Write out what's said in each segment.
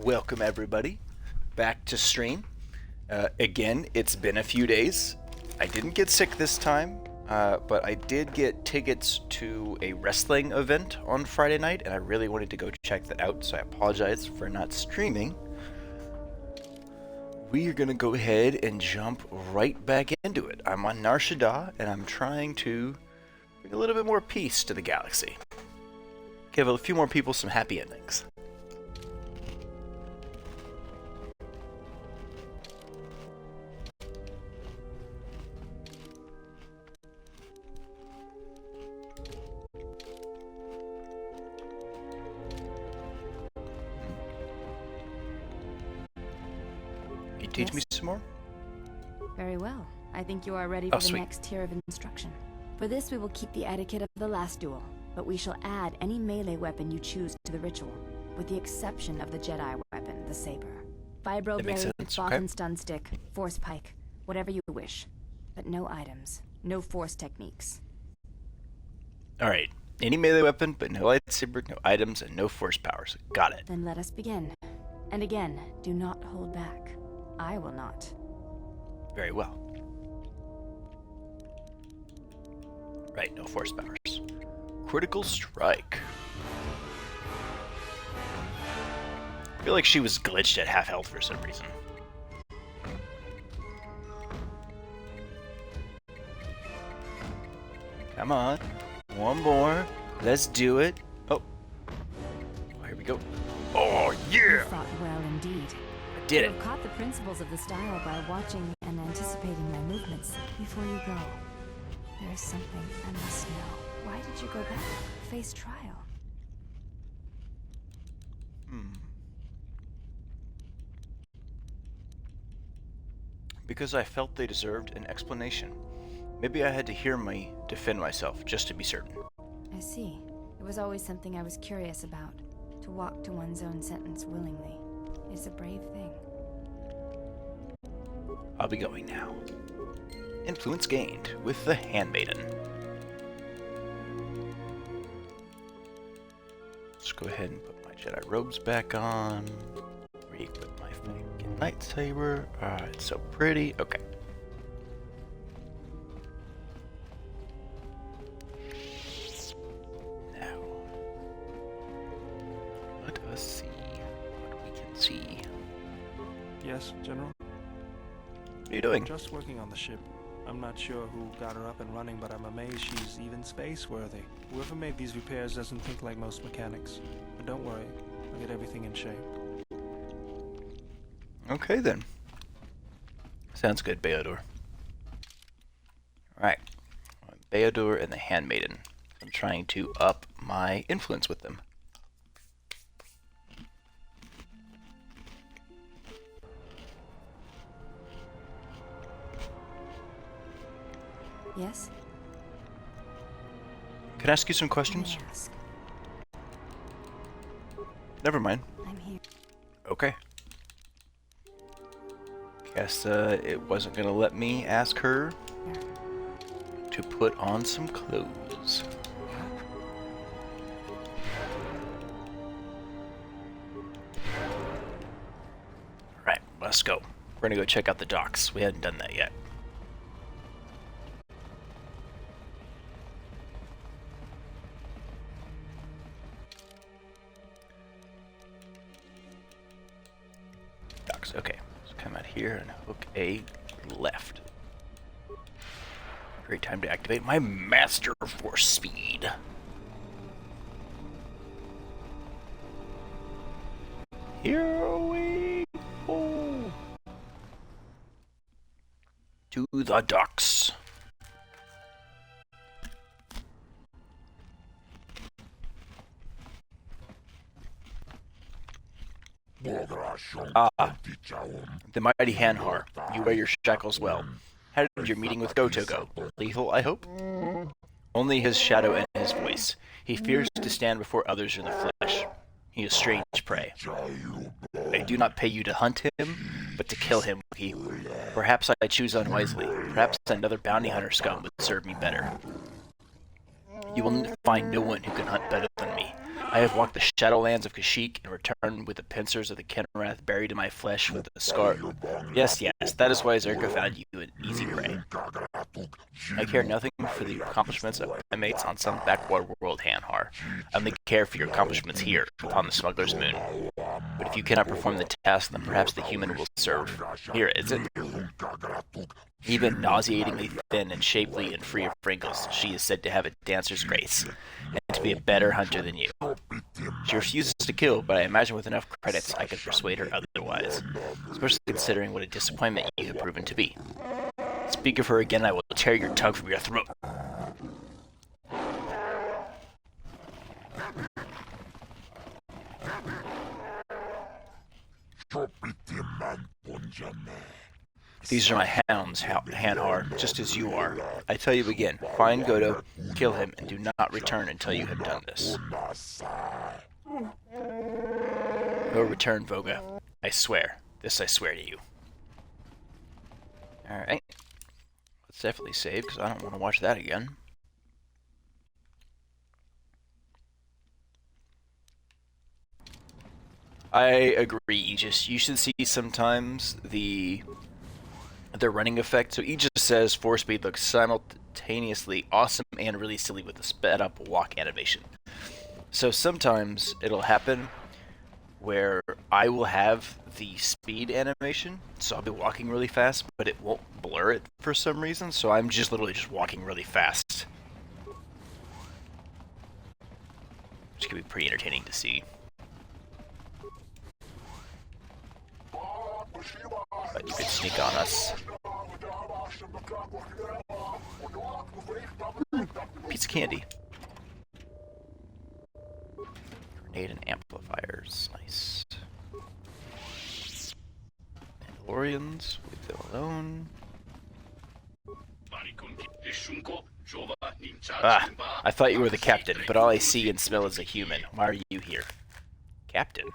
welcome everybody back to stream. Again, it's been a few days. I didn't get sick this time, but I did get tickets to a wrestling event on Friday night, and I really wanted to go check that out, so I apologize for not streaming. We are going to go ahead and jump right back into it. I'm on Nar Shaddaa, and I'm trying to bring a little bit more peace to the galaxy. Give a few more people some happy endings. Can you teach me some more? Very well. I think you are ready for the sweet. next tier of instruction. For this, we will keep the etiquette of the last duel, but we shall add any melee weapon you choose to the ritual, with the exception of the Jedi weapon, the saber. Vibro That makes blade, sense, both okay. and stun stick, force pike, whatever you wish. But no items, no force techniques. Alright, any melee weapon, but no lightsaber, no items, and no force powers. Got it. Then let us begin. And again, do not hold back. I will not. Very well. Right, no force powers. Critical strike. I feel like she was glitched at half health for some reason. Come on. One more. Let's do it. Oh. Here we go. Oh, You yeah! fought well indeed. I did You it. have caught the principles of the style by watching and anticipating my movements before you go. There is something I must know. Why did you go back? Face trial. Because I felt they deserved an explanation. Maybe I had to hear me defend myself, just to be certain. I see. It was always something I was curious about. To walk to one's own sentence willingly is a brave thing. I'll be going now. Influence gained with the Handmaiden. Let's go ahead and put my Jedi robes back on. Re-equip my fucking lightsaber. Ah, it's so pretty. Okay. Now, let us see what we can see. Yes, General? What are you doing? Just working on the ship. I'm not sure who got her up and running, but I'm amazed she's even space-worthy. Whoever made these repairs doesn't think like most mechanics. But don't worry, I'll get everything in shape. Okay then. Sounds good, Beodor. Alright. Beodor and the Handmaiden. I'm trying to up my influence with them. Yes? Can I ask you some questions? May I ask? Never mind. I'm here. Okay. Guess it wasn't gonna let me ask her to put on some clothes. Alright, let's go. We're gonna go check out the docks. We hadn't done that yet. Docks, okay. Let's come out here and hook a left. Great time to activate my Master Force Speed. Here we go. To the docks. Ah, the mighty Hanhar. You wear your shackles well. How did your meeting with Goto go? Lethal, I hope? Only his shadow and his voice. He fears to stand before others in the flesh. He is strange prey. I do not pay you to hunt him, but to kill him. Perhaps I choose unwisely. Perhaps another bounty hunter scum would serve me better. You will find no one who can hunt better than me. I have walked the shadowlands of Kashyyyk and returned with the pincers of the Kenrath buried in my flesh with the scar. Yes, yes, that is why Zerka found you an easy prey. I care nothing for the accomplishments of my mates on some backwater world, Hanhar. I only care for your accomplishments here, upon the Smuggler's Moon. But if you cannot perform the task, then perhaps the human will serve. Here, is it? Even nauseatingly thin and shapely and free of wrinkles, she is said to have a dancer's grace, and to be a better hunter than you. She refuses to kill, but I imagine with enough credits I could persuade her otherwise, especially considering what a disappointment you have proven to be. Speak of her again, I will tear your tongue from your throat. These are my hounds, Hanhar, just as you are. I tell you again, find Godo, kill him, and do not return until you have done this. No return, Voga. I swear. This I swear to you. Alright. Let's definitely save, because I don't want to watch that again. I agree, Aegis. You should see sometimes the running effect. So Aegis says 4-speed looks simultaneously awesome and really silly with the sped up walk animation. So sometimes it'll happen where I will have the speed animation, so I'll be walking really fast, but it won't blur it for some reason, so I'm just literally just walking really fast. Which can be pretty entertaining to see. But you could sneak on us. Piece of candy. Grenade and amplifiers. Nice. Mandalorians. Leave them alone. Ah, I thought you were the captain, but all I see and smell is a human. Why are you here? Captain?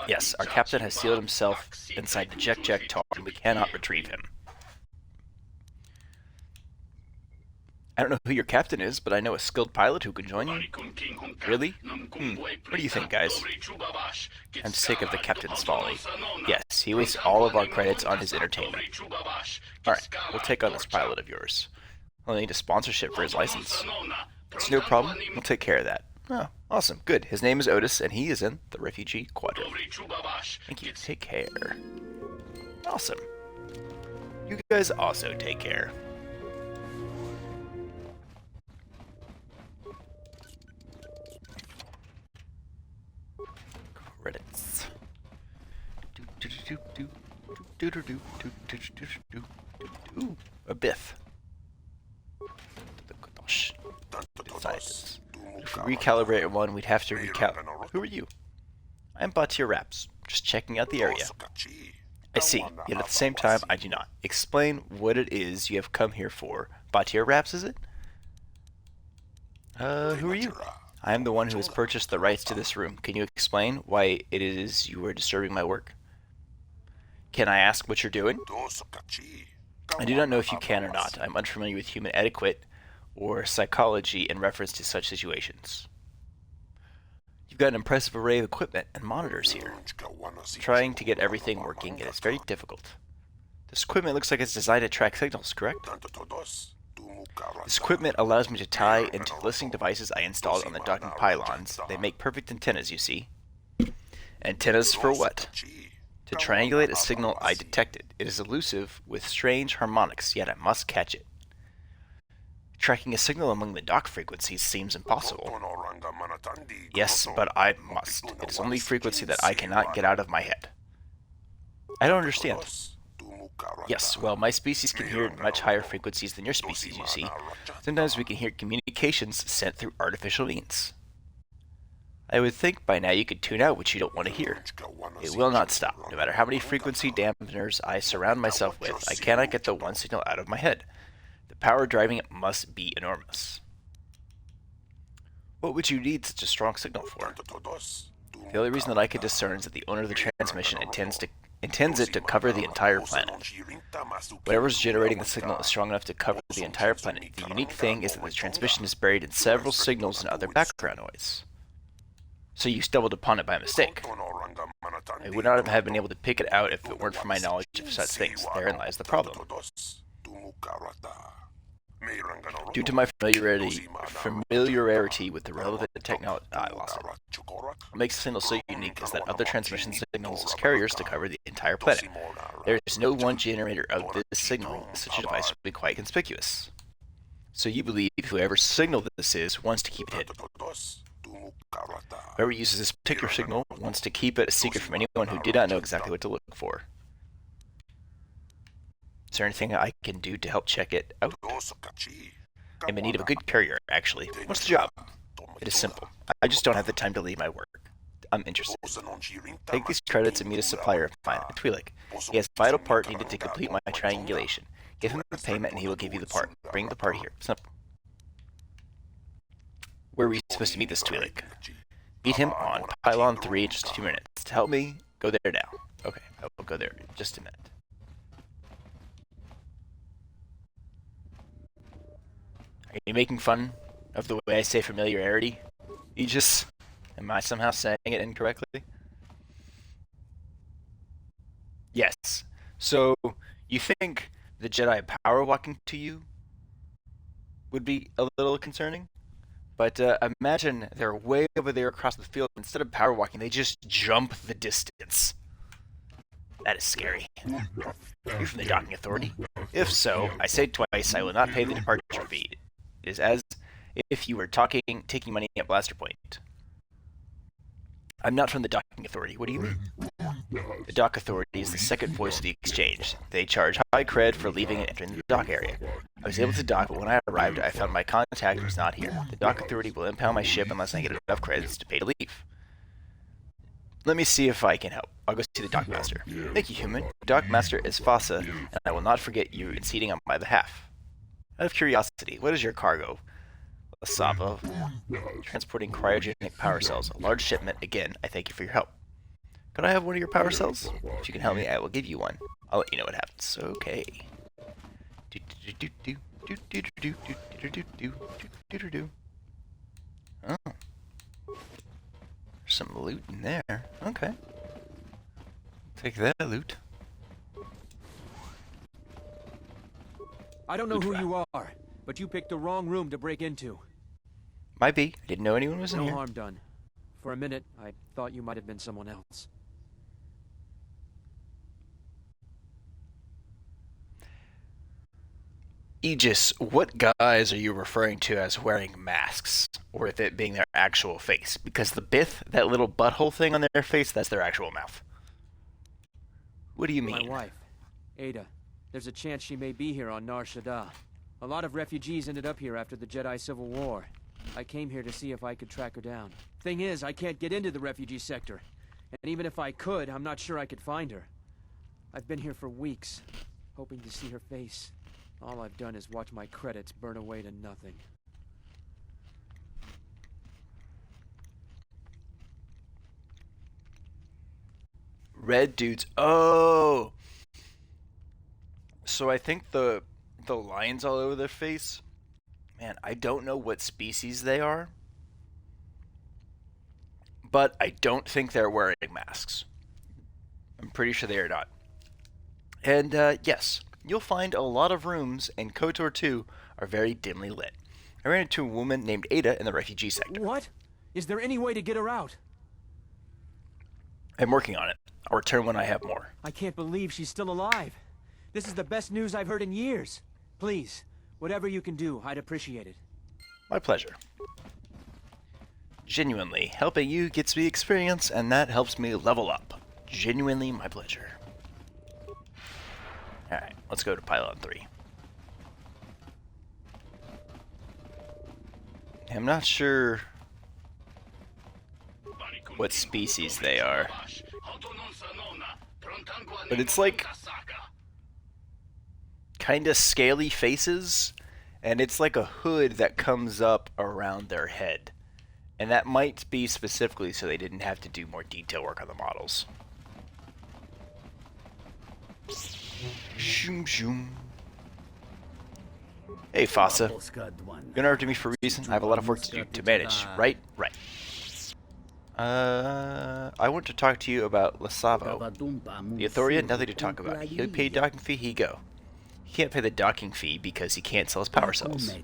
Yes, our captain has sealed himself inside the Jek Tar, and we cannot retrieve him. I don't know who your captain is, but I know a skilled pilot who can join you. Really? What do you think, guys? I'm sick of the captain's folly. Yes, he wastes all of our credits on his entertainment. Alright, we'll take on this pilot of yours. We'll need a sponsorship for his license. It's no problem, we'll take care of that. Oh, awesome, good. His name is Otis, and he is in the Refugee Quadrant. Thank you, take care. Awesome. You guys also take care. Credits. A biff. Scientists. If we recalibrate one, we'd have to recalibrate. Who are you? I'm Batir Raps, just checking out the area. I see, yet at the same time, I do not. Explain what it is you have come here for. Batir Raps, is it? Who are you? I am the one who has purchased the rights to this room. Can you explain why it is you are disturbing my work? Can I ask what you're doing? I do not know if you can or not. I'm unfamiliar with human etiquette or psychology in reference to such situations. You've got an impressive array of equipment and monitors here. Trying to get everything working is very difficult. This equipment looks like it's designed to track signals, correct? This equipment allows me to tie into the listening devices I installed on the docking pylons. They make perfect antennas, you see. Antennas for what? To triangulate a signal I detected. It is elusive with strange harmonics, yet I must catch it. Tracking a signal among the dock frequencies seems impossible. Yes, but I must. It is only frequency that I cannot get out of my head. I don't understand. Yes, well, my species can hear at much higher frequencies than your species, you see. Sometimes we can hear communications sent through artificial means. I would think by now you could tune out what you don't want to hear. It will not stop. No matter how many frequency dampeners I surround myself with, I cannot get the one signal out of my head. The power driving it must be enormous. What would you need such a strong signal for? The only reason that I could discern is that the owner of the transmission intends it to cover the entire planet. Whatever is generating the signal is strong enough to cover the entire planet. The unique thing is that the transmission is buried in several signals and other background noise. So you stumbled upon it by mistake. I would not have been able to pick it out if it weren't for my knowledge of such things. Therein lies the problem. Due to my familiarity with the relevant technology, I lost it. What makes the signal so unique is that other transmission signals as carriers to cover the entire planet. There is no one generator of this signal. Such a device would be quite conspicuous. So you believe whoever signal this is wants to keep it hidden. Whoever uses this particular signal wants to keep it a secret from anyone who did not know exactly what to look for. Is there anything I can do to help check it out? I'm in need of a good carrier, actually. What's the job? It is simple. I just don't have the time to leave my work. I'm interested. Take these credits and meet a supplier of mine, a Twi'lek. He has a vital part needed to complete my triangulation. Give him the payment and he will give you the part. Bring the part here. Simple. Where are we supposed to meet this Twi'lek? Meet him on Pylon 3 in just 2 minutes. To help me, go there now. Okay, I will go there in just a minute. Are you making fun of the way I say familiarity? Aegis? Am I somehow saying it incorrectly? Yes. So, you think the Jedi power walking to you would be a little concerning? But imagine they're way over there across the field. Instead of power walking, they just jump the distance. That is scary. You're from the Docking Authority? If so, I say twice, I will not pay the departure fee. It is as if you were taking money at Blaster Point. I'm not from the Docking Authority. What do you mean? The Dock Authority is the second voice of the exchange. They charge high cred for leaving and entering the dock area. I was able to dock, but when I arrived, I found my contact was not here. The Dock Authority will impound my ship unless I get enough credits to pay to leave. Let me see if I can help. I'll go see the Dockmaster. Thank you, human. The Dockmaster is Fasa, and I will not forget you in seating on my behalf. Out of curiosity, what is your cargo? Saba, transporting cryogenic power cells. A large shipment. Again, I thank you for your help. Could I have one of your power cells? If you can help me, I will give you one. I'll let you know what happens. Okay. Oh. There's some loot in there. Okay. Take that loot. I don't know who you are, but you picked the wrong room to break into. Might be. I didn't know anyone was in here. No harm done. For a minute, I thought you might have been someone else. Aegis, what guys are you referring to as wearing masks? Or with it being their actual face? Because the Bith, that little butthole thing on their face, that's their actual mouth. What do you mean? My wife, Ada. There's a chance she may be here on Nar Shaddaa. A lot of refugees ended up here after the Jedi Civil War. I came here to see if I could track her down. Thing is, I can't get into the refugee sector. And even if I could, I'm not sure I could find her. I've been here for weeks, hoping to see her face. All I've done is watch my credits burn away to nothing. Red dudes. Oh! So I think the lines all over their face, man, I don't know what species they are, but I don't think they're wearing masks. I'm pretty sure they are not. And yes, you'll find a lot of rooms in KOTOR 2 are very dimly lit. I ran into a woman named Ada in the refugee sector. What? Is there any way to get her out? I'm working on it. I'll return when I have more. I can't believe she's still alive. This is the best news I've heard in years. Please, whatever you can do, I'd appreciate it. My pleasure. Genuinely, helping you gets me experience, and that helps me level up. Genuinely my pleasure. Alright, let's go to Pylon 3. I'm not sure what species they are, but it's like kind of scaly faces, and it's like a hood that comes up around their head. And that might be specifically so they didn't have to do more detail work on the models. Shoom shoom. Hey Fasa. You're not to me for a reason. I have a lot of work to do to manage. Right? Right. I want to talk to you about Lasavo. The Authorian, nothing to talk about. He'll pay docking fee, he go. He can't pay the docking fee because he can't sell his power cells.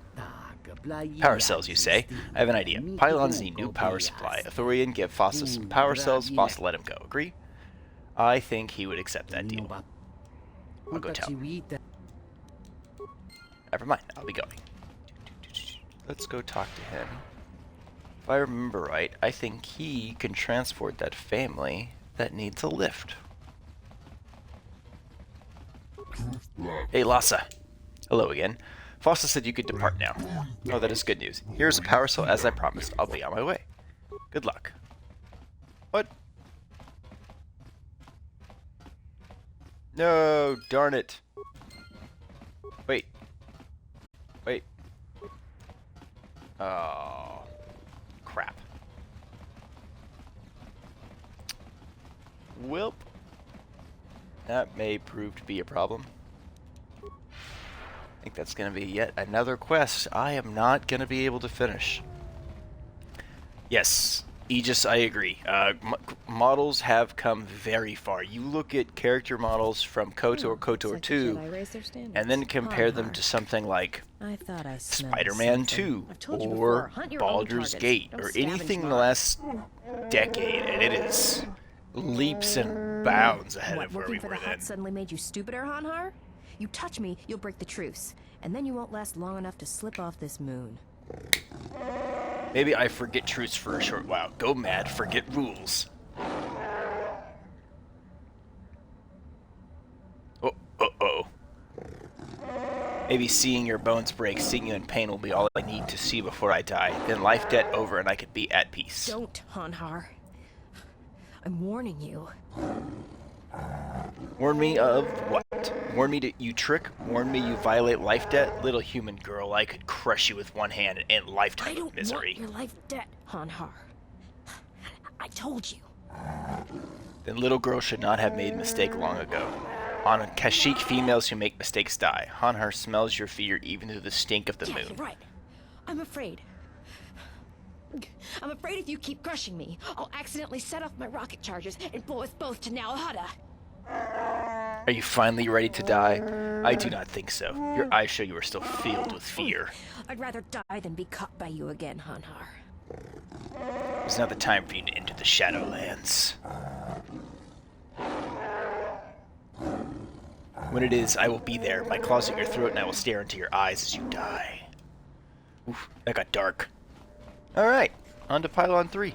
Power cells, you say? I have an idea. Pylons need new power supply. Authorian, give Fossa some power cells, Fossa let him go. Agree? I think he would accept that deal. I'll go tell him. Never mind, I'll be going. Let's go talk to him. If I remember right, I think he can transport that family that needs a lift. Hey, Lhasa. Hello again. Fossa said you could depart now. Oh, that is good news. Here's a power cell as I promised. I'll be on my way. Good luck. What? No, darn it. Wait. Wait. Oh. Crap. Welp. That may prove to be a problem. I think that's going to be yet another quest I am not going to be able to finish. Yes, Aegis, I agree. Models have come very far. You look at character models from KOTOR, KOTOR 2, and then compare them to something like Spider-Man 2, or Baldur's Gate, or anything in the last decade, and it is leaps and bounds ahead of where we were then. Suddenly made you stupider, Hanhar? You touch me, you'll break the truce, and then you won't last long enough to slip off this moon. Maybe I forget truths for a short while. Go mad, forget rules. Oh. Maybe seeing your bones break, seeing you in pain will be all I need to see before I die. Then life debt over and I could be at peace. Don't, Hanhar. I'm warning you. Warn me of what? Warn me that you trick? Warn me you violate life debt? Little human girl, I could crush you with one hand and end lifetime of misery. I don't want your life debt, Hanhar. I told you. Then little girl should not have made a mistake long ago. On Kashyyyk, females who make mistakes die. Hanhar smells your fear even through the stink of the moon. You're right. I'm afraid. I'm afraid if you keep crushing me, I'll accidentally set off my rocket charges and blow us both to Nalhada. Are you finally ready to die? I do not think so. Your eyes show you are still filled with fear. I'd rather die than be caught by you again, Hanhar. It's not the time for you to enter the Shadowlands. When it is, I will be there, my claws at your throat, and I will stare into your eyes as you die. Oof, that got dark. Alright, on to Pylon 3.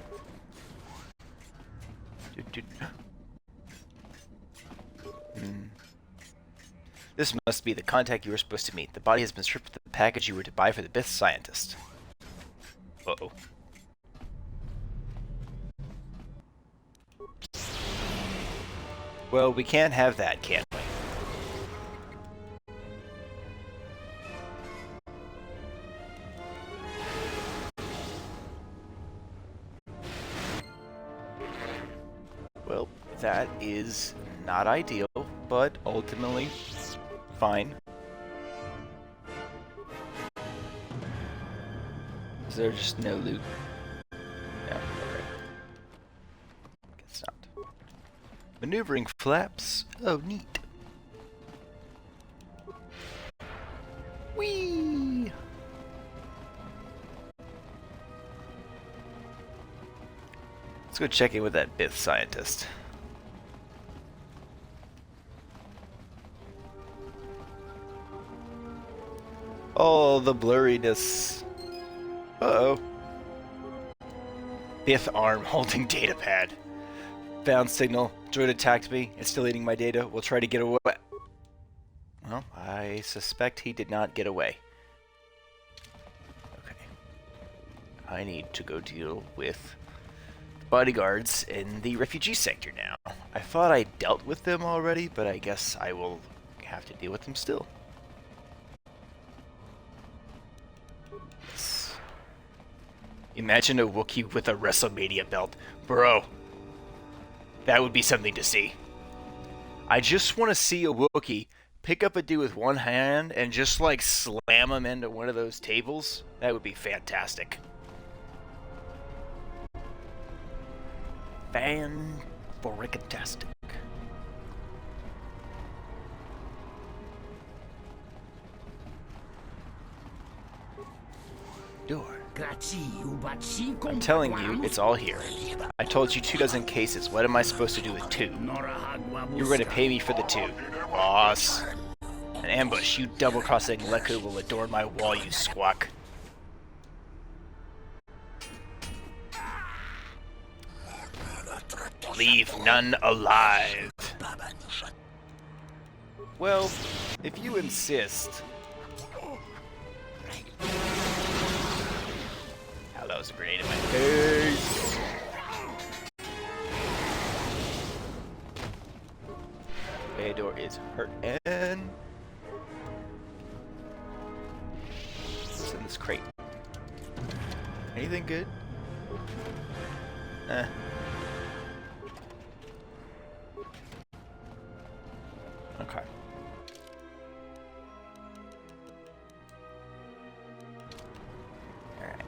This must be the contact you were supposed to meet. The body has been stripped of the package you were to buy for the Bith scientist. Uh-oh. Well, we can't have that, can we? Well, that is not ideal, but ultimately fine. Is there just no loot? No, okay. Guess not. Maneuvering flaps? Oh, neat. Whee! Let's go check in with that Bith scientist. Oh, the blurriness. Uh-oh. Bith arm holding data pad. Found signal. Droid attacked me. It's still eating my data. We'll try to get away. Well, I suspect he did not get away. Okay. I need to go deal with bodyguards in the refugee sector now. I thought I dealt with them already, but I guess I will have to deal with them still. Yes. Imagine a Wookiee with a WrestleMania belt. Bro, that would be something to see. I just want to see a Wookiee pick up a dude with one hand and just like slam him into one of those tables. That would be fantastic. Fan-freaking-tastic. Door. I'm telling you, it's all here. I told you 24 cases. What am I supposed to do with 2? You're going to pay me for the 2. Boss. An ambush. You double-crossing Leku will adorn my wall, you squawk. Leave none alive. Well, if you insist. Hell, that was a grenade in my face. Baydor is hurting. What's in this crate? Anything good? Okay. Alright.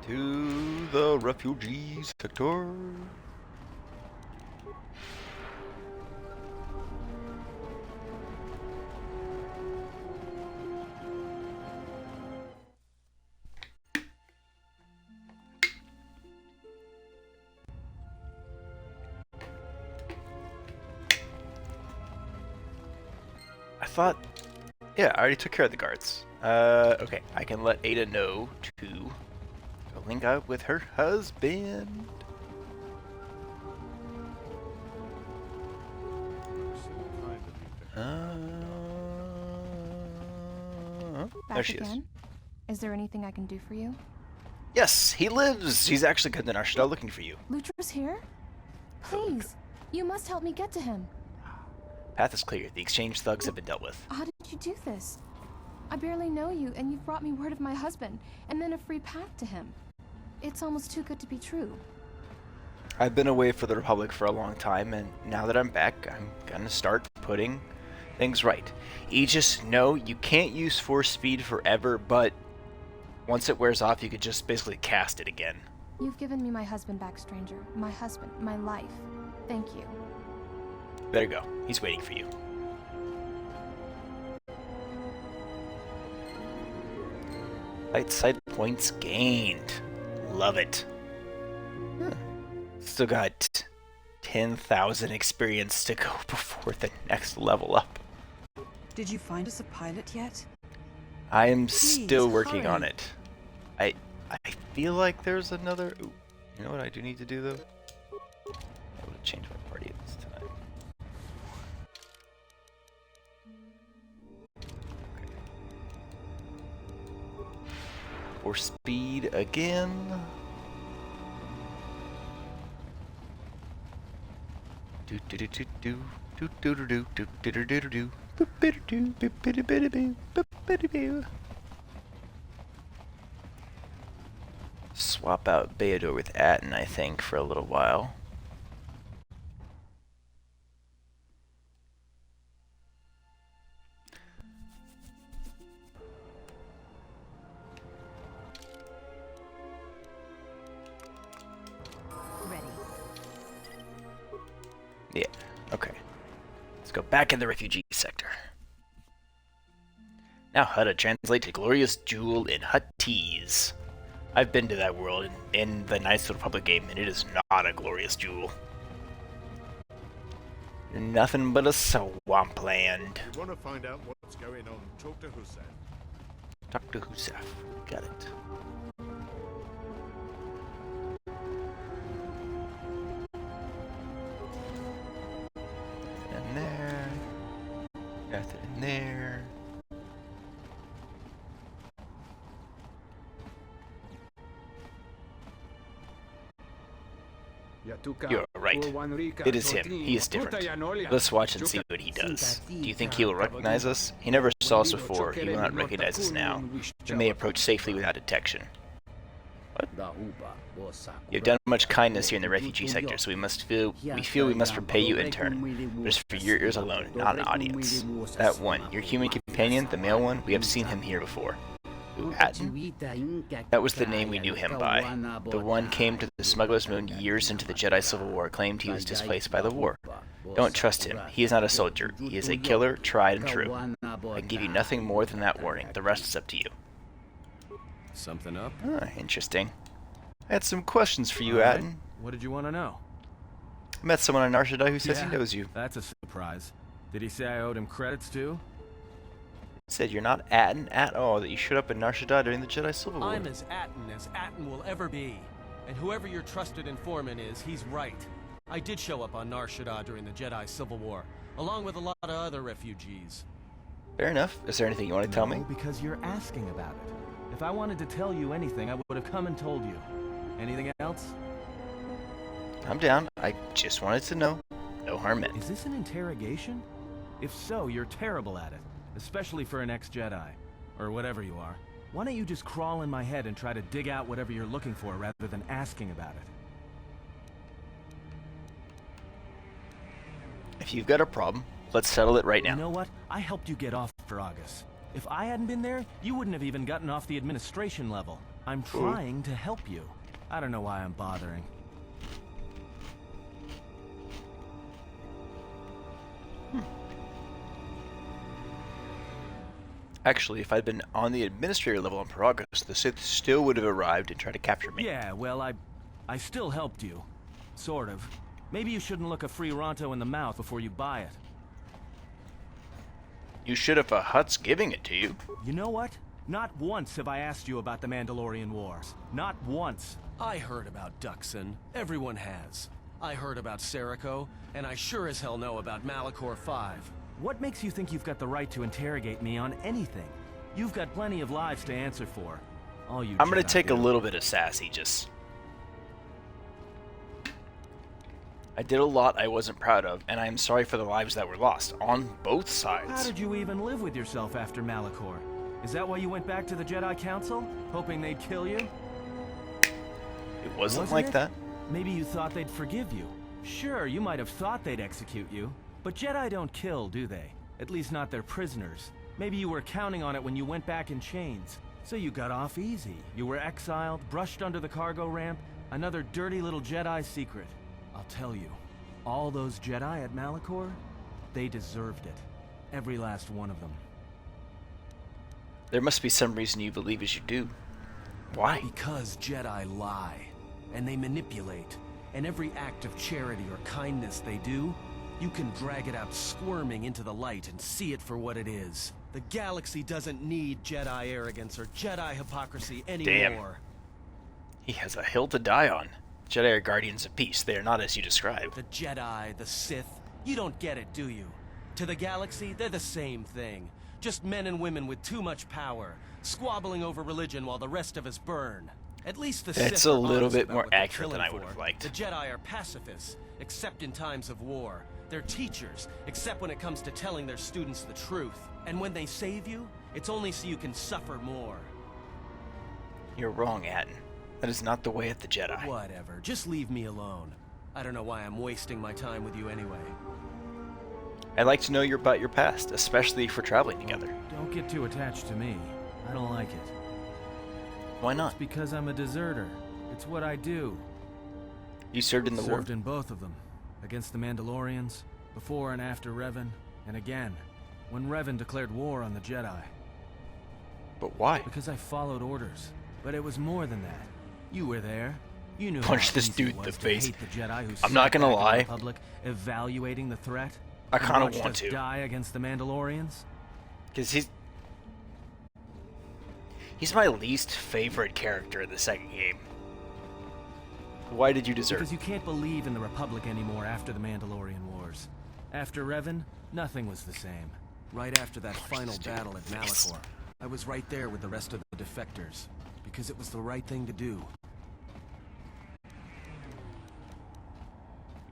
To the refugee sector. I thought, yeah, I already took care of the guards. Okay, I can let Ada know to go link up with her husband. There she is. Is there anything I can do for you? Yes, he lives. He's actually come to Narshada looking for you. Lutra's here? Please, you must help me get to him. Path is clear. The exchange thugs have been dealt with. How did you do this? I barely know you, and you've brought me word of my husband, and then a free path to him. It's almost too good to be true. I've been away for the Republic for a long time, and now that I'm back, I'm gonna start putting things right. Aegis, no, you can't use force speed forever, but once it wears off, you could just basically cast it again. You've given me my husband back, stranger. My husband, my life. Thank you. There you go. He's waiting for you. Light side points gained. Love it. Still got 10,000 experience to go before the next level up. Did you find us a pilot yet? I am Please, still working hurry. on it. I feel like there's another... Ooh, you know what I do need to do, though? I would change my party at this time. For speed again. Do do do do do do do do do do do do do do. Swap out Baydor with Atten, I think, for a little while. Ready. Yeah, okay. Let's go back in the refugee sector. Now how to translate to Glorious Jewel in Huttese. I've been to that world in the Knights of the Republic game, and it is not a glorious jewel. Nothing but a swampland. You want to find out what's going on? Talk to Hussein. Talk to Husaf. Got it. In there. Got it in there. You're right. It is him. He is different. Let's watch and see what he does. Do you think he will recognize us? He never saw us before. He will not recognize us now. We may approach safely without detection. What? You have done much kindness here in the refugee sector, so we feel we must repay you in turn. But it's for your ears alone, not an audience. That one, your human companion, the male one, we have seen him here before. Who, Atton? That was the name we knew him by. The one came to the Smuggler's Moon years into the Jedi Civil War, claimed he was displaced by the war. Don't trust him. He is not a soldier. He is a killer, tried and true. I can give you nothing more than that warning. The rest is up to you. Something up? Ah, interesting. I had some questions for you, Alright. Atton. What did you want to know? I met someone on Nar Shaddaa who says he knows you. That's a surprise. Did he say I owed him credits too? Said you're not Atton at all, that you showed up in Nar Shaddaa during the Jedi Civil War. I'm as Atton will ever be. And whoever your trusted informant is, he's right. I did show up on Nar Shaddaa during the Jedi Civil War, along with a lot of other refugees. Fair enough. Is there anything you want to tell me? No, because you're asking about it. If I wanted to tell you anything, I would have come and told you. Anything else? I'm down. I just wanted to know. No harm meant. Is this an interrogation? If so, you're terrible at it. Especially for an ex-Jedi. Or whatever you are. Why don't you just crawl in my head and try to dig out whatever you're looking for rather than asking about it? If you've got a problem, let's settle it right now. You know what? I helped you get off August. If I hadn't been there, you wouldn't have even gotten off the administration level. I'm trying to help you. I don't know why I'm bothering. Actually, if I'd been on the administrator level on Paragus, the Sith still would have arrived and tried to capture me. Yeah, well, I still helped you. Sort of. Maybe you shouldn't look a free Ronto in the mouth before you buy it. You should if a Hutt's giving it to you. You know what? Not once have I asked you about the Mandalorian Wars. Not once. I heard about Duxon. Everyone has. I heard about Serico, and I sure as hell know about Malachor 5. What makes you think you've got the right to interrogate me on anything? You've got plenty of lives to answer for. All you I'm gonna Jedi take a do. little bit of sassy, just... I did a lot I wasn't proud of, and I am sorry for the lives that were lost, on both How sides. did you even live with yourself after Malachor? Is that why you went back to the Jedi Council? Hoping they'd kill you? It wasn't like it? that. Maybe you thought they'd forgive you. Sure, you might have thought they'd execute you. But Jedi don't kill, do they? At least not their prisoners. Maybe you were counting on it when you went back in chains. So you got off easy. You were exiled, brushed under the cargo ramp, another dirty little Jedi secret. I'll tell you, all those Jedi at Malachor, they deserved it. Every last one of them. There must be some reason you believe as you do. Why? Because Jedi lie, and they manipulate, and every act of charity or kindness they do, you can drag it out squirming into the light and see it for what it is. The galaxy doesn't need Jedi arrogance or Jedi hypocrisy anymore. He has a hill to die on. Jedi are guardians of peace. They are not as you described. The Jedi, the Sith, you don't get it, do you? To the galaxy, they're the same thing. Just men and women with too much power, squabbling over religion while the rest of us burn. At least the Sith That's a are little honest bit about more what they're accurate than killing I would have for. liked. The Jedi are pacifists, except in times of war. They're teachers, except when it comes to telling their students the truth. And when they save you, it's only so you can suffer more. You're wrong, Atton. That is not the way of the Jedi. Whatever, just leave me alone. I don't know why I'm wasting my time with you anyway. I'd like to know about your past, especially for traveling together. Don't get too attached to me. I don't like it. Why not? It's because I'm a deserter. It's what I do. You served in the war. Served in both of them. Against the Mandalorians, before and after Revan, and again, when Revan declared war on the Jedi. But why? Because I followed orders. But it was more than that. You were there. You knew Punch how this easy it dude in the was to face. hate the Jedi who I'm not sat gonna back in the lie. Republic, evaluating the threat. I and kinda watched want us to. die against the Mandalorians. Because he's my least favorite character in the second game. Why did you desert? Because you can't believe in the Republic anymore after the Mandalorian Wars. After Revan, nothing was the same. Right after that final battle at Malachor, I was right there with the rest of the defectors, because it was the right thing to do.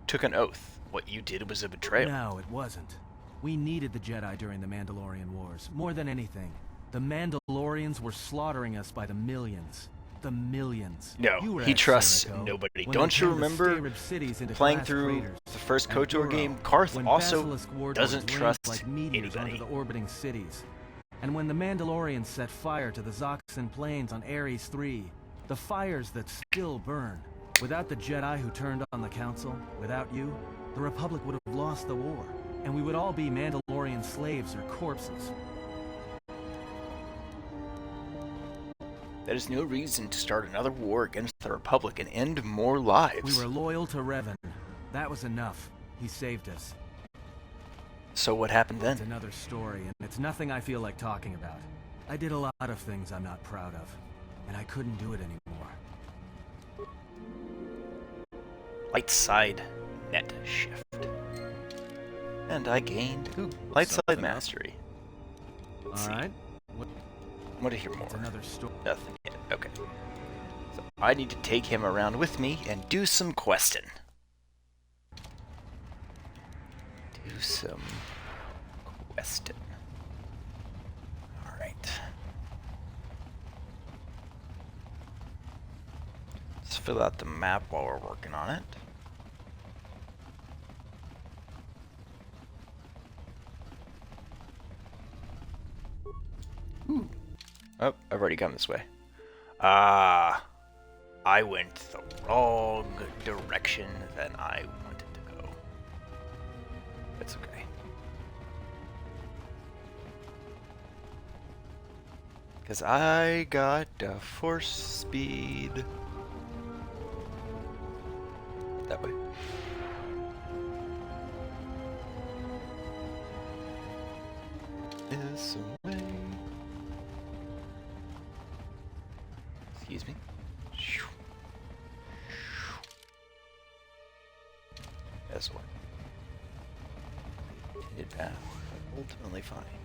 Took an oath. What you did was a betrayal. No, it wasn't. We needed the Jedi during the Mandalorian Wars, more than anything. The Mandalorians were slaughtering us by the millions. The millions. No, You were he at trusts Serico, nobody. when Don't they you turned the remember Scarab cities into playing glass through craters? the first And KOTOR Duro, game? Karth when also basilisk warlords doesn't rained trust like meteors anybody. onto the orbiting cities. And when the Mandalorians set fire to the Zoxan plains on Ares III, the fires that still burn, without the Jedi who turned on the Council, without you, the Republic would have lost the war, and we would all be Mandalorian slaves or corpses. That is no reason to start another war against the Republic and end more lives. We were loyal to Revan. That was enough. He saved us. So what happened then? It's another story, and it's nothing I feel like talking about. I did a lot of things I'm not proud of, and I couldn't do it anymore. Light side net shift. And I gained light side mastery. Let's see. Alright. I want to hear more. It's another story. Nothing yet. Okay. So I need to take him around with me and do some questing. Do some questing. Alright. Let's fill out the map while we're working on it. Oh, I've already come this way. Ah, I went the wrong direction than I wanted to go. That's okay. Because I got force speed. That way. This way. Excuse me. This one. Intended path, but ultimately fine.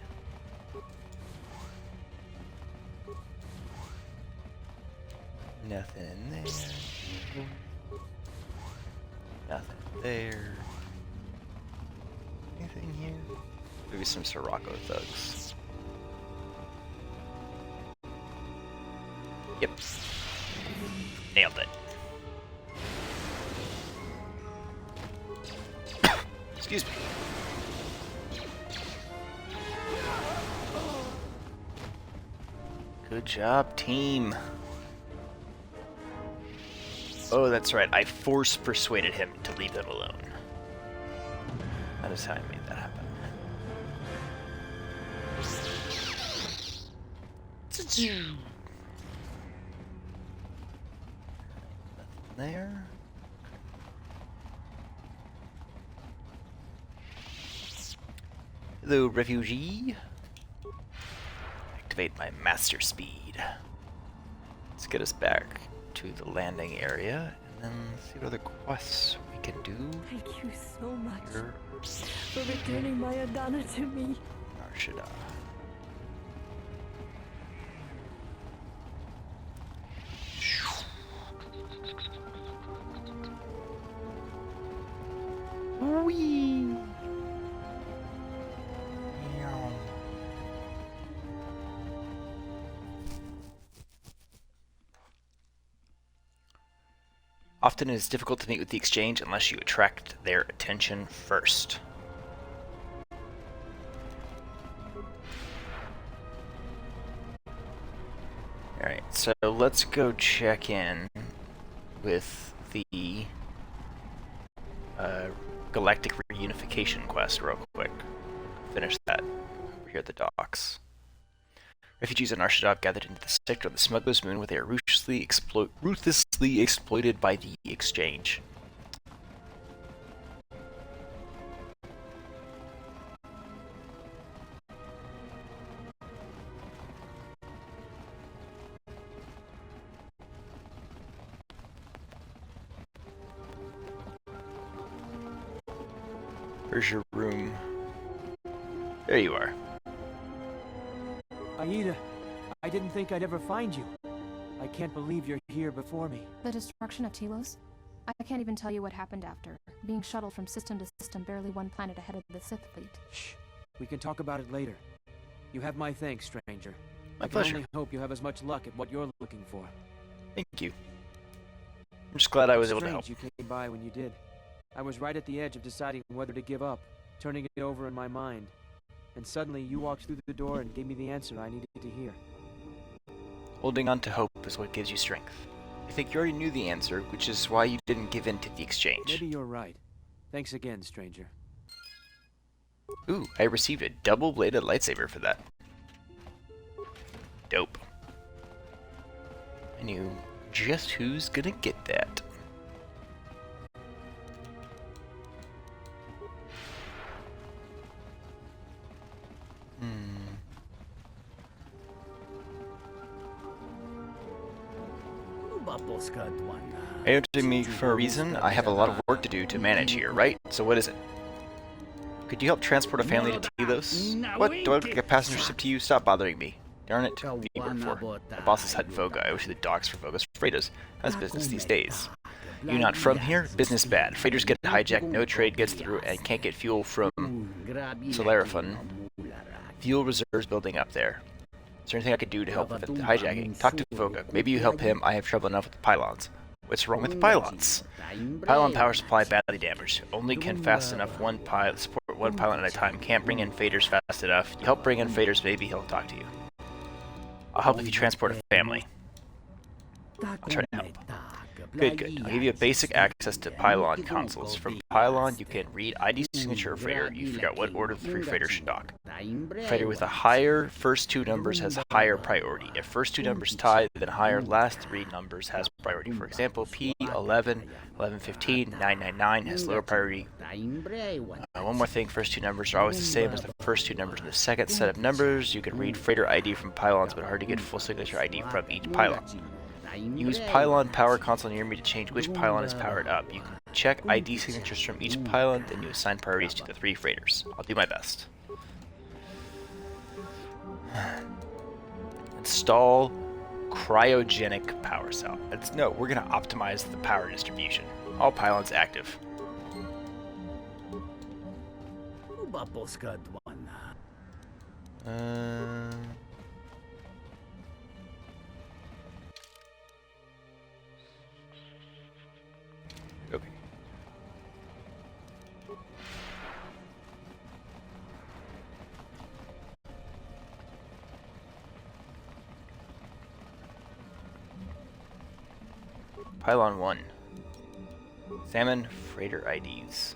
Nothing there. Nothing there. Anything here? Maybe some Sirocco thugs. Yep. Nailed it. Excuse me. Good job, team. Oh, that's right. I force persuaded him to leave them alone. That is how I made that happen. Nothing there. Hello, refugee. Activate my master speed. Let's get us back to the landing area, and then see what other quests we can do. Thank you so much Here. for returning my Adana to me. Narshada. Whee! Often it is difficult to meet with the exchange unless you attract their attention first. Alright, so let's go check in with the Galactic Reunification quest real quick. Finish that over here at the docks. Refugees on Narshada gathered into the sector of the Smuggler's Moon where they are ruthlessly exploited by the exchange. Where's your room? There you are. Aida, I didn't think I'd ever find you. I can't believe you're here before me. The destruction of Telos? I can't even tell you what happened after. Being shuttled from system to system, barely one planet ahead of the Sith fleet. Shh. We can talk about it later. You have my thanks, stranger. My I pleasure. can only hope you have as much luck at what you're looking for. Thank you. I'm just glad I was able to help. Strange you came by when you did. I was right at the edge of deciding whether to give up, turning it over in my mind. And suddenly you walked through the door and gave me the answer I needed to hear. Holding on to hope is what gives you strength. You think you already knew the answer, which is why you didn't give in to the exchange. Maybe you're right. Thanks again, stranger. Ooh, I received a double-bladed lightsaber for that. Dope. I knew just who's gonna get that. Are you interested in me for a reason? I have a lot of work to do to manage here, right? So what is it? Could you help transport a family to Telos? What? Do I take a passenger ship to you? Stop bothering me. Darn it. Fever for. My boss is Hut Voga. I wish the docks for Voga's freighters. How's business these days? You not from here? Business bad. Freighters get hijacked, no trade gets through, and can't get fuel from Solarifun. Fuel reserves building up there. Is there anything I could do to help with the hijacking? Talk to Voga. Maybe you help him. I have trouble enough with the pylons. What's wrong with the pylons? Pylon power supply badly damaged. Only can fast enough support one pylon at a time. Can't bring in faders fast enough. You help bring in faders, maybe he'll talk to you. I'll help if you transport a family. I'll try to help. Good, good. I'll give you a basic access to pylon consoles. From pylon, you can read ID signature of freighter. You figure out what order the three freighters should dock. Freighter with a higher first two numbers has higher priority. If first two numbers tie, then higher last three numbers has priority. For example, P11, 1115, 999 has lower priority. One more thing, first two numbers are always the same as the first two numbers in the second set of numbers. You can read freighter ID from pylons, but hard to get full signature ID from each pylon. Use pylon power console near me to change which pylon is powered up. You can check ID signatures from each pylon, then you assign priorities to the three freighters. I'll do my best. Install cryogenic power cell. No, we're going to optimize the power distribution. All pylons active. Okay. Pylon 1. Examine freighter IDs.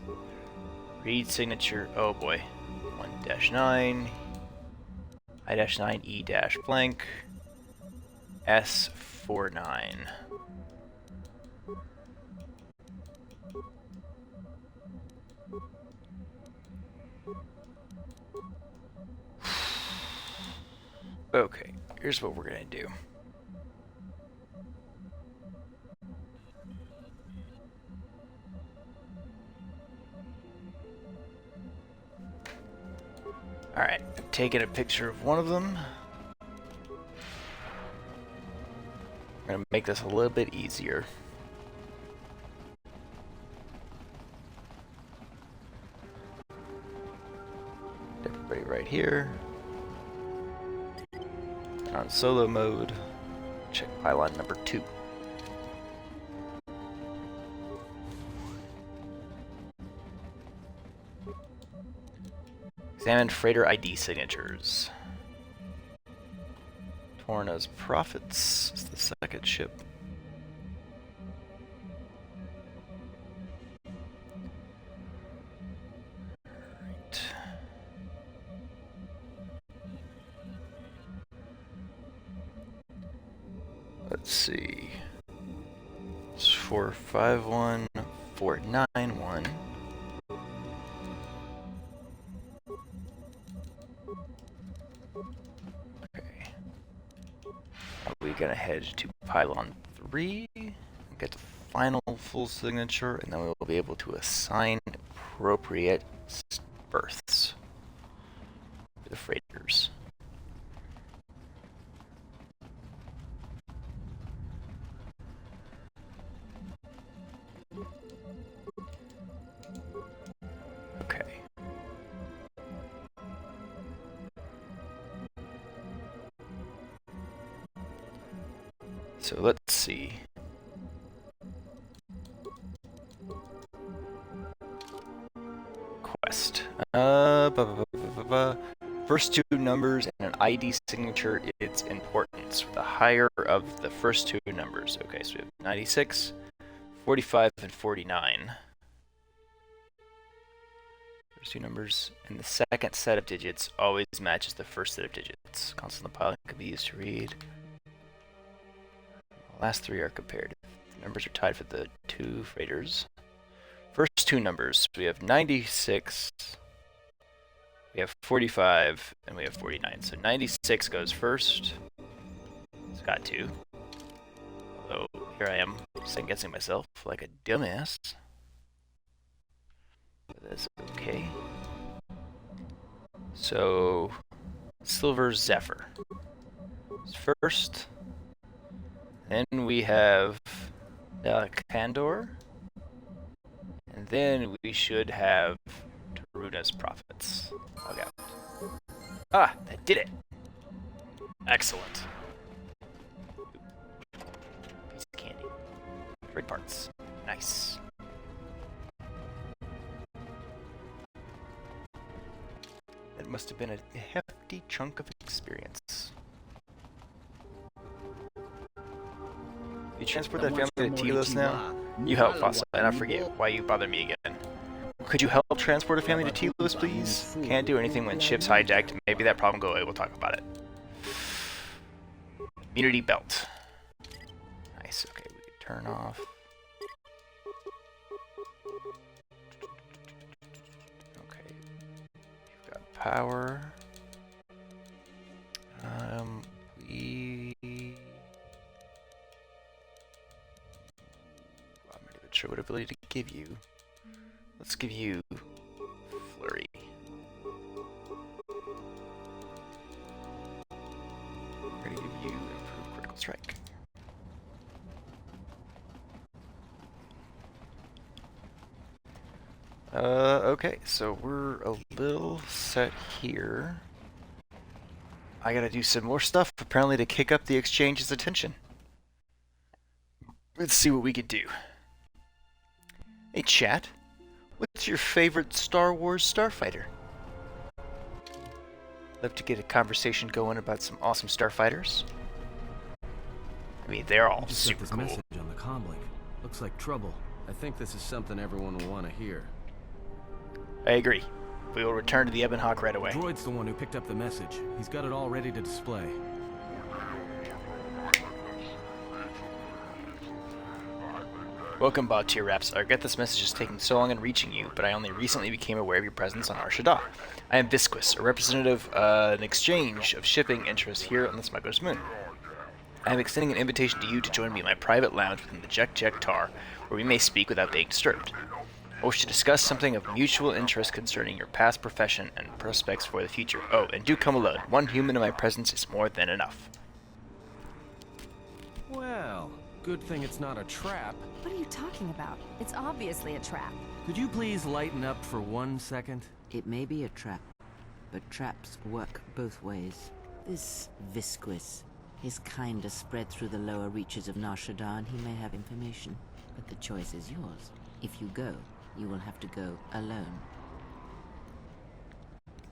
Read signature. Oh boy. 1-9. I-9 E-blank. S49. Okay, here's what we're gonna do. Alright, I've taken a picture of one of them. I'm gonna make this a little bit easier. Everybody right here. On solo mode, check pylon number 2. Examine freighter ID signatures. Torna's Prophets is the second ship. Right. Let's see. It's 451, 491. Okay. Now we're gonna head to pylon 3, get the final full signature, and then we'll be able to assign appropriate berths to the freighters. Okay. So let's see. Quest. First two numbers and an ID signature, its importance. The higher of the first two numbers. Okay, so we have 96, 45, and 49. First two numbers, and the second set of digits always matches the first set of digits. Constant compiling can be used to read. The last three are compared. The numbers are tied for the two freighters. First two numbers, we have 96, we have 45, and we have 49. So 96 goes first. It's got to. Although, here I am, second-guessing myself like a dumbass. But that's okay. So, Silver Zephyr is first. Then we have Kandor. And then we should have Taruna's Prophets. Okay. Ah, that did it. Excellent. Piece of candy. Great parts. Nice. That must have been a hefty chunk of experience. You transport that family to Telos now? You help, Fossa, and I forget why you bother me again. Could you help transport a family to Telos, please? Can't do anything when ship's hijacked. Maybe that problem go away. We'll talk about it. Immunity belt. Nice. Okay, we can turn off. Okay. We've got power. I'm not even sure what ability to give you. Let's give you Flurry. We're gonna give you Improved Critical Strike. Okay, so we're a little set here. I gotta do some more stuff, apparently, to kick up the exchange's attention. Let's see what we can do. Hey, chat. What's your favorite Star Wars starfighter? Love to get a conversation going about some awesome starfighters. I mean, they're all super cool. Message on the comlink. Looks like trouble. I think this is something everyone will want to hear. I agree. We will return to the Ebon Hawk right away. Droid's the one who picked up the message. He's got it all ready to display. Welcome, Bob Tier Raps. I regret this message is taking so long in reaching you, but I only recently became aware of your presence on Nar Shaddaa. I am Visquis, a representative an exchange of shipping interests here on the Smuggler's Moon. I am extending an invitation to you to join me in my private lounge within the Jek Tar, where we may speak without being disturbed. I wish to discuss something of mutual interest concerning your past profession and prospects for the future. Oh, and do come alone. One human in my presence is more than enough. Well, good thing it's not a trap. What are you talking about? It's obviously a trap. Could you please lighten up for 1 second? It may be a trap, but traps work both ways. This Visquis, his kind is spread through the lower reaches of Nar Shaddaa, and he may have information. But the choice is yours. If you go, you will have to go alone.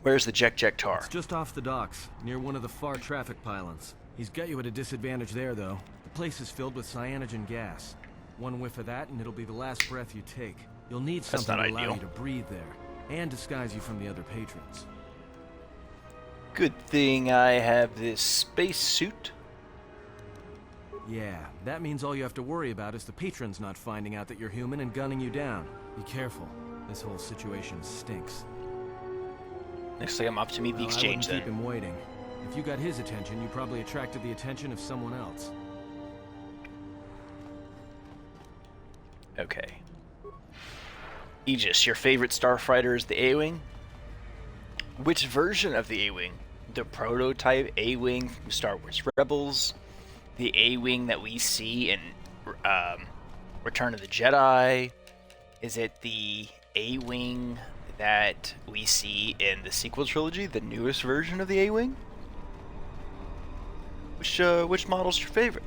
Where's the Jek Tar? It's just off the docks, near one of the far traffic pylons. He's got you at a disadvantage there, though. The place is filled with cyanogen gas. One whiff of that, and it'll be the last breath you take. You'll need something to allow you to breathe there, and disguise you from the other patrons. Good thing I have this space suit. Yeah, that means all you have to worry about is the patrons not finding out that you're human and gunning you down. Be careful. This whole situation stinks. Looks like I'm off to meet the exchange I wouldn't keep him waiting. If you got his attention, you probably attracted the attention of someone else. Okay. Aegis, your favorite starfighter is the A-Wing? Which version of the A-Wing? The prototype A-Wing from Star Wars Rebels? The A-Wing that we see in Return of the Jedi? Is it the A-Wing that we see in the sequel trilogy, the newest version of the A-Wing? Which model's your favorite?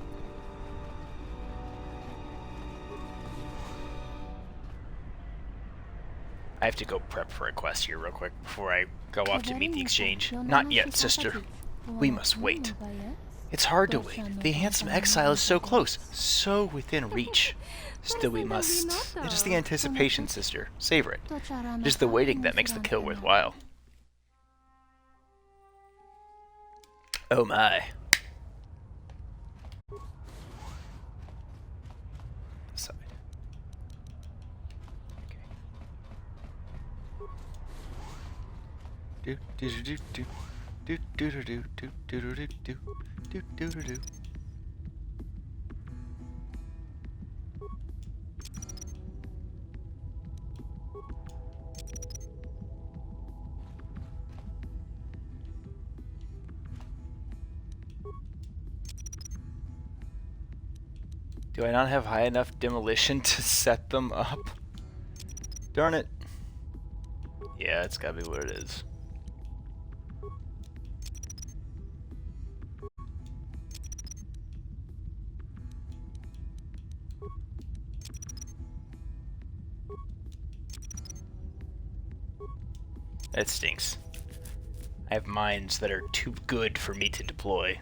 I have to go prep for a quest here real quick before I go off to meet the exchange. Not yet, sister. We must wait. It's hard to wait. The handsome exile is so close, so within reach. Still we must. It is the anticipation, sister. Savor it. It is the waiting that makes the kill worthwhile. Oh my. This side. Okay. Do do do do do do do do do do do do do do do do. Do I not have high enough demolition to set them up? Darn it. Yeah, it's gotta be what it is. That stinks. I have mines that are too good for me to deploy.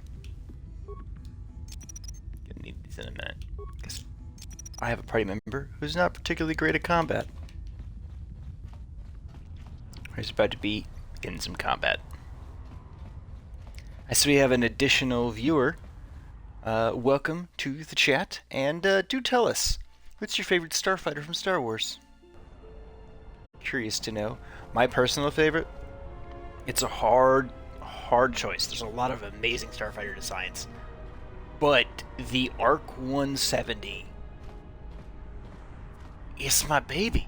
Gonna need these in a minute. Because I have a party member who's not particularly great at combat. He's about to be in some combat. I see we have an additional viewer. Welcome to the chat, and do tell us, what's your favorite starfighter from Star Wars? Curious to know. My personal favorite? It's a hard choice. There's a lot of amazing starfighter designs. But the ARC 170 is my baby.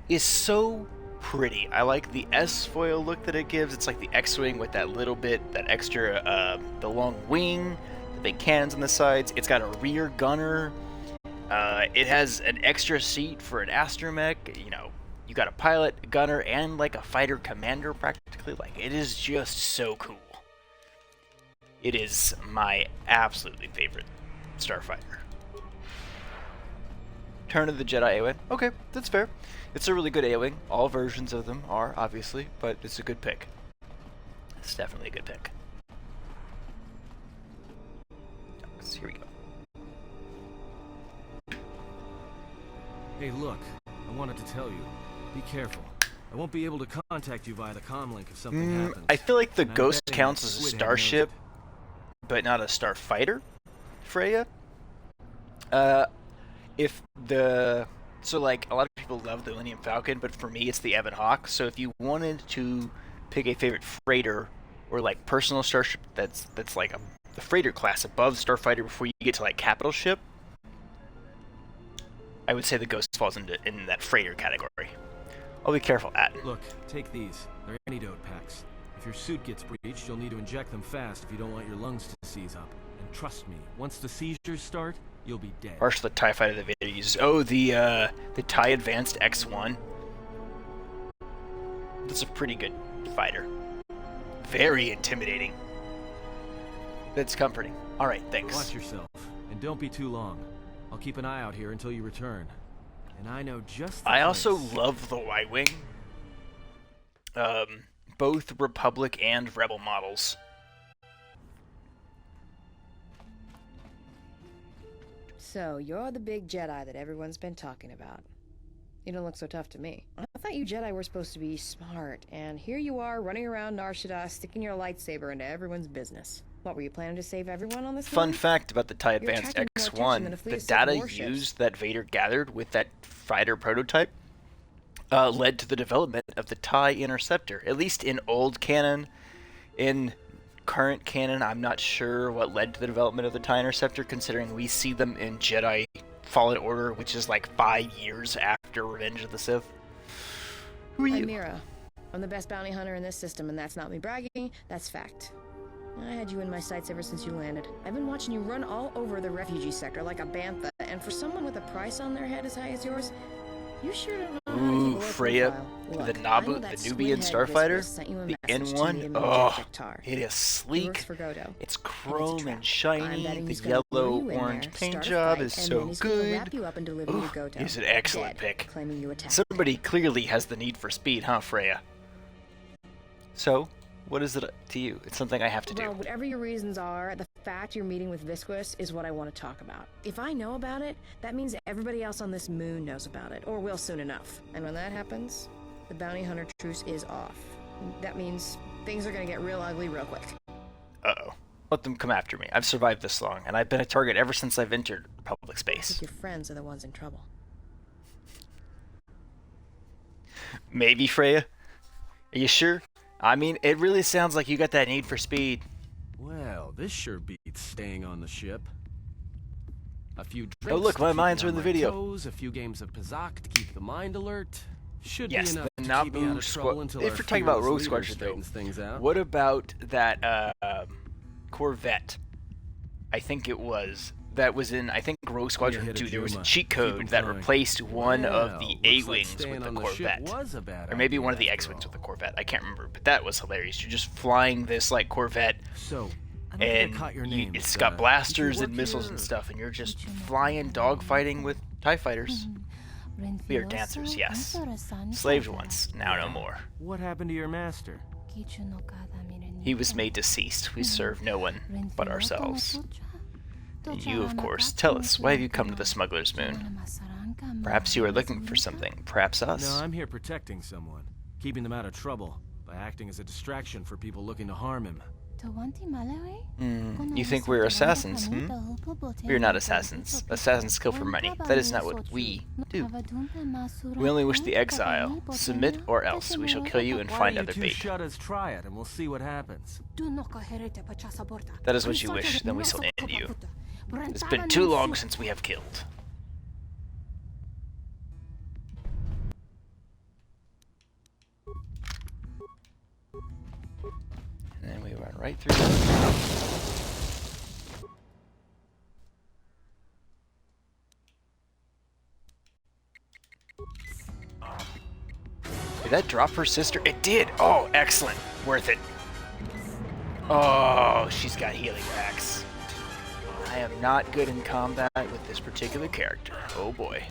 It's so pretty. I like the S-foil look that it gives. It's like the X-Wing with that little bit, that extra, the long wing, the big cannons on the sides. It's got a rear gunner. It has an extra seat for an astromech. You know, you got a pilot, a gunner, and like a fighter commander practically. Like, it is just so cool. It is my absolutely favorite starfighter. Turn of the Jedi A-Wing. Okay, that's fair. It's a really good A-Wing. All versions of them are, obviously, but it's a good pick. It's definitely a good pick. So here we go. Hey, look. I wanted to tell you. Be careful. I won't be able to contact you via the comlink if something happens. I feel like the And I Ghost bet counts as a Squid Head starship, knows but not a starfighter, Freya. If the... So, like, a lot of people love the Millennium Falcon, but for me, it's the Ebon Hawk. So if you wanted to pick a favorite freighter, or, like, personal starship that's like the freighter class above starfighter before you get to, like, capital ship, I would say the Ghost falls in that freighter category. I'll be careful at. Look, take these. They're antidote packs. If your suit gets breached, you'll need to inject them fast if you don't want your lungs to seize up. And trust me, once the seizures start, you'll be dead. Marshal the TIE fighter that Vader uses. Oh, the TIE Advanced X1. That's a pretty good fighter. Very intimidating. That's comforting. Alright, thanks. Watch yourself, and don't be too long. I'll keep an eye out here until you return. And I know just the I also place. love the Y-Wing. Both Republic and Rebel models. So, you're the big Jedi that everyone's been talking about. You don't look so tough to me. I thought you Jedi were supposed to be smart, and here you are running around Nar Shaddaa sticking your lightsaber into everyone's business. What, were you planning to save everyone on this Fun mission? fact about the TIE You're Advanced attracting more attention than a X1, fleet the of Sith data warships. used that Vader gathered with that fighter prototype led to the development of the TIE Interceptor. At least in old canon. In current canon, I'm not sure what led to the development of the TIE Interceptor, considering we see them in Jedi Fallen Order, which is like 5 years after Revenge of the Sith. Who are you? I'm Mira. I'm the best bounty hunter in this system, and that's not me bragging, that's fact. I had you in my sights ever since you landed. I've been watching you run all over the refugee sector like a bantha, and for someone with a price on their head as high as yours, you sure don't know how to keep Lower Freya, profile. the Look, I know Nabu, that the Nubian squid-head starfighter, Viscus sent you a the message to meet N1. him in Oh, Jektar. it is He works sleek. for Godo. It's And chrome trap. and I'm shiny. betting The he's gonna lure yellow you in orange there, paint start a job fight, is and so then he's gonna good. wrap you up and deliver you to Godo. It's an excellent Dead, pick. claiming you attacked. Somebody clearly has the need for speed, huh, Freya? So, what is it to you? It's something I have to do. Well, whatever your reasons are, the fact you're meeting with Visquis is what I want to talk about. If I know about it, that means everybody else on this moon knows about it, or will soon enough. And when that happens, the bounty hunter truce is off. That means things are gonna get real ugly real quick. Uh-oh. Let them come after me. I've survived this long, and I've been a target ever since I've entered public I space. think your friends are the ones in trouble. Maybe, Freya? Are you sure? I mean, it really sounds like you got that need for speed. Well, this sure beats staying on the ship. A few drinks Oh, look, to my keep me mines are on in the my video. toes, a few games of Pazak to keep the mind alert. Should Yes, be enough the to keep me out Nabu of trouble Squad. until If our you're talking about fearless Rogue leader Squadron, though, straightens things out. what about that Corvette? I think it was. That was in, I think, Rogue Squadron hit a 2. There was a Juma. cheat Keep 'em code that flying. replaced one of Well, the looks like A-Wings staying with the on the ship Corvette. was a bad Or maybe idea one of the after X-Wings all. with the Corvette. I can't remember, but that was hilarious. You're just flying this, like, Corvette, So, I don't think I and caught your name. it's but, got did blasters you and work missiles here, and or- stuff, and you're just flying, dogfighting with TIE fighters. We are dancers, yes. Slaved once, now no more. What happened to your master? He was made deceased. We serve no one but ourselves. And you, of course, tell us, why have you come to the Smuggler's Moon? Perhaps you are looking for something, perhaps us? No, I'm here protecting someone, keeping them out of trouble by acting as a distraction for people looking to harm him. You think we're assassins, hmm? We are not assassins. Assassins kill for money. That is not what we do. We only wish the exile. Submit or else. We shall kill you and Why find don't other you bait. two shut us try it, and we'll see what happens. That is what you wish, then we shall end you. It's been too long since we have killed. And then we run right through. Did that drop her sister? It did! Oh, excellent. Worth it. Oh, she's got healing packs. I am not good in combat with this particular character. Oh boy.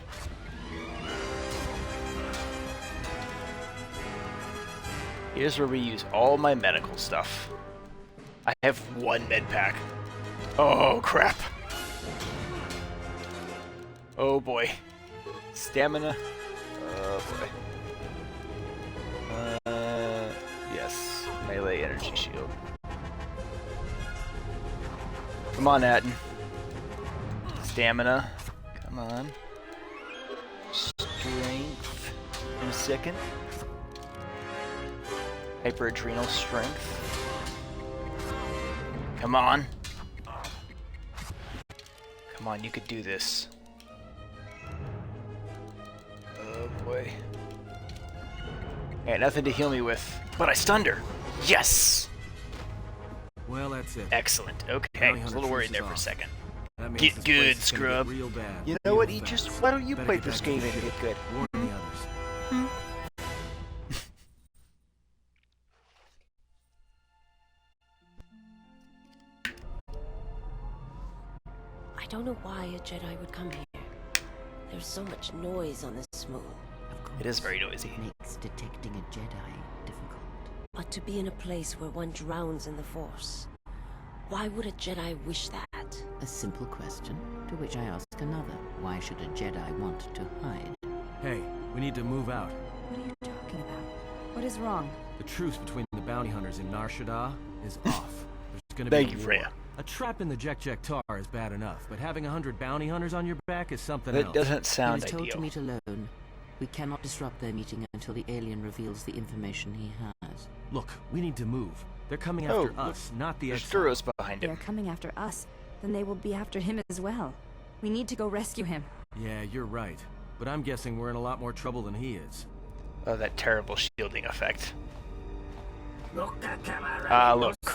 Here's where we use all my medical stuff. I have one med pack. Oh crap. Oh boy. Stamina. Oh boy. Yes. Melee energy shield. Come on, Atten. Stamina. Come on. Strength. In a second. Hyper-adrenal strength. Come on. Come on, you could do this. Oh boy. Ain't nothing to heal me with, but I stunned her. Yes! Well, that's it. Excellent. Okay, I was a little worried there for a second. That means Get this good, place is gonna get scrub. real bad, You know real what, fast. Aegis? Why don't you Better play get this back game to and the get ship. good? Warn the others. I don't know why a Jedi would come here. There's so much noise on this moon. It is very noisy. Makes detecting a Jedi difficult. But to be in a place where one drowns in the Force, why would a Jedi wish that? A simple question, to which I ask another. Why should a Jedi want to hide? Hey, we need to move out. What are you talking about? What is wrong? The truce between the bounty hunters in Nar Shaddaa is off. There's gonna Thank be you, a Freya. war. A trap in the Tar is bad enough, but having 100 bounty hunters on your back is something That else. doesn't sound He was told ideal. to meet alone. We cannot disrupt their meeting until the alien reveals the information he has. Look, we need to move. They're coming Oh, after us, not the There's exile. Duros behind They're him. coming after us. Then they will be after him as well. We need to go rescue him. Yeah, you're right. But I'm guessing we're in a lot more trouble than he is. Oh, that terrible shielding effect. Look,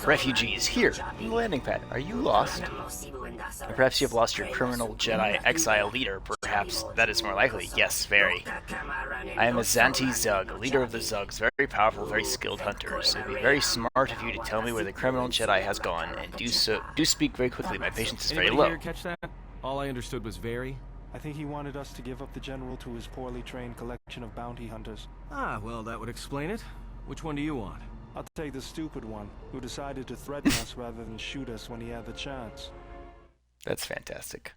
refugees, here, on the landing pad. Are you lost? Or perhaps you have lost your criminal Jedi exile leader. Perhaps that is more likely. Yes, very. I am a Zanti Zug, a leader of the Zugs, very powerful, very skilled hunters. It would be very smart of you to tell me where the criminal Jedi has gone, and do speak very quickly. My patience is very Anybody low. here catch that? All I understood was very. I think he wanted us to give up the General to his poorly trained collection of bounty hunters. Ah, well, that would explain it. Which one do you want? I'll take the stupid one, who decided to threaten us rather than shoot us when he had the chance. That's fantastic.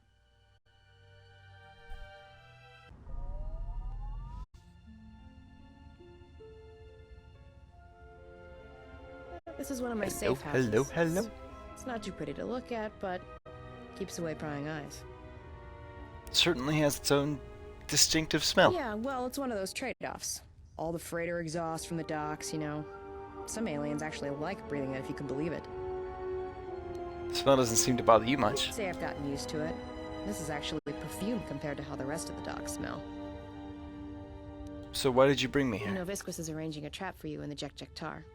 This is one of my Hello, safe houses. hello, hello. It's not too pretty to look at, but keeps away prying eyes. Certainly has its own distinctive smell. Yeah, well, it's one of those trade-offs. All the freighter exhaust from the docks, you know. Some aliens actually like breathing it, if you can believe it. The smell doesn't seem to bother you much. I'd say I've gotten used to it. This is actually perfume compared to how the rest of the docks smell. So why did you bring me You here? know, Visquis is arranging a trap for you in the Jek-Jek-Tar.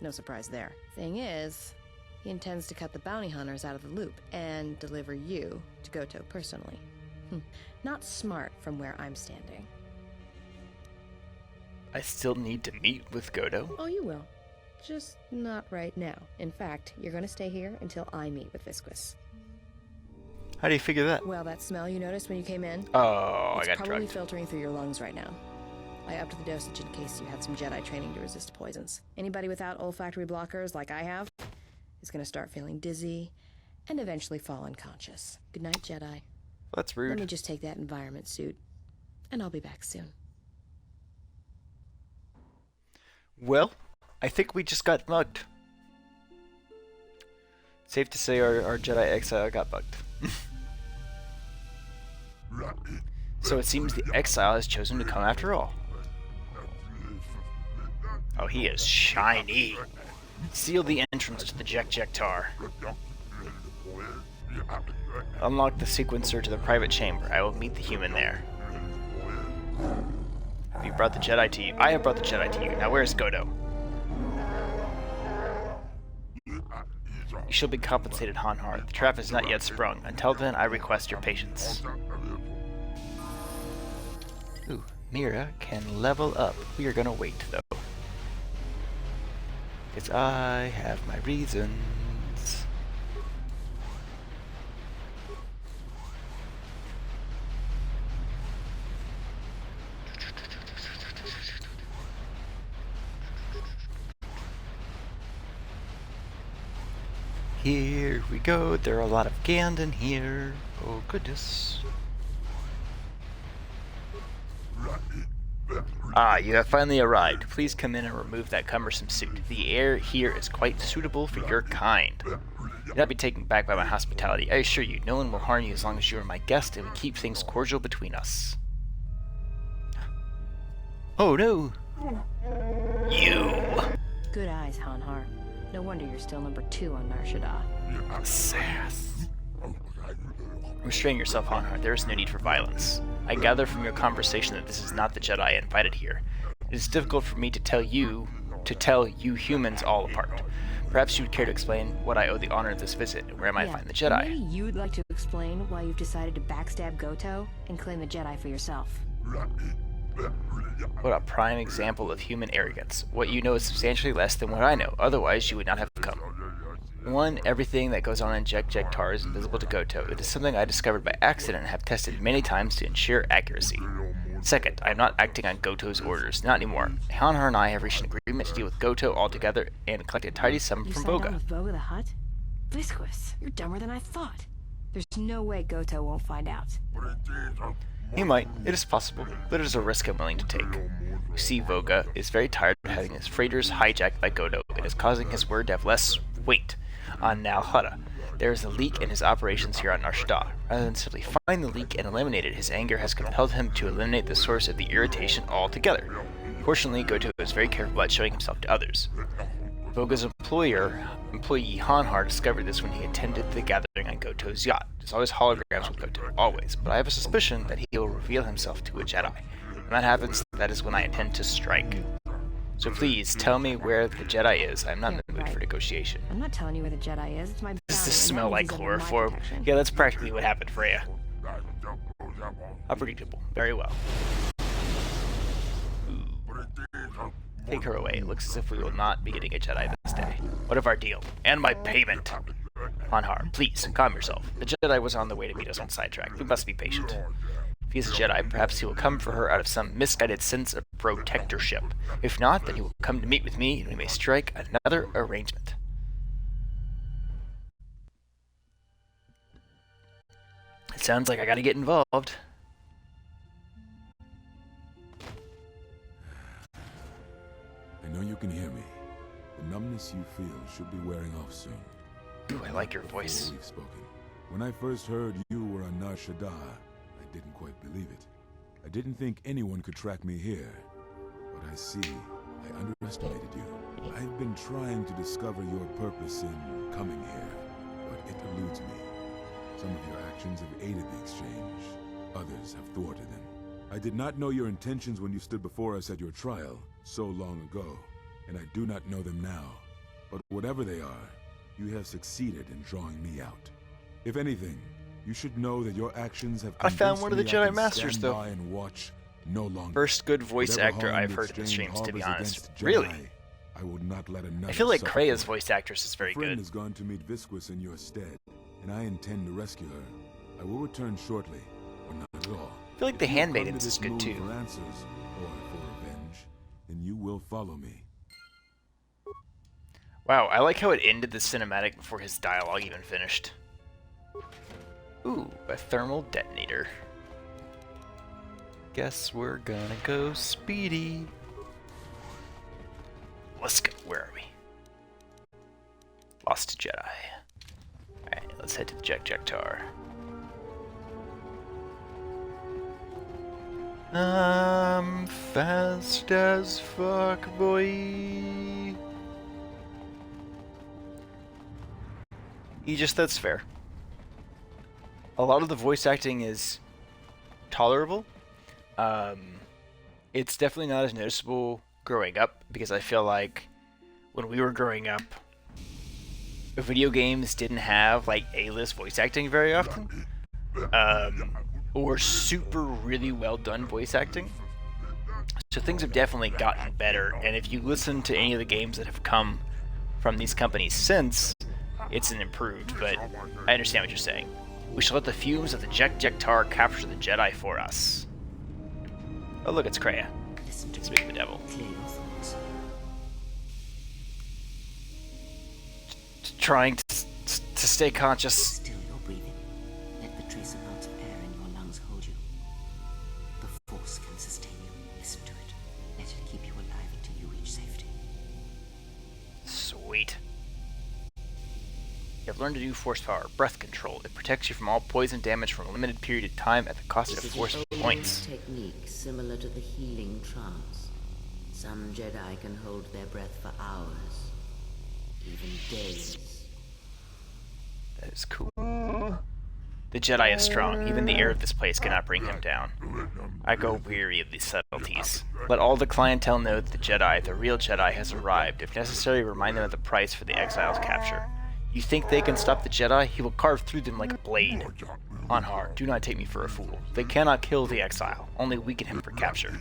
No surprise there. Thing is, he intends to cut the bounty hunters out of the loop and deliver you to Goto personally. Not smart from where I'm standing. I still need to meet with Goto. Oh, you will. Just not right now. In fact, you're going to stay here until I meet with Visquis. How do you figure that? Well, that smell you noticed when you came in? Oh, it's I got probably drugged. filtering through your lungs right now. I upped the dosage in case you had some Jedi training to resist poisons. Anybody without olfactory blockers, like I have, is going to start feeling dizzy and eventually fall unconscious. Good night, Jedi. That's Let me rude. just take that environment suit, and I'll be back soon. Well, I think we just got mugged. Safe to say our Jedi exile got bugged. So it seems the exile has chosen to come after all. Oh, he is shiny. Seal the entrance to the Jek-Jek-Tar. Unlock the sequencer to the private chamber. I will meet the human there. Have you brought the Jedi to you? I have brought the Jedi to you. Now where's Goto? You shall be compensated, Hanhar. The trap is not yet sprung. Until then, I request your patience. Ooh, Mira can level up. We are gonna wait, though. Because I have my reasons. Here we go. There are a lot of Gandon here. Oh, goodness. Ah, you have finally arrived. Please come in and remove that cumbersome suit. The air here is quite suitable for your kind. Do not be taken back by my hospitality. I assure you, no one will harm you as long as you are my guest, and we keep things cordial between us. Oh no! You! Good eyes, Hanhar. No wonder you're still number 2 on Nar Shaddaa. Sass. Restrain yourself, Hanhar. There is no need for violence. I gather from your conversation that this is not the Jedi I invited here. It is difficult for me to tell you humans all apart. Perhaps you would care to explain what I owe the honor of this visit and where I might find the Jedi. Maybe you'd like to explain why you've decided to backstab Goto and claim the Jedi for yourself. What a prime example of human arrogance. What you know is substantially less than what I know, otherwise you would not have come. 1. Everything that goes on in Jek-Jek-Tar is invisible to Goto. It is something I discovered by accident and have tested many times to ensure accuracy. 2nd, I am not acting on Goto's orders, not anymore. Hanhar and I have reached an agreement to deal with Goto altogether and collect a tidy sum from You signed on with Voga the Hutt? Visquis, you're dumber than I thought. There's no way Goto won't find out. He might. It is possible, but it is a risk I'm willing to take. You see, Voga is very tired of having his freighters hijacked by Goto. It is causing his word to have less weight on Nal Hutta. There is a leak in his operations here on Nar Shaddaa. Rather than simply find the leak and eliminate it, his anger has compelled him to eliminate the source of the irritation altogether. Fortunately, Goto is very careful about showing himself to others. Voga's employee Hanhar discovered this when he attended the gathering on Goto's yacht. There's always holograms with Goto, always, but I have a suspicion that he will reveal himself to a Jedi. When that happens, that is when I intend to strike. So please, tell me where the Jedi is. I'm not in the fluid right. for negotiation. I'm not telling you where the Jedi is. It's my bounty. Does this and smell that like means he's under my chloroform? protection. Yeah, that's practically what happened, Freya. How predictable. Very well. Take her away. It looks as if we will not be getting a Jedi this day. What of our deal? And my payment! Anhar, please, calm yourself. The Jedi was on the way to meet us on sidetrack. We must be patient. If he is a Jedi, perhaps he will come for her out of some misguided sense of protectorship. If not, then he will come to meet with me, and we may strike another arrangement. It sounds like I gotta get involved. I know you can hear me. The numbness you feel should be wearing off soon. Ooh, I like your voice. We've spoken. When I first heard you were on Nar Shaddaa, I didn't quite believe it. I didn't think anyone could track me here. But I see, I underestimated you. I've been trying to discover your purpose in coming here, but it eludes me. Some of your actions have aided the exchange. Others have thwarted them. I did not know your intentions when you stood before us at your trial so long ago, and I do not know them now. But whatever they are, you have succeeded in drawing me out. If anything, you should know that your actions have I found one of the convinced me I Jedi can Masters, stand though. by and watch no longer. First good voice Whatever actor harm I've the heard in the exchange streams, to be harbors honest. against Jedi, Really? I will not let another I feel like suffer Krea's for it. voice actress is very A friend good. has gone to meet Visquis in your stead, and I intend to rescue her. I will return shortly, or not at all. I feel like the If you come to Handmaidens this is good moon too. For answers, or for revenge, then you will follow me. Wow, I like how it ended the cinematic before his dialogue even finished. Ooh, a thermal detonator. Guess we're gonna go speedy. Let's go. Where are we? Lost Jedi. Alright, let's head to the Jektar. I'm fast as fuck, boy. Aegis, that's fair. A lot of the voice acting is tolerable. It's definitely not as noticeable growing up, because I feel like when we were growing up, video games didn't have like A-list voice acting very often. Or super really well done voice acting. So things have definitely gotten better, and if you listen to any of the games that have come from these companies since, it's an improved, but I understand what you're saying. We shall let the fumes of the Jektar capture the Jedi for us. Oh look, it's Kreia. Speak of the devil. Trying to stay conscious. Still you're breathing. Let the trace amounts of air in your lungs hold you. The Force can sustain you. Listen to it. Let it keep you alive until you reach safety. Sweet. You have learned a new force power, breath control. It protects you from all poison damage for a limited period of time at the cost of force points. Technique similar to the healing trance. Some Jedi can hold their breath for hours, even days. That is cool. The Jedi is strong. Even the air of this place cannot bring him down. I go weary of these subtleties. Let all the clientele know that the Jedi, the real Jedi, has arrived. If necessary, remind them of the price for the exile's capture. You think they can stop the Jedi? He will carve through them like a blade. Anhar, do not take me for a fool. They cannot kill the exile, only weaken him for capture.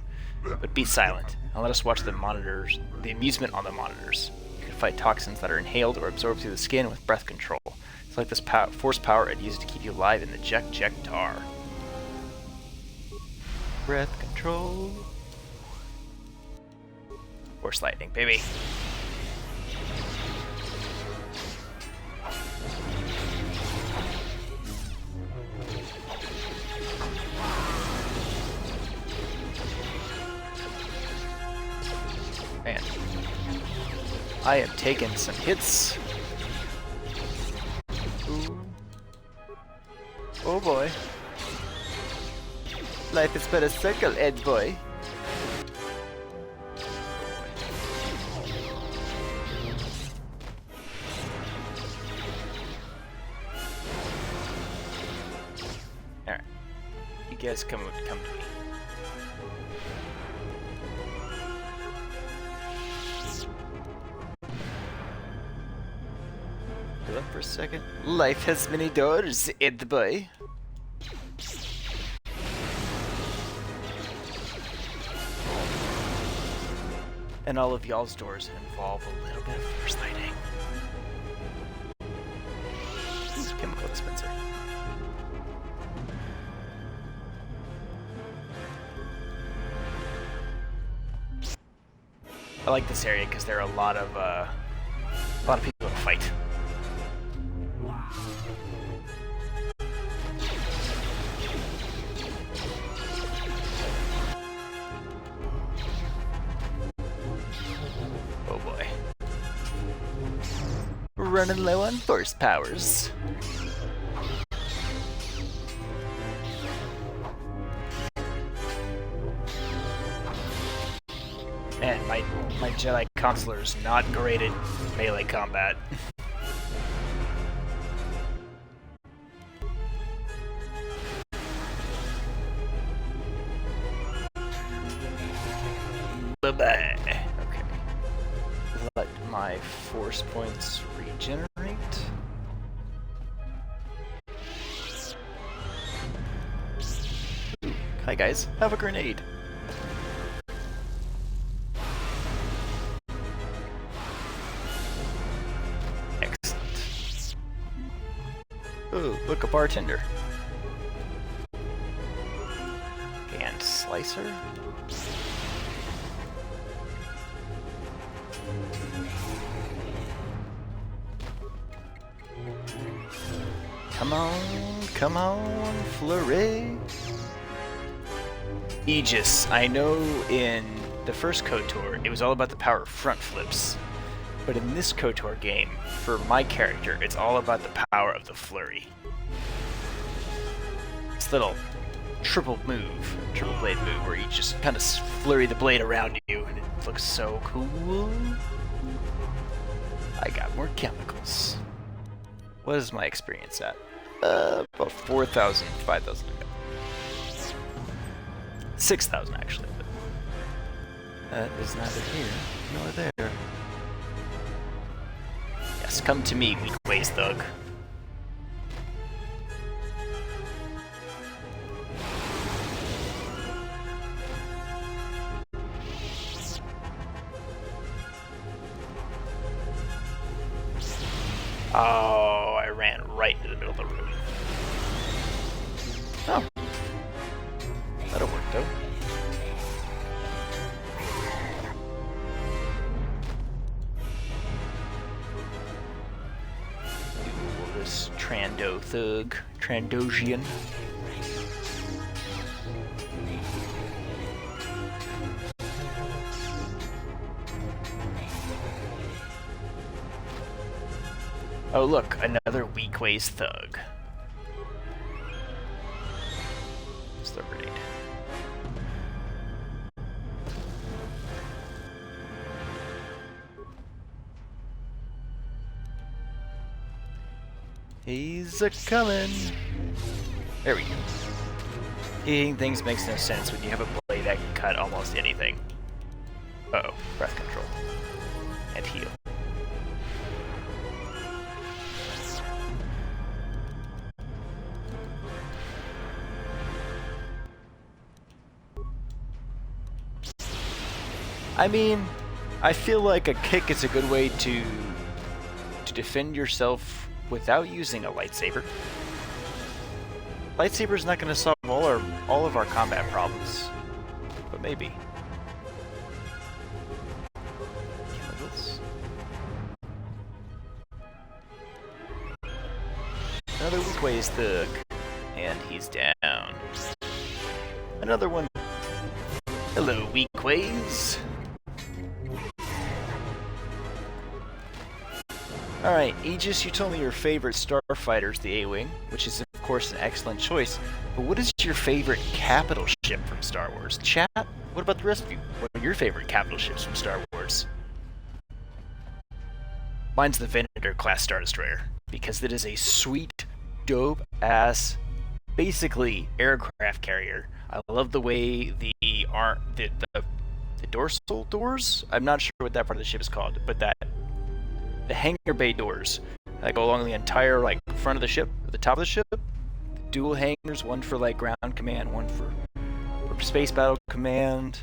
But be silent, and let us watch the monitors, the amusement on the monitors. You can fight toxins that are inhaled or absorbed through the skin with breath control. It's like this force power I'd use to keep you alive in the Jektar. Breath control. Force lightning, baby. Man, I have taken some hits. Ooh. Oh boy. Life is but a circle, Ed boy. Alright. You guys come to me. hold on for a second. Life has many doors, Ed boy. And all of y'all's doors involve a little bit of force lighting. Chemical dispenser. I like this area because there are a lot of people to fight. Oh boy. Running low on force powers. Man, my Jedi Counselor is not great at melee combat. Bye-bye. Okay. Let my force points regenerate. Ooh. Hi guys, have a grenade. Ooh, look, a bartender. And slicer. Come on, flurry. Aegis. I know in the first KOTOR, it was all about the power of front flips. But in this KOTOR game, for my character, it's all about the power of the flurry. This little triple blade move, where you just kind of flurry the blade around you, and it looks so cool. I got more chemicals. What is my experience at? About 4,000, 5,000 ago. 6,000 actually, but that is neither here nor there. Yes, come to me, weak ways thug. Oh, I ran right into the middle of the room. Oh. That'll work though. Ooh, this Trando thug. Trandosian. Oh look, another weak ways thug. It's the grenade. He's a-comin'. There we go. Eating things makes no sense when you have a blade that can cut almost anything. Uh-oh, breath control. And heal. I mean, I feel like a kick is a good way to defend yourself without using a lightsaber. Lightsaber's not going to solve all of our combat problems, but maybe. Chemicals. Another weak ways thug, and he's down. Another one. Hello, weak ways. Alright, Aegis, you told me your favorite starfighter is the A-Wing, which is of course an excellent choice, but what is your favorite capital ship from Star Wars? Chat, what about the rest of you? What are your favorite capital ships from Star Wars? Mine's the Venator class Star Destroyer, because it is a sweet, dope-ass, basically aircraft carrier. I love the way the dorsal doors? I'm not sure what that part of the ship is called, but the hangar bay doors that go along the entire like front of the ship, the top of the ship. Dual hangars, one for like ground command, one for space battle command.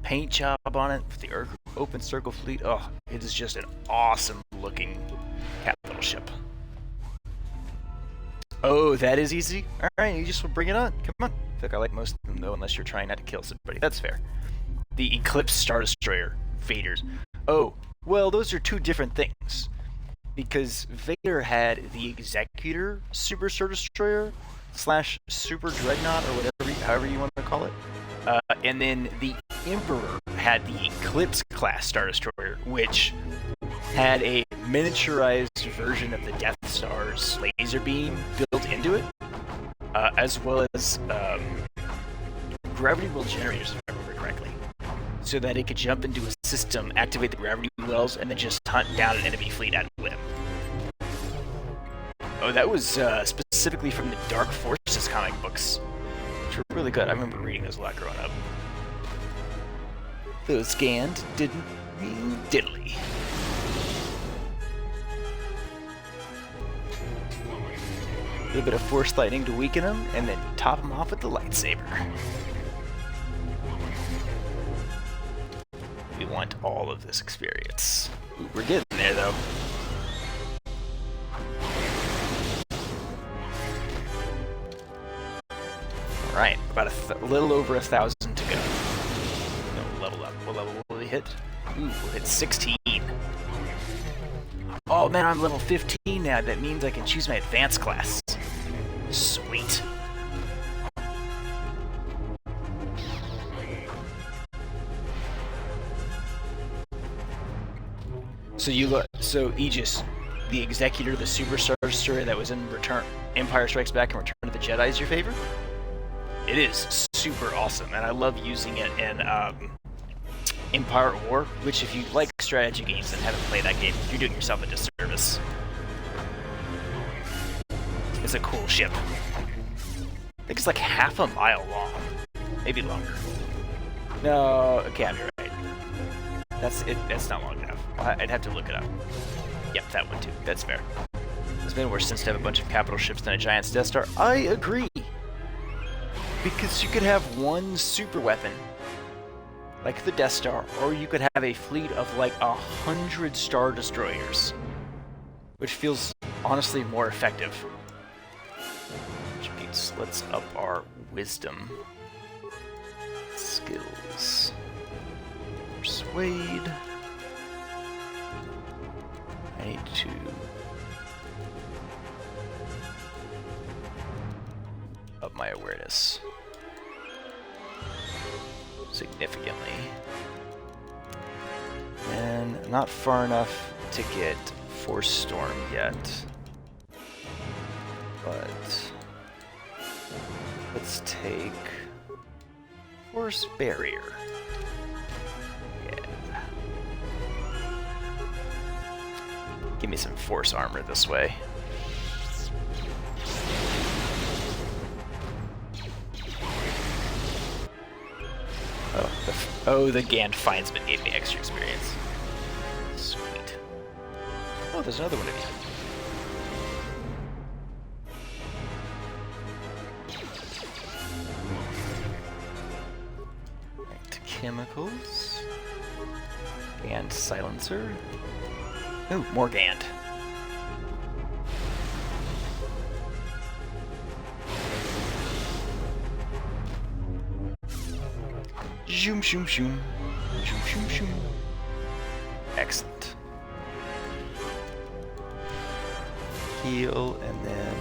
Paint job on it for the open circle fleet. Oh, it is just an awesome looking capital ship. Oh, that is easy? Alright, you just will bring it on. Come on. I feel like I like most of them though, unless you're trying not to kill somebody. That's fair. The Eclipse Star Destroyer. Vader's. Oh, well, those are two different things. Because Vader had the Executor Super Star Destroyer / Super Dreadnought or whatever, however you want to call it. And then the Emperor had the Eclipse class Star Destroyer, which had a miniaturized version of the Death Star's laser beam built into it, as well as gravity well generators, if I remember correctly, so that it could jump into a system, activate the gravity wells, and then just hunt down an enemy fleet at a whim. Oh, that was specifically from the Dark Forces comic books, which were really good. I remember reading those a lot growing up. Those scanned didn't mean diddly. A little bit of Force Lightning to weaken them, and then top them off with the lightsaber. We want all of this experience. Ooh, we're getting there, though. Alright, about a little over 1,000 to go. No, level up. What level will we hit? Ooh, we'll hit 16. Oh man, I'm level 15 now. That means I can choose my advanced class. Sweet. So Aegis, the Executor, the Super Star Destroyer that was in Empire Strikes Back and Return of the Jedi is your favorite? It is super awesome, and I love using it in Empire at War, which if you like strategy games and haven't played that game, you're doing yourself a disservice. It's a cool ship. I think it's like half a mile long. Maybe longer. No, Cam, you're right. That's not long enough. I'd have to look it up. Yep, that one too. That's fair. It's been worse since to have a bunch of capital ships than a giant Death Star. I agree. Because you could have one super weapon, like the Death Star, or you could have a fleet of like 100 Star Destroyers, which feels honestly more effective. Which means let's up our wisdom skills. Persuade. I need to up my awareness significantly. And not far enough to get Force Storm yet. But let's take Force Barrier. Yeah. Give me some Force Armor this way. Oh, the Gand Findsman gave me extra experience. Sweet. Oh, there's another one of you. Right, chemicals. Gand Silencer. Ooh, more Gand. Zoom, zoom, zoom. Zoom, zoom, zoom. Excellent. Heal, and then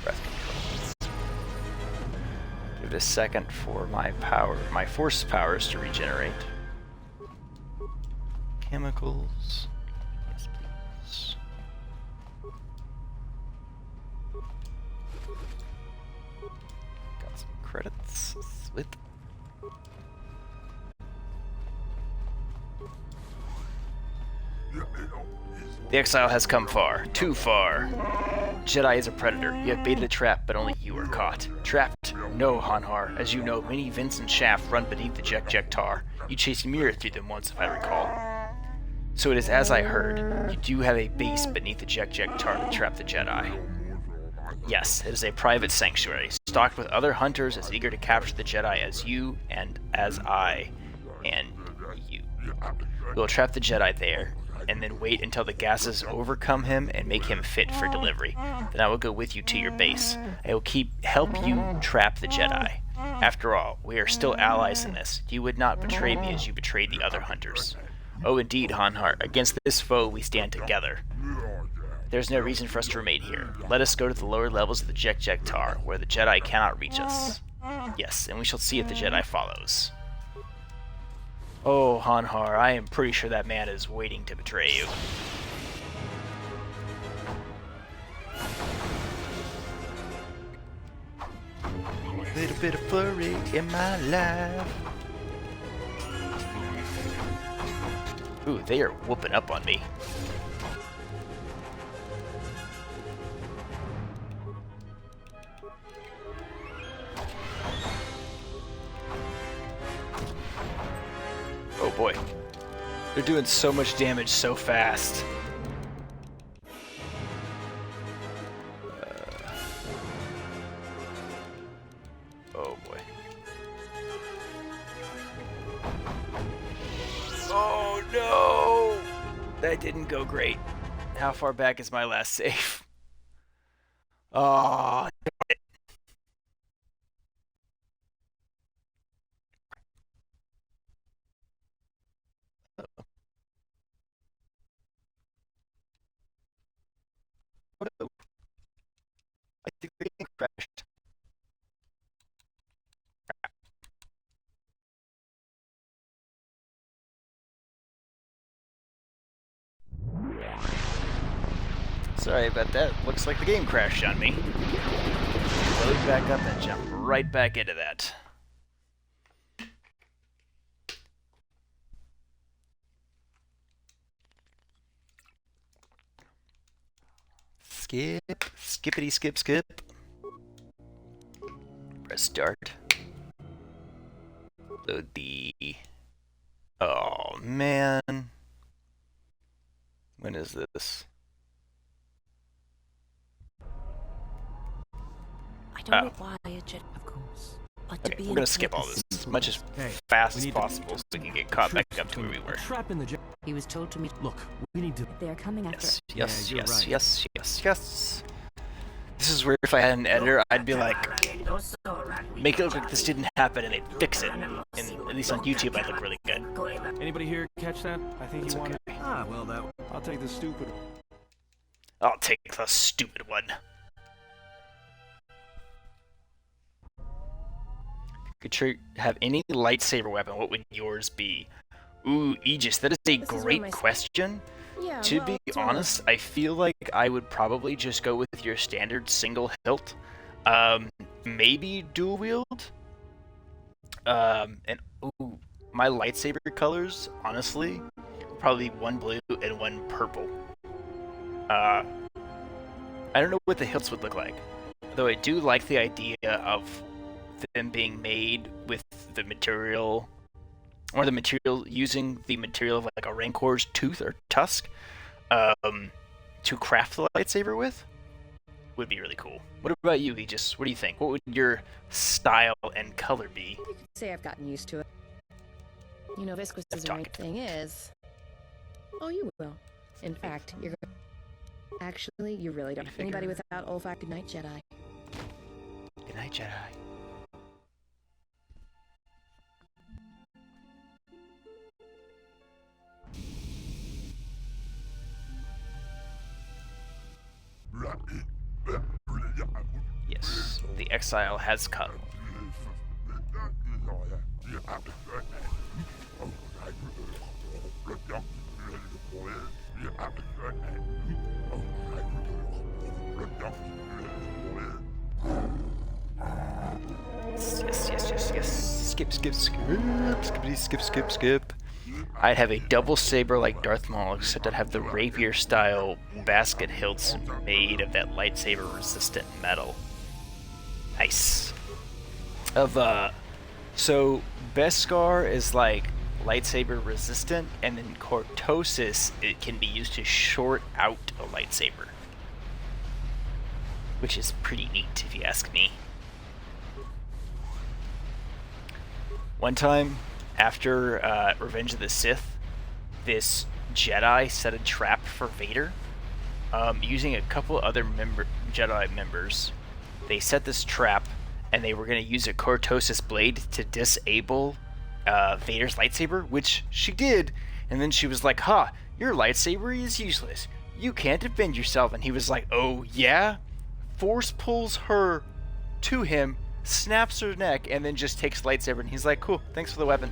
breath control. Give it a second for my force powers to regenerate. Chemicals. Yes, please. Got some credits. Sweet. The exile has come far, too far. Jedi is a predator. You have baited a trap, but only you are caught. Trapped? No, Hanhar. As you know, many vents and shaft run beneath the Jek tar. You chased mirror through them once, if I recall. So it is as I heard. You do have a base beneath the Jek Tar to trap the Jedi. Yes, it is a private sanctuary, stocked with other hunters as eager to capture the Jedi as you and as I and you. We will trap the Jedi there, and then wait until the gases overcome him and make him fit for delivery. Then I will go with you to your base. I will help you trap the Jedi. After all, we are still allies in this. You would not betray me as you betrayed the other hunters. Oh indeed, Hanhar, against this foe we stand together. There's no reason for us to remain here. Let us go to the lower levels of the Jek Tar, where the Jedi cannot reach us. Yes, and we shall see if the Jedi follows. Oh, Hanhar, I am pretty sure that man is waiting to betray you. Little bit of flurry in my life. Ooh, they are whooping up on me. Oh boy. They're doing so much damage so fast. Oh boy. Oh no! That didn't go great. How far back is my last save? Oh, I think the game crashed. Sorry about that. Looks like the game crashed on me. Load back up and jump right back into that. Skip, skippity skip skip. Press start. Load the... Oh man. When is this? I don't know why a Jedi, of course. But to Okay, be we're gonna skip all this as much as fast as possible so we can get caught back up to where we were. Trap in the He was told to meet. Look, we need to. They're coming after Yes, us. yes, Yeah, you're yes, right. yes, yes, yes. This is where if I had an editor, I'd be like, make it look like this didn't happen and they'd fix it. And at least on YouTube, I'd look really good. Anybody here catch that? I think It's he wanted. okay. Ah, well, that. I'll take the stupid. I'll take the stupid one. If you could have any lightsaber weapon, what would yours be? Ooh, Aegis, that is a This is where great my- question. Yeah, To well, be sort of. honest, I feel like I would probably just go with your standard single hilt. Maybe dual wield. And ooh, my lightsaber colors, honestly, probably one blue and one purple. I don't know what the hilts would look like, though I do like the idea of them being made with the material, or the material using the material of like a Rancor's tooth or tusk, to craft the lightsaber with. Would be really cool. What about you, Aegis? What do you think? What would your style and color be? You could say I've gotten used to it. You know, Visquis is the right thing is. Oh, you will. In fact, you're going. Actually, you really don't. Anybody without olfact, good night, Jedi. Good night, Jedi. Yes, the exile has come. Yes. Skip, skip. I'd have a double saber like Darth Maul, except I'd have the rapier style basket hilts made of that lightsaber resistant metal. Nice. So Beskar is like lightsaber resistant, and then cortosis, it can be used to short out a lightsaber, which is pretty neat if you ask me. One time after Revenge of the Sith, this Jedi set a trap for Vader using a couple other Jedi members. They set this trap, and they were going to use a cortosis blade to disable Vader's lightsaber, which she did, and then she was like, "Ha, your lightsaber is useless. You can't defend yourself." And he was like, "Oh yeah?" Force pulls her to him, snaps her neck, and then just takes the lightsaber, and he's like, "Cool, thanks for the weapon."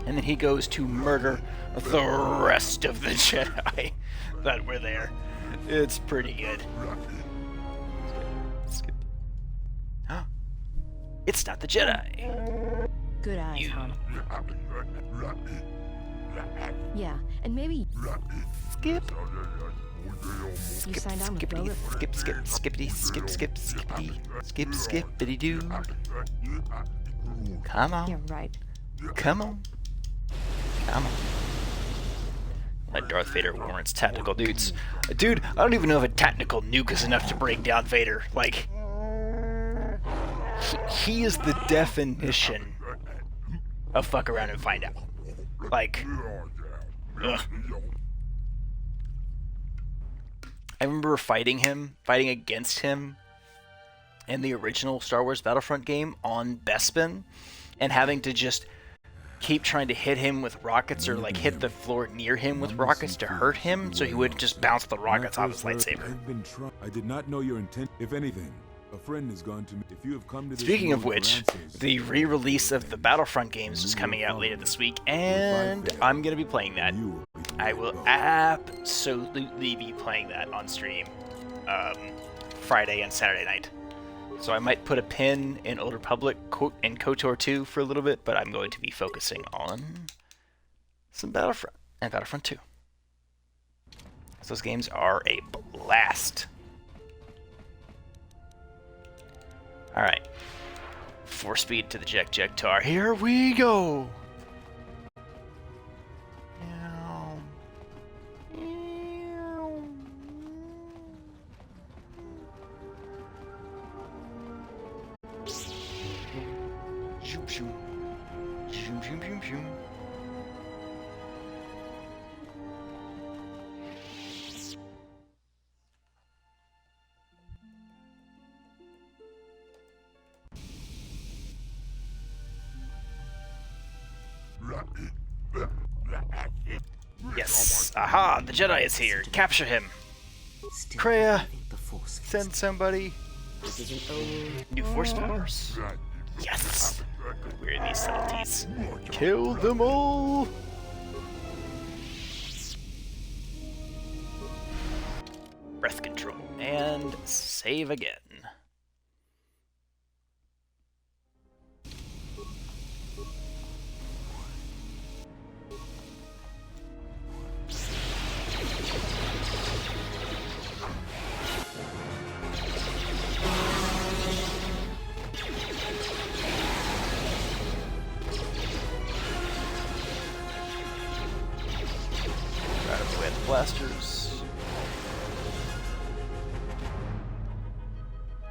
And then he goes to murder the rest of the Jedi that were there. It's pretty good. Skip. Huh? It's not the Jedi. Good eyes, Han. Yeah, and maybe... Skip. You signed on with Skippity, skip, skip, skippity, skip, skip, skippity, skip, skippity doo. Come on. Yeah, right. Come on. Come on. Like Darth Vader warrants tactical nukes. Dude, I don't even know if a tactical nuke is enough to break down Vader. Like, he is the definition of fuck around and find out. Like, ugh. I remember fighting against him in the original Star Wars Battlefront game on Bespin, and having to just keep trying to hit him with rockets, or like hit the floor near him with rockets to hurt him, so he wouldn't just bounce the rockets off his lightsaber. I did not know your intent. If anything, a friend has gone to me. If you have come to this Speaking of world for which, answers, the re-release of the Battlefront games is coming out later this week, and I'm gonna be playing that. I will absolutely be playing that on stream Friday and Saturday night. So I might put a pin in Old Republic and KOTOR 2 for a little bit, but I'm going to be focusing on some Battlefront and Battlefront 2. Those games are a blast. Alright. 4-speed to the Jektar. Here we go! Zoom, zoom. Zoom, zoom, zoom, zoom. Yes! Aha! The Jedi is here! Capture him! Kreia! Send somebody! New force powers! Yes! Where are these subtleties? Kill them all! Breath control. And save again. Blasters.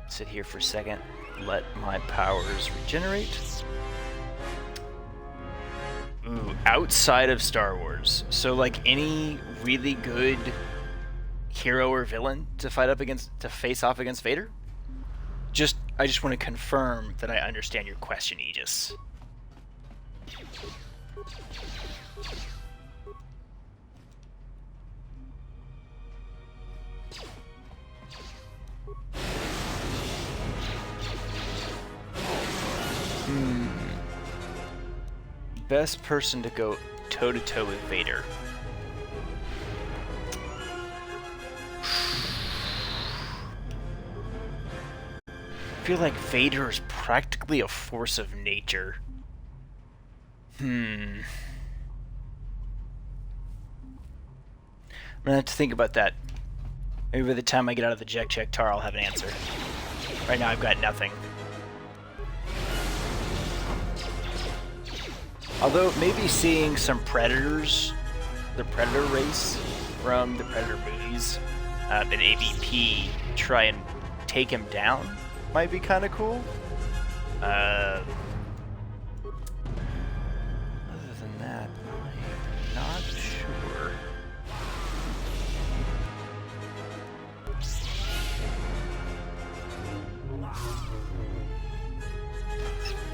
Sit here for a second. Let my powers regenerate. Ooh, outside of Star Wars. So like any really good hero or villain to face off against Vader? I just want to confirm that I understand your question, Aegis. Best person to go toe-to-toe with Vader. I feel like Vader is practically a force of nature. I'm gonna have to think about that. Maybe by the time I get out of the Jektar, I'll have an answer. Right now I've got nothing. Although maybe seeing some Predators, the Predator race from the Predator movies, an AVP try and take him down might be kind of cool. Other than that, I'm not sure.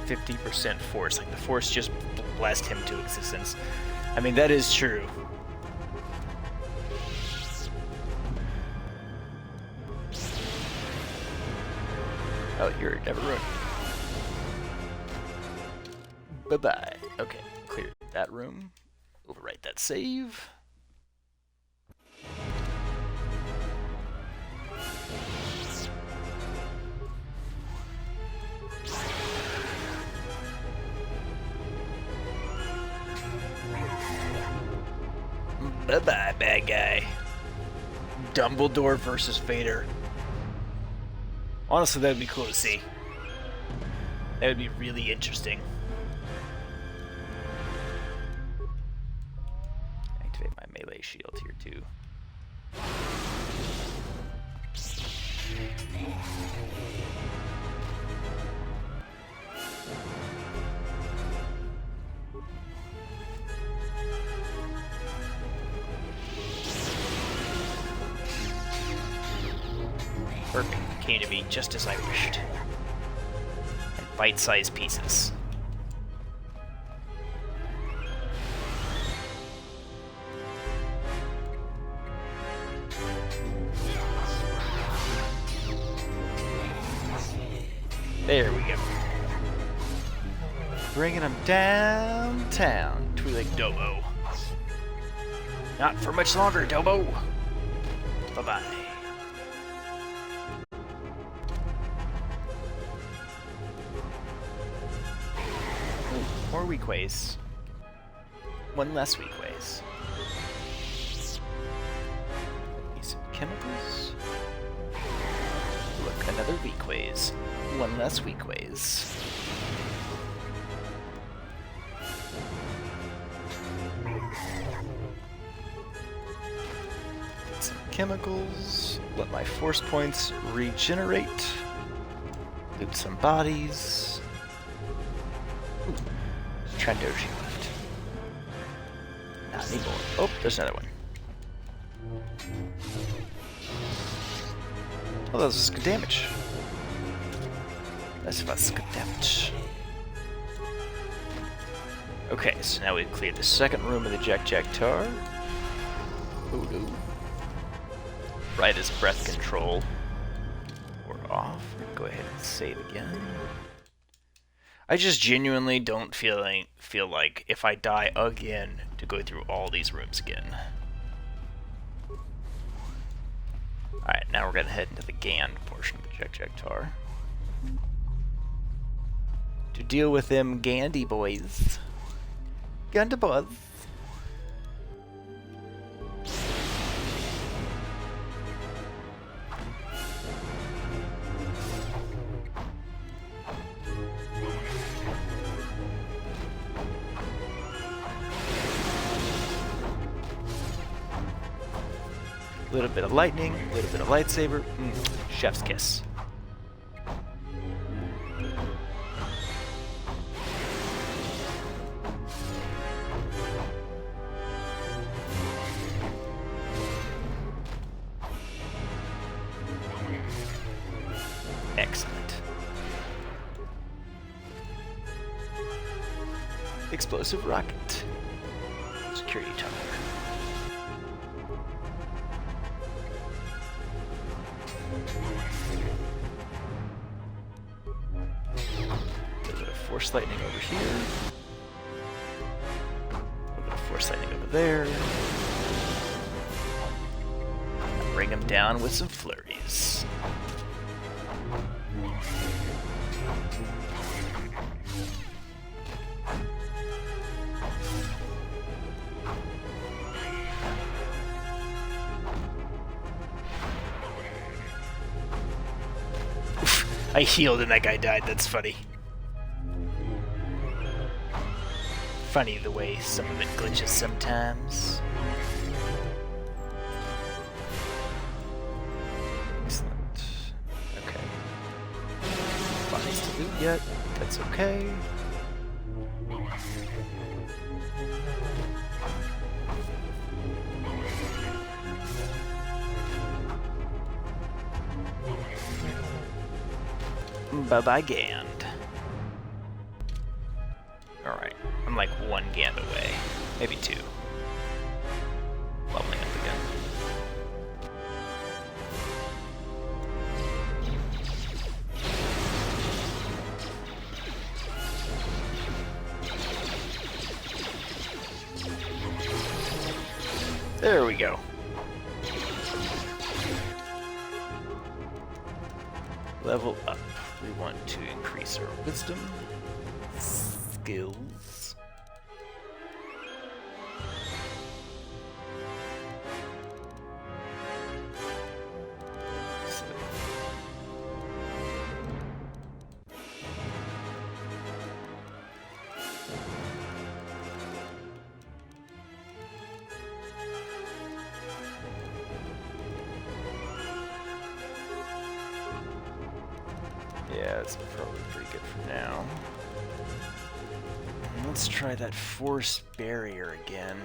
50% force, like the force just blessed him to existence. I mean, that is true. Oh, you're never ruined. Bye-bye. Okay, clear that room. Overwrite that save. Bye-bye, bad guy. Dumbledore versus Vader. Honestly, that would be cool to see. That would be really interesting. Activate my melee shield here, too. Perfect. Came to be just as I wished. And bite-sized pieces. There we go. Bringing them downtown. Twi'lek Dobo. Not for much longer, Dobo. Bye-bye. More weak ways. One less weak ways. Need some chemicals. Look, another weak ways. One less weak ways. Some chemicals. Let my force points regenerate. Loot some bodies. Ooh. Trandoshi left. Not anymore. Oh, there's another one. Oh, that was good damage. That's good damage. Okay, so now we've cleared the second room of the Jack-Jack-Tar. Voodoo. Right as breath control. We're off. Go ahead and save again. I just genuinely don't feel like if I die again to go through all these rooms again. Alright, now we're gonna head into the Gand portion of the Jack-Jack-Tar. To deal with them Gandy boys. Ganda boys. A little bit of lightning, a little bit of lightsaber. Chef's kiss. Excellent. Explosive rocket. Security tunnel. A little bit of force lightning over here. A little bit of force lightning over there. Bring him down with some flurries. I healed and that guy died. That's funny. funny the way some of it glitches sometimes. Excellent. Okay. Bodies to loot yet. That's okay. Bye-bye, Gand. Alright, I'm like 1 Gand away. Maybe 2. Leveling up again. There we go. Level up. We want to increase our wisdom, skills. Yeah, that's probably pretty good for now. Let's try that force barrier again.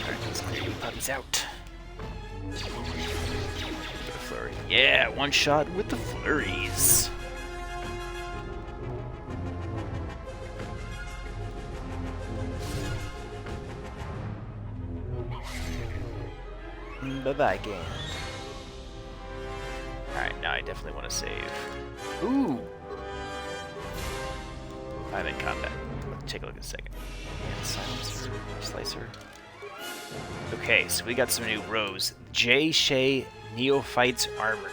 Alright, let's clear the puppies out. Get a flurry. Yeah, one shot with the flurries. Bye-bye, Gand. Alright, now I definitely want to save. Ooh! I'm in combat. Let's take a look in a second. Yeah, silencer, slicer. Okay, so we got some new rows. J. Shea Neophyte's Armor.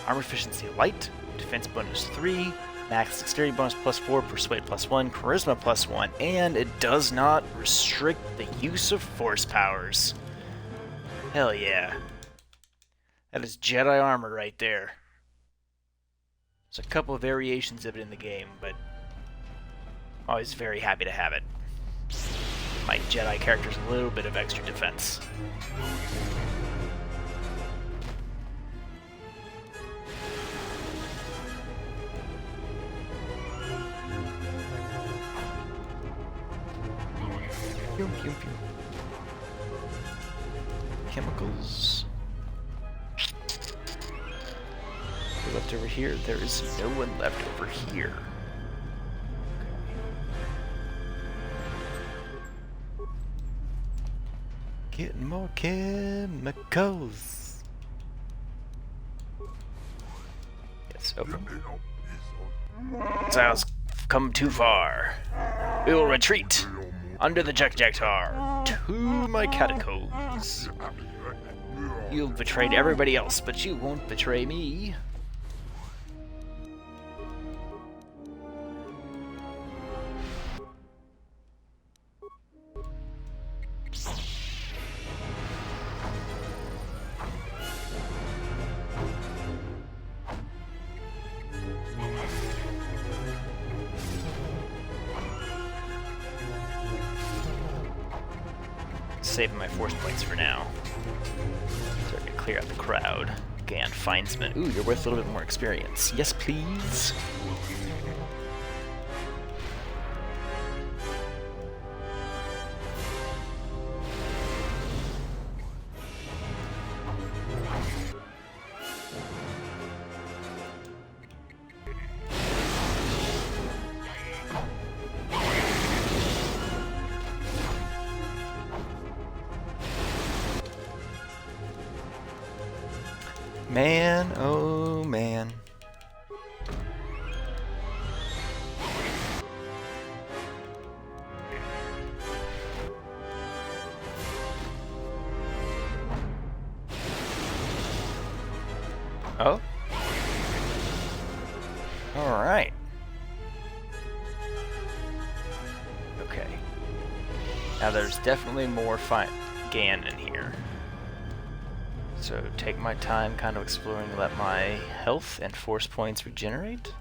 Armor efficiency light, defense bonus 3, max dexterity bonus +4, persuade +1, charisma +1, and it does not restrict the use of force powers. Hell yeah. That is Jedi armor right there. There's a couple of variations of it in the game, but always very happy to have it. My Jedi character's a little bit of extra defense. Pew, pew, pew. Chemicals. We left over here. There is no one left over here. Okay. Getting more chemicals. Yes, open. Exiles come too far. We will retreat under the Jekjektar to my catacombs. You've betrayed everybody else, but you won't betray me. Saving my force points for now. Starting to clear out the crowd. Gand Findsman. Ooh, you're worth a little bit more experience. Yes, please. Man, oh man. Oh? Alright. Okay. Now there's definitely more Gan in here. So take my time kind of exploring, let my health and force points regenerate.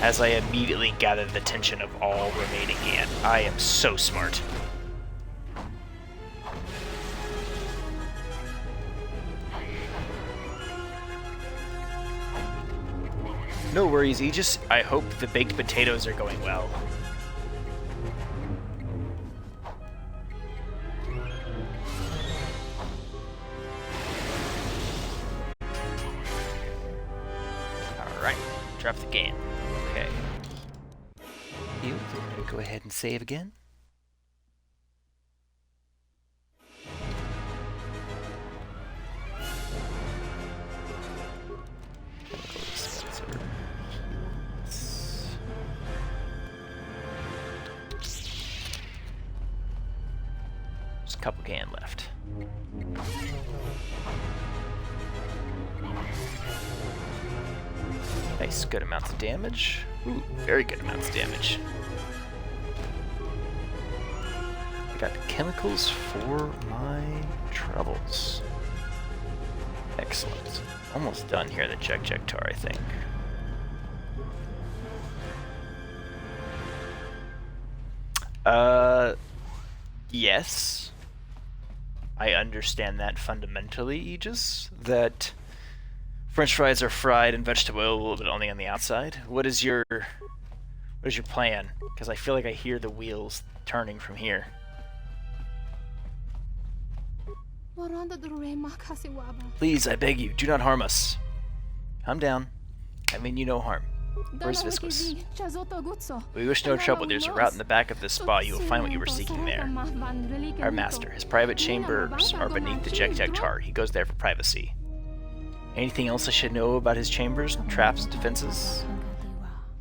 As I immediately gather the attention of all remaining Gan. I am so smart. No worries, Aegis. I hope the baked potatoes are going well. Alright, drop the game. Okay. Healed. Go ahead and save again. Just a couple Gan left. Nice, good amounts of damage. Ooh, very good amounts of damage. I got chemicals for my troubles. Excellent. Almost done here in the Jektar, I think. Yes. I understand that fundamentally, Aegis, that French fries are fried in vegetable oil, but only on the outside. What is your plan? Because I feel like I hear the wheels turning from here. Please, I beg you, do not harm us. Calm down. I mean you no harm. Where's Viscous? We wish no trouble. There's a route in the back of this spa. You will find what you were seeking there. Our master. His private chambers are beneath the Jektar. He goes there for privacy. Anything else I should know about his chambers? Traps? Defenses?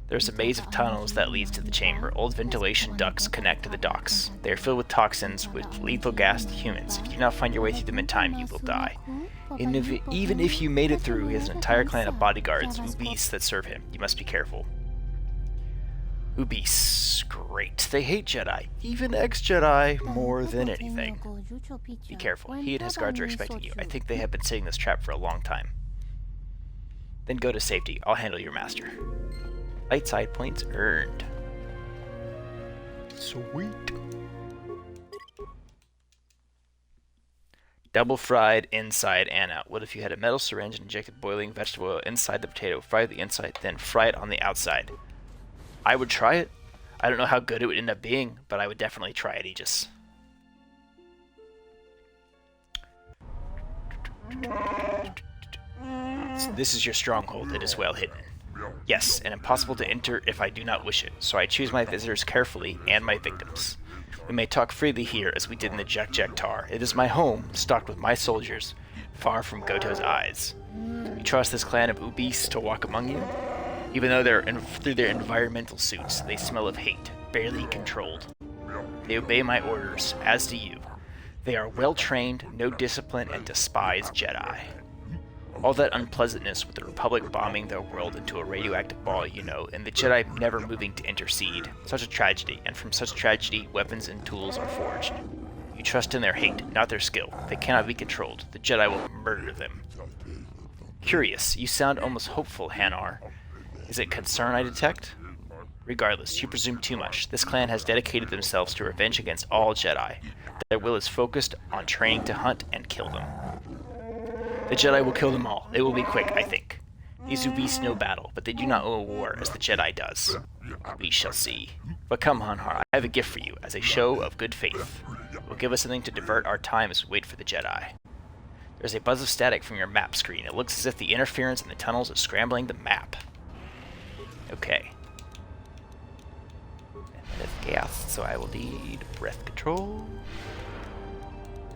There's a maze of tunnels that leads to the chamber. Old ventilation ducts connect to the docks. They are filled with toxins, with lethal gas to humans. If you do not find your way through them in time, you will die. Even if you made it through, he has an entire clan of bodyguards, Ubis, that serve him. You must be careful. Ubis. Great. They hate Jedi. Even ex-Jedi more than anything. Be careful. He and his guards are expecting you. I think they have been setting this trap for a long time. Then go to safety. I'll handle your master. Light side points earned. Sweet. Double fried inside and out. What if you had a metal syringe and injected boiling vegetable oil inside the potato, fry the inside, then fry it on the outside? I would try it. I don't know how good it would end up being, but I would definitely try it, Aegis. So this is your stronghold. It is well hidden. Yes, and impossible to enter if I do not wish it, so I choose my visitors carefully and my victims. We may talk freely here as we did in the Jektar. It is my home, stocked with my soldiers, far from Goto's eyes. You trust this clan of Ubis to walk among you? Even though through their environmental suits, they smell of hate, barely controlled. They obey my orders, as do you. They are well-trained, no discipline, and despise Jedi. All that unpleasantness with the Republic bombing their world into a radioactive ball, you know, and the Jedi never moving to intercede. Such a tragedy, and from such tragedy, weapons and tools are forged. You trust in their hate, not their skill. They cannot be controlled. The Jedi will murder them. Curious, you sound almost hopeful, Hanar. Is it concern I detect? Regardless, you presume too much. This clan has dedicated themselves to revenge against all Jedi. Their will is focused on training to hunt and kill them. The Jedi will kill them all. It will be quick, I think. These Ubis know battle, but they do not know war as the Jedi does. We shall see. But come, Hanhar, I have a gift for you, as a show of good faith. It will give us something to divert our time as we wait for the Jedi. There's a buzz of static from your map screen. It looks as if the interference in the tunnels is scrambling the map. Okay. And that is gas, so I will need breath control.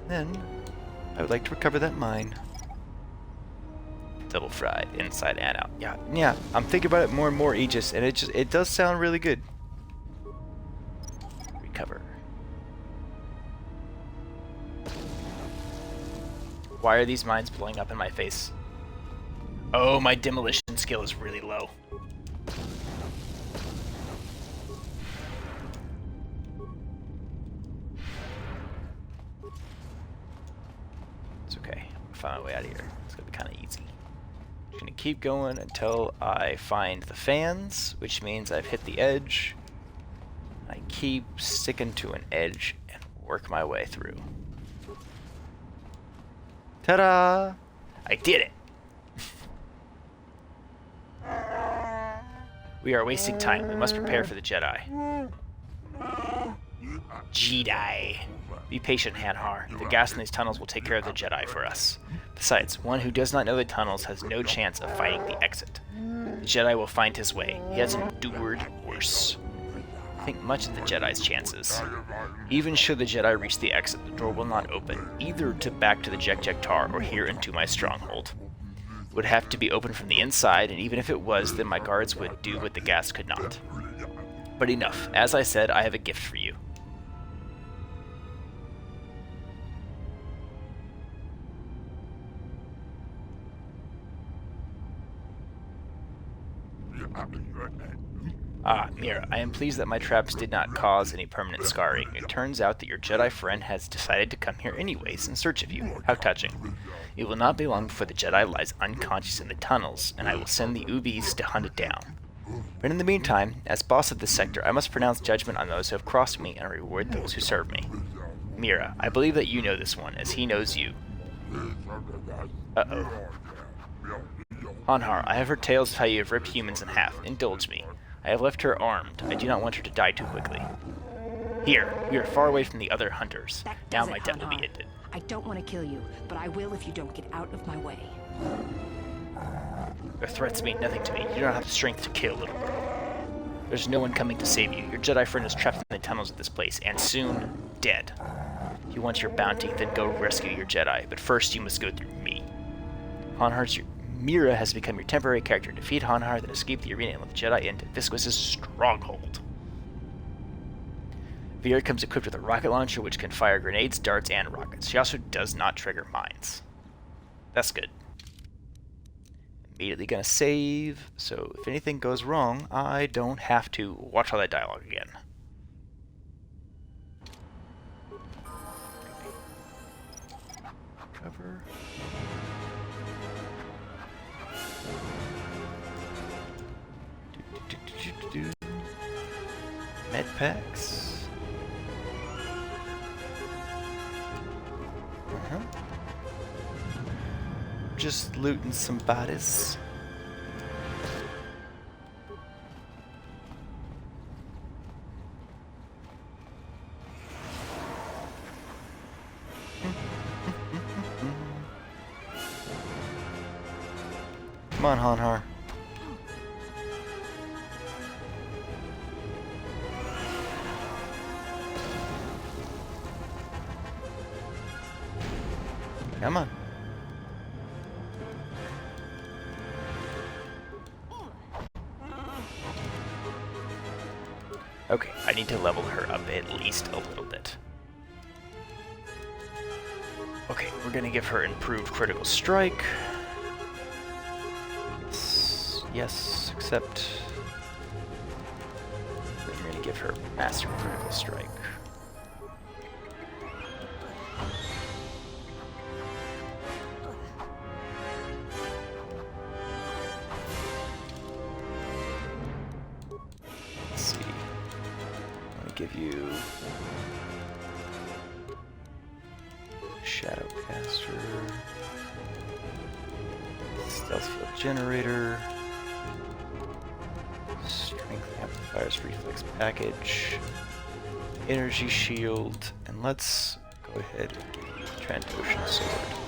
Then, I would like to recover that mine. Double fried, inside and out. Yeah, I'm thinking about it more and more, Aegis, and it does sound really good. Recover. Why are these mines blowing up in my face? Oh, my demolition skill is really low. find my way out of here. It's gonna be kind of easy. I'm gonna keep going until I find the fans, which means I've hit the edge. I keep sticking to an edge and work my way through. Ta-da! I did it! We are wasting time. We must prepare for the Jedi. Jedi. Be patient, Hanhar. The gas in these tunnels will take care of the Jedi for us. Besides, one who does not know the tunnels has no chance of finding the exit. The Jedi will find his way. He has endured worse. Think much of the Jedi's chances. Even should the Jedi reach the exit, the door will not open, either to back to the Jek-Jek-Tar or here into my stronghold. It would have to be open from the inside, and even if it was, then my guards would do what the gas could not. But enough. As I said, I have a gift for you. Ah, Mira, I am pleased that my traps did not cause any permanent scarring. It turns out that your Jedi friend has decided to come here anyways in search of you. How touching. It will not be long before the Jedi lies unconscious in the tunnels, and I will send the Ubis to hunt it down. But in the meantime, as boss of this sector, I must pronounce judgment on those who have crossed me and reward those who serve me. Mira, I believe that you know this one, as he knows you. Uh-oh. Hanhar, I have heard tales of how you have ripped humans in half. Indulge me. I have left her armed. I do not want her to die too quickly. Here, we are far away from the other hunters. Now my death will be ended. I don't want to kill you, but I will if you don't get out of my way. Your threats mean nothing to me. You don't have the strength to kill, little girl. There's no one coming to save you. Your Jedi friend is trapped in the tunnels of this place, and soon, dead. You want your bounty, then go rescue your Jedi, but first you must go through me. Mira has become your temporary character. Defeat Hanhar, then escape the arena and let the Jedi into Visquis's stronghold. Vera comes equipped with a rocket launcher which can fire grenades, darts, and rockets. She also does not trigger mines. That's good. Immediately gonna save, so if anything goes wrong, I don't have to watch all that dialogue again. Cover. Med packs. Just looting some bodies. Come on, Hanhar. Come on. Okay, I need to level her up at least a little bit. Okay, we're gonna give her improved critical strike. Yes, except then we're gonna give her master critical strike. Give you Shadowcaster, Stealth Field Generator, Strength Amplifiers Reflex Package, Energy Shield, and let's go ahead and give you Trandoshan Sword.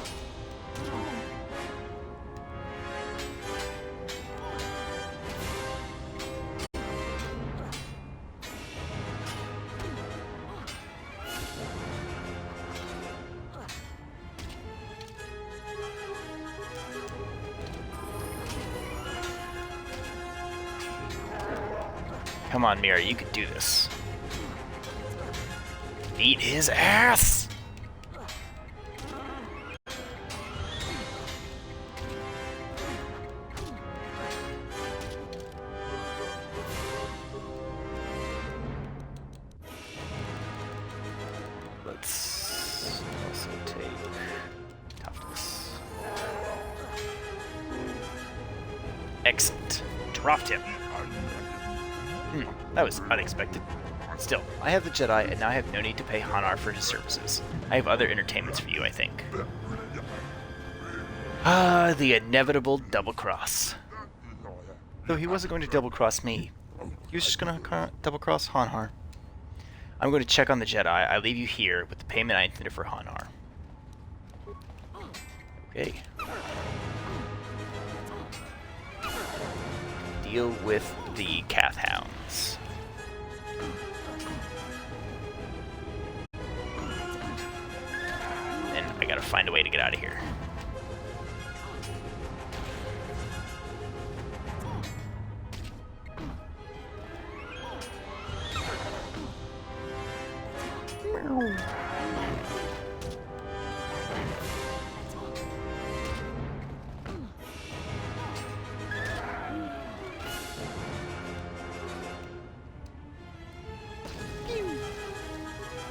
Come on, Mira, you can do this. Beat his ass! Let's also take toughness. Excellent. Dropped him. That was unexpected. Still, I have the Jedi, and now I have no need to pay Hanar for his services. I have other entertainments for you, I think. Ah, the inevitable double-cross. Though he wasn't going to double-cross me. He was just going to double-cross Hanar. I'm going to check on the Jedi. I leave you here with the payment I intended for Hanar. Okay. Deal with the Cath Hounds. And I gotta find a way to get out of here.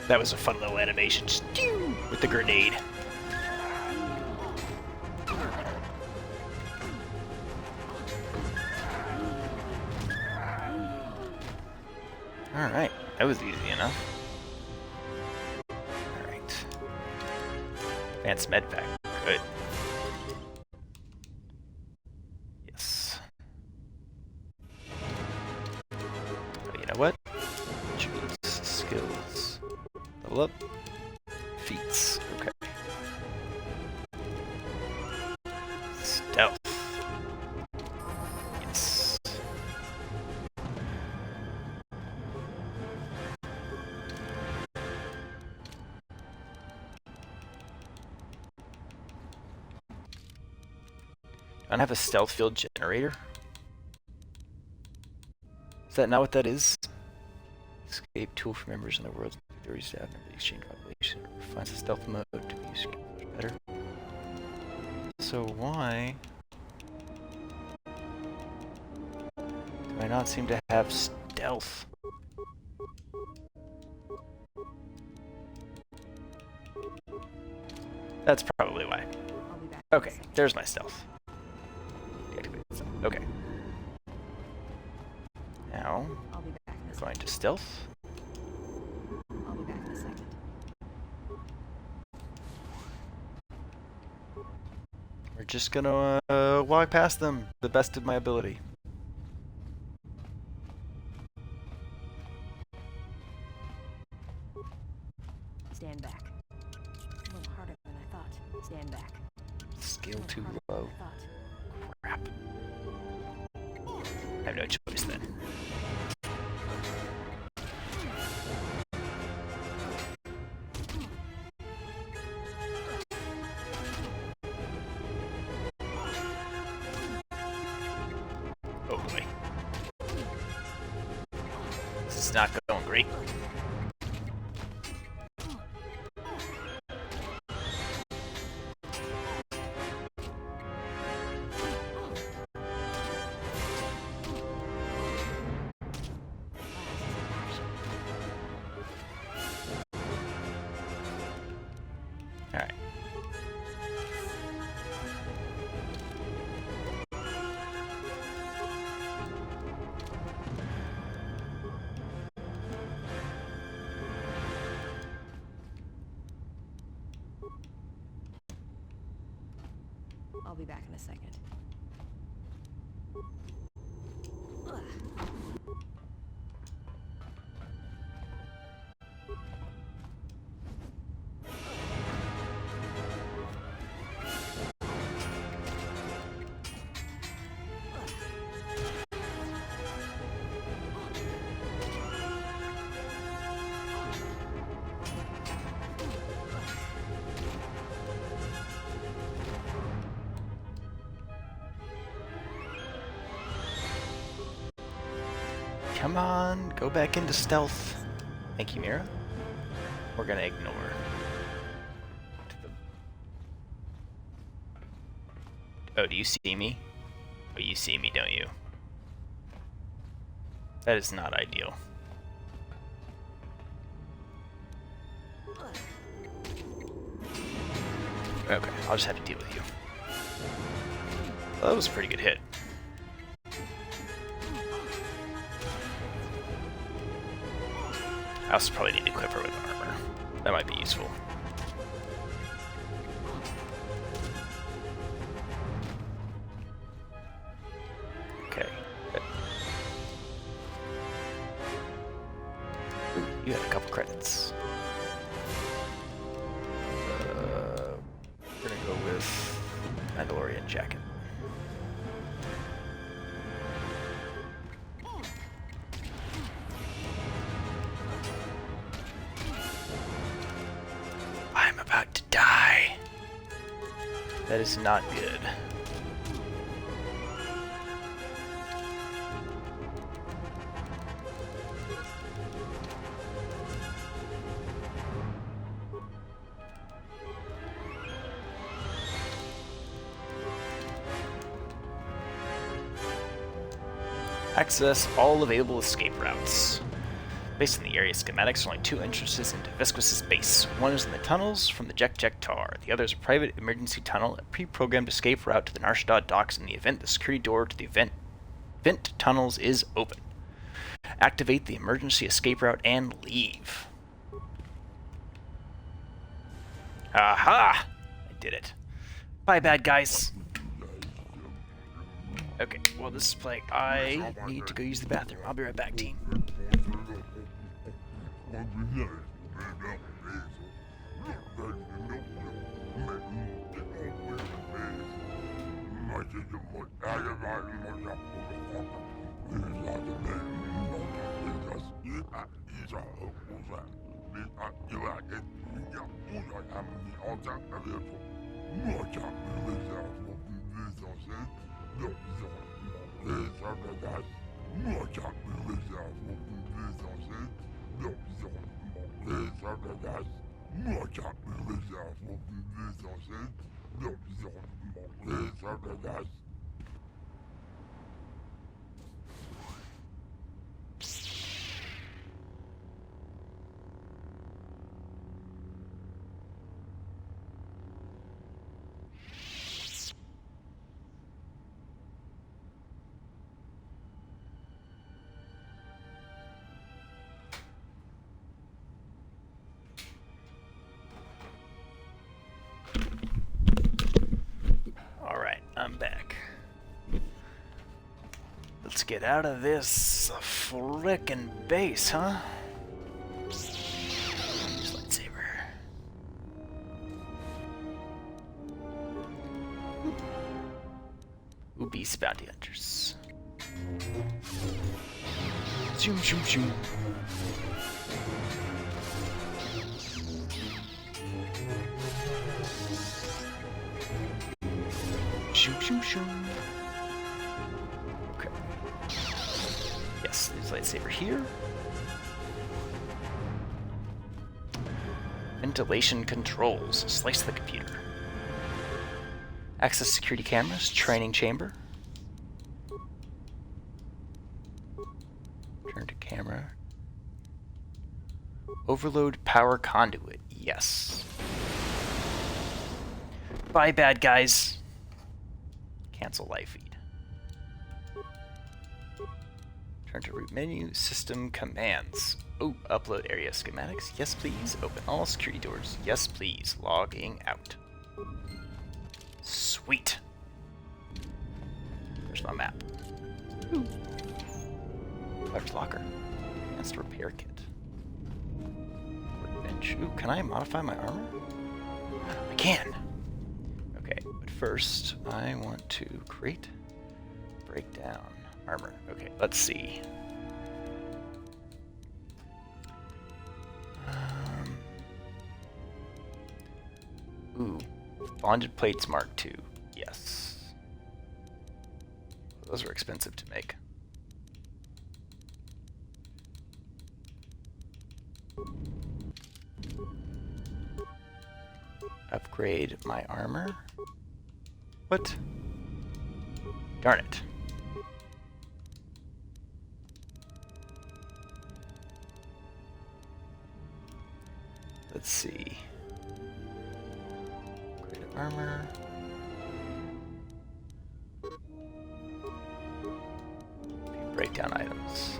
That was a fun little animation, just with the grenade. Alright, that was easy enough. Alright. Advanced med pack, good. Yes. Oh, you know what? Attributes, skills. Level up. Feats. Okay. Stealth. Yes. I don't have a stealth field generator. Is that not what that is? Escape tool for members in the world's theory staff and the exchange population refines the stealth mode to be used much better. So why do I not seem to have stealth? That's probably why. Okay, there's my stealth. Okay. Now, we're going to stealth. I'll be back in a second. We're just gonna walk past them to the best of my ability. Stand back. A little harder than I thought. Stand back. Scale too low. Crap. I have no choice then. Oh boy. This is not going great. Alright. I'll be back in a second. Come on, go back into stealth. Thank you, Mira. We're gonna ignore. Oh, do you see me? Oh, you see me, don't you? That is not ideal. Okay, I'll just have to deal with you. Well, that was a pretty good hit. I also probably need to equip her with armor. That might be useful. Okay. Good. Ooh, you had a couple credits. We're gonna go with Mandalorian jacket. I'm about to die. That is not good. Access all available escape routes. Based on the area schematics, there are only two entrances into Visquis's base. One is in the tunnels from the Jek Tar. The other is a private emergency tunnel, a pre-programmed escape route to the Nar Shaddaa docks in the event the security door to the vent tunnels is open. Activate the emergency escape route and leave. Aha! I did it. Bye, bad guys. Okay, while this is playing, I need to go use the bathroom. I'll be right back, team. Alright, I'm back. Let's get out of this frickin' base, huh? Use lightsaber. Ooh, beast bounty hunters. Zoom, zoom, zoom. Shoom, shoom, shoom. Okay. Yes, there's lightsaber here. Ventilation controls. Slice the computer. Access security cameras. Training chamber. Turn to camera. Overload power conduit. Yes. Bye, bad guys. Cancel live feed. Turn to root menu, system commands. Oh, upload area schematics. Yes, please. Open all security doors. Yes, please. Logging out. Sweet. Where's my map? Ooh. Large locker. Advanced repair kit. Workbench. Ooh, can I modify my armor? I can. Okay, but first I want to create, break down armor. Okay, let's see. Ooh, bonded plates Mark II. Yes. Those are expensive to make. Upgrade my armor. What? Darn it. Let's see. Upgrade armor. Breakdown items.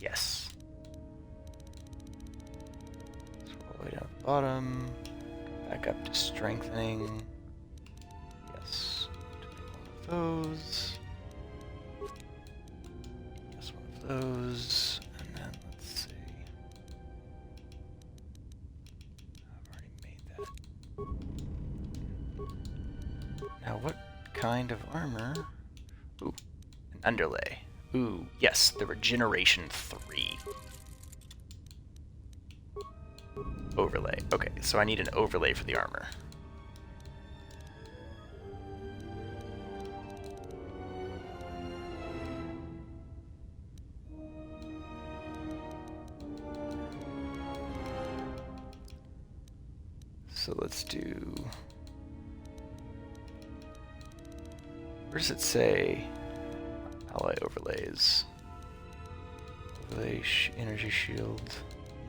Yes. bottom. Back up to strengthening. Yes. One of those. Yes, one of those. And then let's see. I've already made that. Now what kind of armor? Ooh, an underlay. Ooh, yes, the regeneration 3. Overlay. Okay, so I need an overlay for the armor. So let's do... Where does it say ally overlays? Overlay energy shield.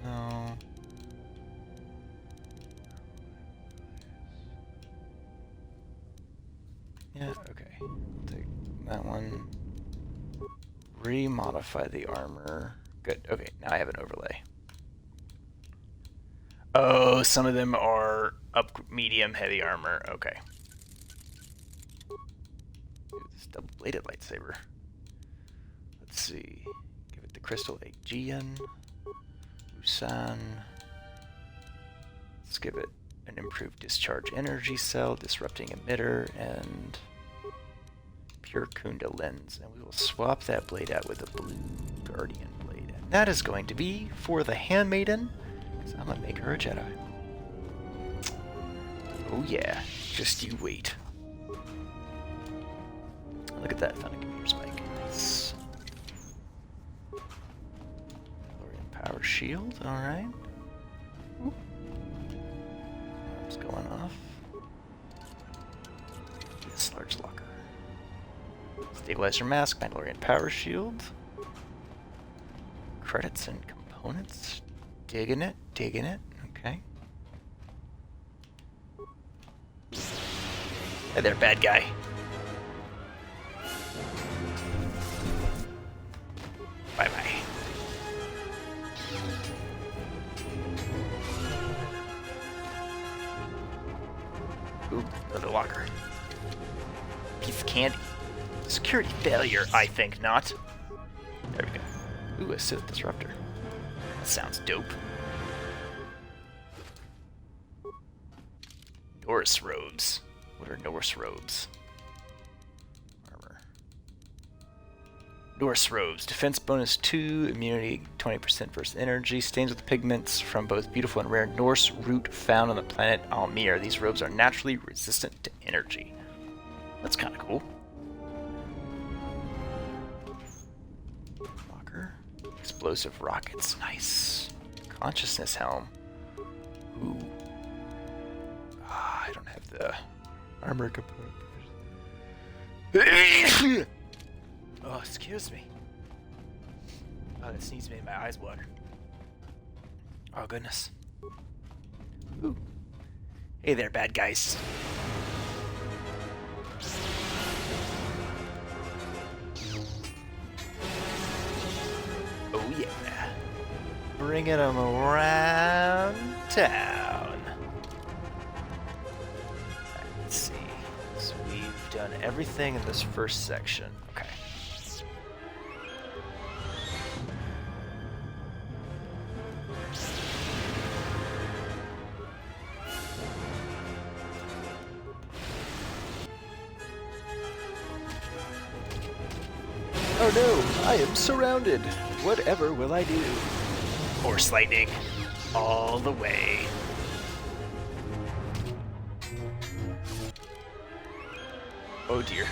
No. Yeah, okay. Take that one. Remodify the armor. Good. Okay, now I have an overlay. Oh, some of them are up medium heavy armor. Okay. Ooh, this double-bladed lightsaber. Let's see. Give it the crystal Aegean. Busan. Let's give it an improved discharge energy cell, disrupting emitter, and pure Kunda lens. And we will swap that blade out with a blue Guardian blade. And that is going to be for the Handmaiden, because I'm going to make her a Jedi. Oh yeah, just you wait. Look at that Thundercomputer spike. Nice. Mandalorian power shield, alright. Arms going off. This large locker. Stabilizer mask, Mandalorian power shield. Credits and components. Digging it, digging it. Okay. Hey there, bad guy. Bye-bye. Ooh, another locker. Piece of candy. Security failure, I think not. There we go. Ooh, a Sith disruptor. That sounds dope. Norse robes. What are Norse robes? Armor. Norse robes. Defense bonus 2, immunity 20% versus energy. Stains with pigments from both beautiful and rare Norse root found on the planet Almir. These robes are naturally resistant to energy. That's kind of cool. Locker. Explosive rockets. Nice. Consciousness helm. Ooh. I don't have the armor component. Oh, excuse me. Oh, that sneeze made my eyes water. Oh, goodness. Ooh. Hey there, bad guys. Oh, yeah. Bringing them around town. Let's see. So we've done everything in this first section. Okay. Oh no, I am surrounded. Whatever will I do? Force lightning. All the way. Oh dear.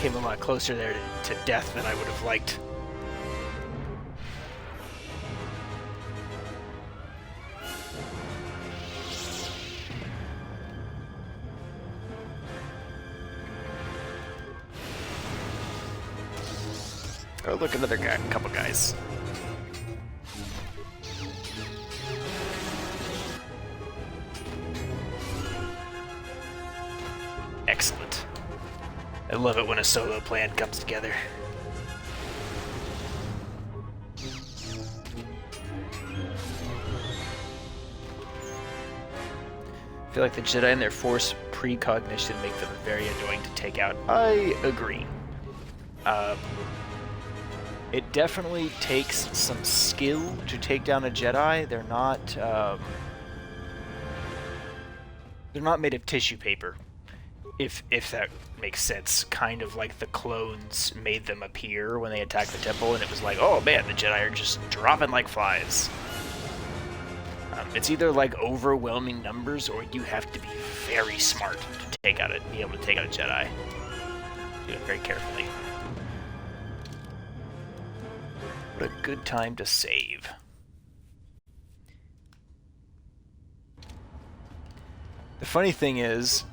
Came a lot closer there to death than I would have liked. Oh, look, another guy, couple guys. Excellent. I love it when a solo plan comes together. I feel like the Jedi and their Force precognition make them very annoying to take out. I agree. It definitely takes some skill to take down a Jedi. They're not made of tissue paper, if that makes sense. Kind of like the clones made them appear when they attacked the temple, and it was like, oh man, the Jedi are just dropping like flies. It's either like overwhelming numbers, or you have to be very smart to be able to take out a Jedi. Do it very carefully. What a good time to save. The funny thing is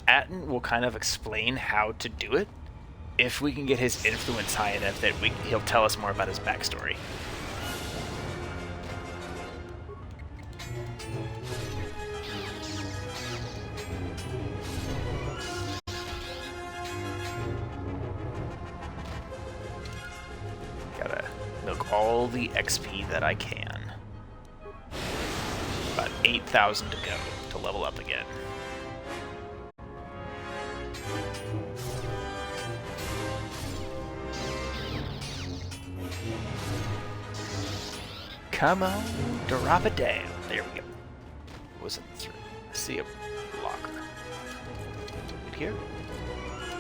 Atten will kind of explain how to do it if we can get his influence high enough that he'll tell us more about his backstory. Gotta milk all the XP that I can. About 8,000 to go to level up again. Come on, drop it down. There we go. Wasn't through. I see a locker. Right here?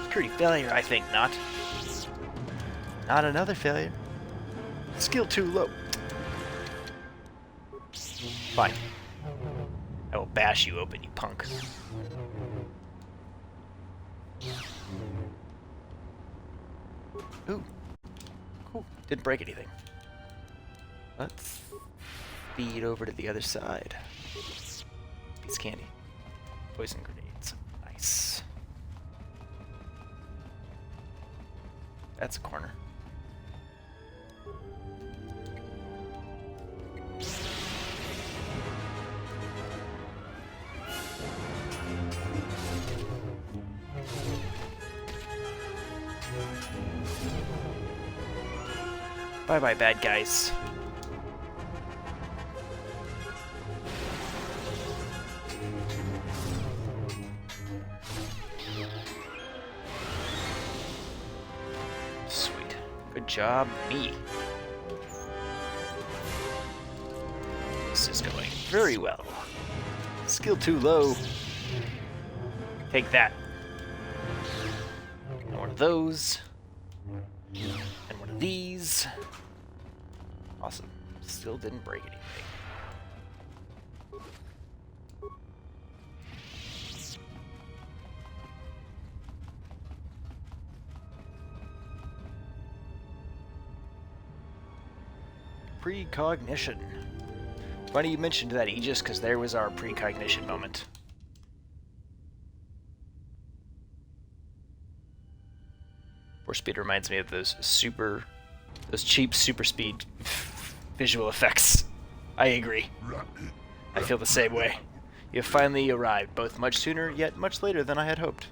Security failure, I think not. Not another failure. Skill too low. Fine. I will bash you open, you punk. Ooh. Cool. Didn't break anything. Let's feed over to the other side. Piece of candy. Poison grenades. Nice. That's a corner. Bye-bye, bad guys. Sweet. Good job, me. This is going very well. Skill too low. Take that. And one of those. And one of these. Awesome. Still didn't break anything. Precognition. Funny you mentioned that, Aegis, because there was our precognition moment. Force speed reminds me of those cheap super speed visual effects. I agree. I feel the same way. You have finally arrived, both much sooner, yet much later than I had hoped.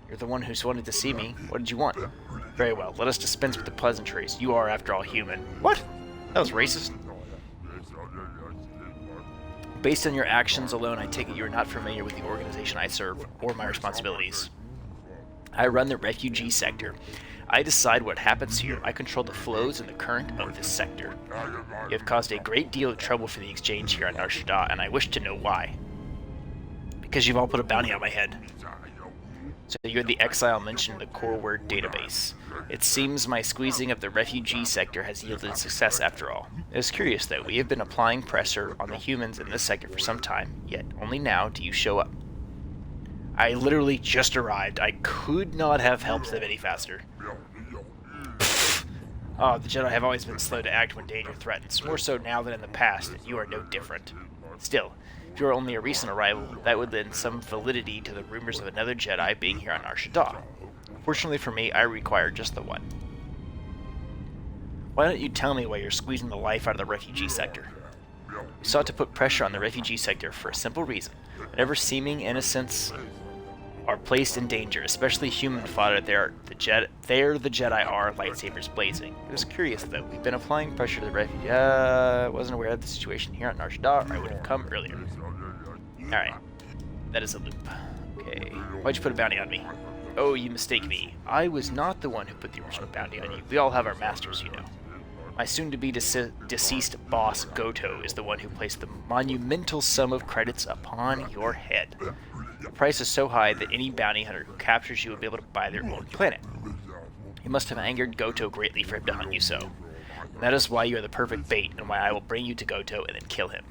You're the one who's wanted to see me. What did you want? Very well, let us dispense with the pleasantries. You are, after all, human. What? That was racist. Based on your actions alone, I take it you are not familiar with the organization I serve, or my responsibilities. I run the refugee sector. I decide what happens here. I control the flows and the current of this sector. You have caused a great deal of trouble for the exchange here on Nar Shaddaa, and I wish to know why. Because you've all put a bounty on my head. So you're the exile mentioned in the core word database. It seems my squeezing of the refugee sector has yielded success after all. It is curious though, we have been applying pressure on the humans in this sector for some time, yet only now do you show up. I literally just arrived. I could not have helped them any faster. Oh, the Jedi have always been slow to act when danger threatens, more so now than in the past, and you are no different. Still, if you are only a recent arrival, that would lend some validity to the rumors of another Jedi being here on Nar Shaddaa. Fortunately for me, I require just the one. Why don't you tell me why you're squeezing the life out of the refugee sector? We sought to put pressure on the refugee sector for a simple reason. Whenever seeming innocents are placed in danger, especially human fodder, there the Jedi are, lightsabers blazing. It was curious though. We've been applying pressure to the refugee. Wasn't aware of the situation here on Nar Shaddaa, or I would have come earlier. Alright. That is a loop. Okay. Why'd you put a bounty on me? Oh, you mistake me. I was not the one who put the original bounty on you. We all have our masters, you know. My soon-to-be deceased boss, Goto, is the one who placed the monumental sum of credits upon your head. The price is so high that any bounty hunter who captures you will be able to buy their own planet. You must have angered Goto greatly for him to hunt you so. And that is why you are the perfect bait, and why I will bring you to Goto and then kill him.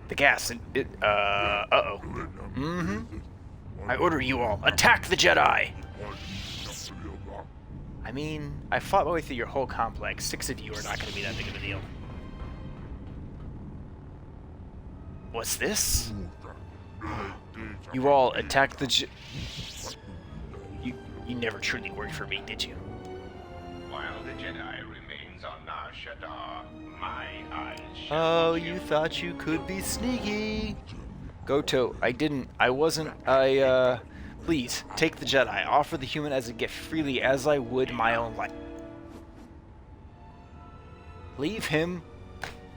The gas, uh-oh. I order you all, attack the Jedi! I mean, I fought my way through your whole complex. 6 of you are not going to be that big of a deal. What's this? You all attack the You never truly worked for me, did you? While the Jedi remains on Nar Shaddaa, my eyes shall Oh, you thought you could be sneaky. Goto, I wasn't, please, take the Jedi. Offer the human as a gift freely as I would my own life. Leave him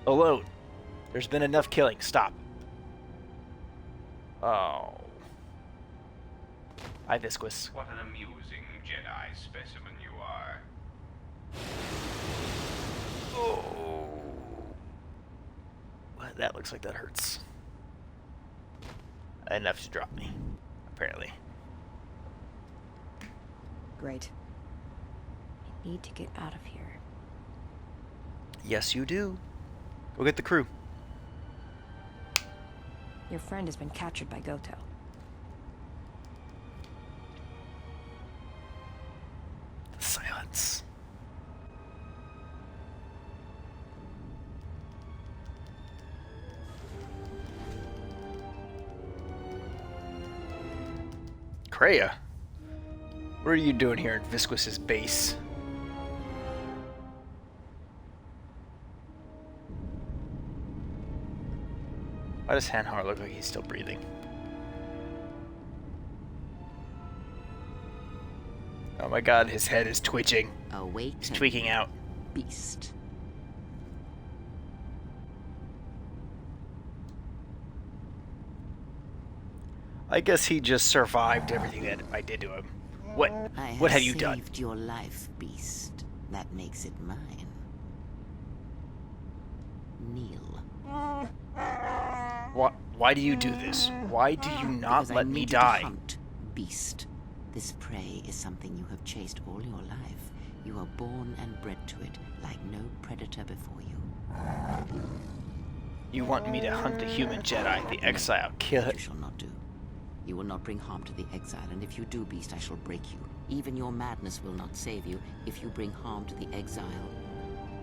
alone. There's been enough killing. Stop. Oh. Hi, Visquis. What an amusing Jedi specimen you are. Oh. Well, that looks like that hurts. Enough to drop me, apparently. Great. I need to get out of here. Yes, you do. Go get the crew. Your friend has been captured by Goto. The silence. Kreia, what are you doing here at Visquis's base? Why does Hanhar look like he's still breathing? Oh my god, his head is twitching. He's tweaking out. Beast. I guess he just survived everything that I did to him. What have you done? I have saved your life, beast. That makes it mine. Kneel. Why do you do this? Why do you not Because let I me need die? To hunt, beast. This prey is something you have chased all your life. You are born and bred to it, like no predator before you. You want me to hunt the human Jedi, the exile, kill You it? shall not do. You will not bring harm to the exile, and if you do, beast, I shall break you. Even your madness will not save you if you bring harm to the exile.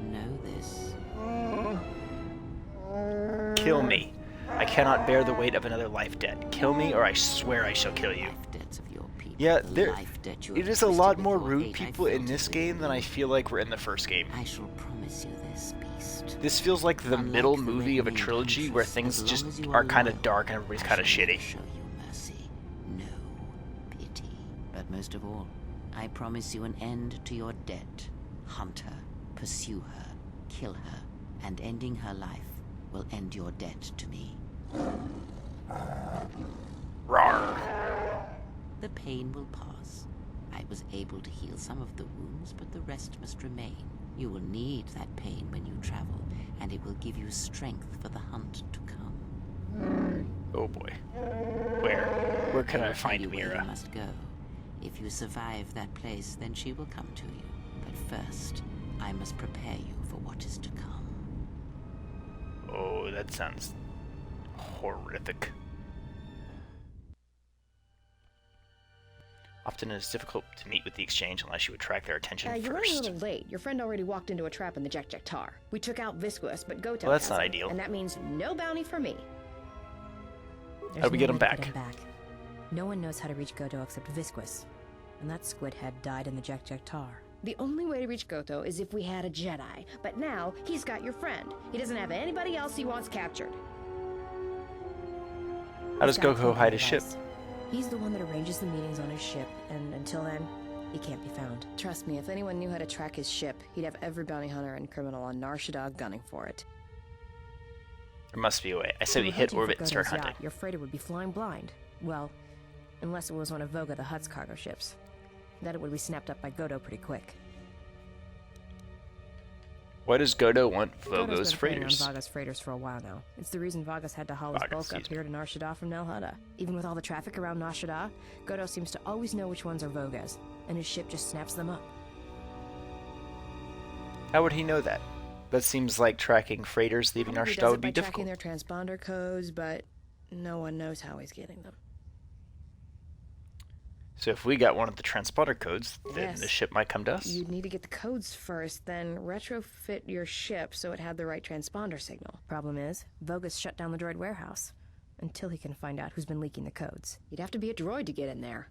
Know this. Kill me. I cannot bear the weight of another life debt. Kill me, or I swear I shall kill you. Life debts of your people. Yeah, The life debt you it have is a lot twisted more before rude fate. I people in felt this it game than I feel like were in the first game. I shall promise you this, beast. This feels like the Unlike middle the movie of a red-winged trilogy where huntress, things as just long as you are kind of loyal, dark and everybody's kind of I shall shitty. show you mercy, no pity. But most of all, I promise you an end to your debt. Hunt her, pursue her, kill her, and ending her life will end your debt to me. Rawr. The pain will pass. I was able to heal some of the wounds, but the rest must remain. You will need that pain when you travel, and it will give you strength for the hunt to come. Oh boy. Where can I will tell find you where Mira? you must go. If you survive that place, then she will come to you. But first, I must prepare you for what is to come. Oh, that sounds horrific. Often it is difficult to meet with the exchange unless you attract their attention You're running a first. little late. Your friend already walked into a trap in the Tar. We took out Visquis, but Goto Well, that's not hasn't, ideal. and that means no bounty for me. How do we get him back? No one knows how to reach Goto except Visquis. And that squid head died in the Tar. The only way to reach Goto is if we had a Jedi, but now he's got your friend. He doesn't have anybody else he wants captured. How does He's got a Goku cloaking hide his ship? device. He's the one that arranges the meetings on his ship, and until then, He can't be found. Trust me, if anyone knew how to track his ship, he'd have every bounty hunter and criminal on Nar Shaddaa gunning for it. There must be a way. I say we hit orbit and start hunting. Your freighter would be flying blind. Well, unless it was one of Voga the Hutt's cargo ships. Then it would be snapped up by Godo pretty quick. Why does Godo want Godo's Vogo's been preying freighters? on Vaga's freighters for a while now. It's the reason Vaga's had to haul his bulk up here to Nar Shaddaa from Nal Hutta. Even with all the traffic around Nar Shaddaa, Godo seems to always know which ones are Voga's, and his ship just snaps them up. How would he know that? That seems like tracking freighters leaving Nar He Shaddaa does would it be by tracking difficult. their transponder codes, but no one knows how he's getting them. So if we got one of the transponder codes, then Yes. the ship might come to us? You'd need to get the codes first, then retrofit your ship so it had the right transponder signal. Problem is, Voga's shut down the droid warehouse. Until he can find out who's been leaking the codes. You'd have to be a droid to get in there.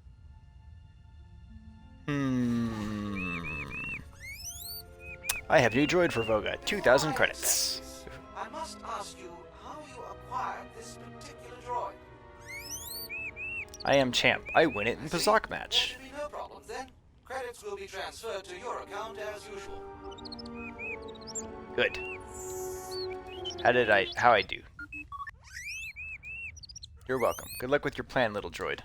I have new droid for Voga. 2,000 credits. I must ask you how you acquired this particular droid. I am champ. I win it in Pazak match. There should be no problem then. Credits will be transferred to your account as usual. Good. How I do? You're welcome. Good luck with your plan, little droid.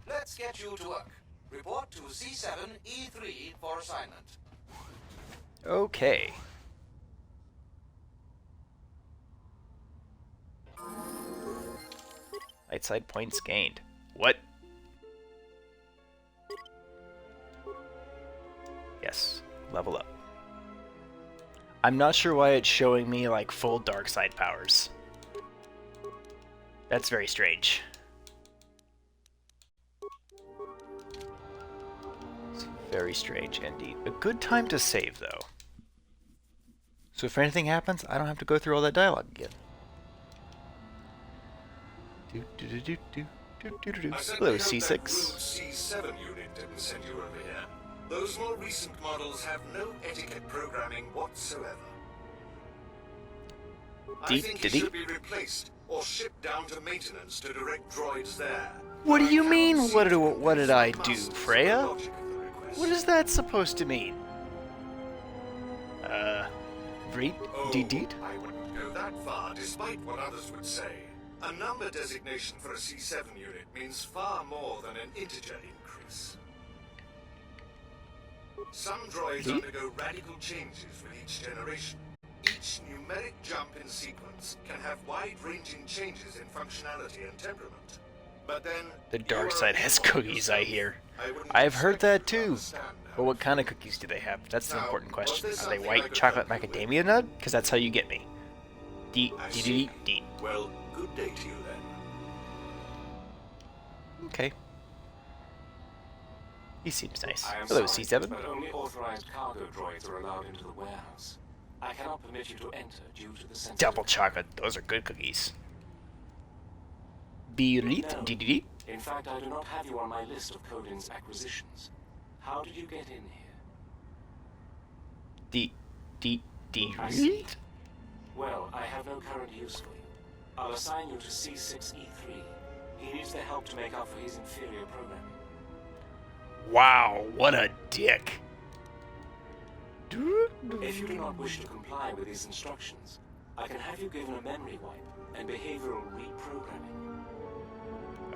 Let's get you to work. Report to C7E3 for assignment. Okay. Light side points gained. What? Yes. Level up. I'm not sure why it's showing me like full dark side powers. That's very strange. It's very strange indeed. A good time to save though. So if anything happens, I don't have to go through all that dialogue again. Hello, C6. C7 unit didn't send you over here. Those more recent models have no etiquette programming whatsoever. I think he should be replaced or shipped down to maintenance to direct droids there. What do you mean? What did I do, Freya? What is that supposed to mean? Read? Deed? I wouldn't go that far, despite what others would say. A number designation for a C7 unit means far more than an integer increase. Some droids undergo radical changes with each generation. Each numeric jump in sequence can have wide-ranging changes in functionality and temperament. But then The dark side has cookies, I hear. I've heard that too. But what kind of cookies do they have? That's the important question. Are they white chocolate macadamia nut? Because that's how you get me. D. Well, good day to you then. Okay. He seems nice. I am Hello, sorry, C7. but only authorized cargo droids are allowed into the warehouse. I cannot permit you to enter due to the sensitive... Double chocolate. Those are good cookies. B-Reet? No. D. In fact, I do not have you on my list of Codin's acquisitions. How did you get in here? I see. Well, I have no current use for you. I'll assign you to C6E3. He needs the help to make up for his inferior programming. Wow, what a dick. If you do not wish to comply with his instructions, I can have you given a memory wipe and behavioral reprogramming.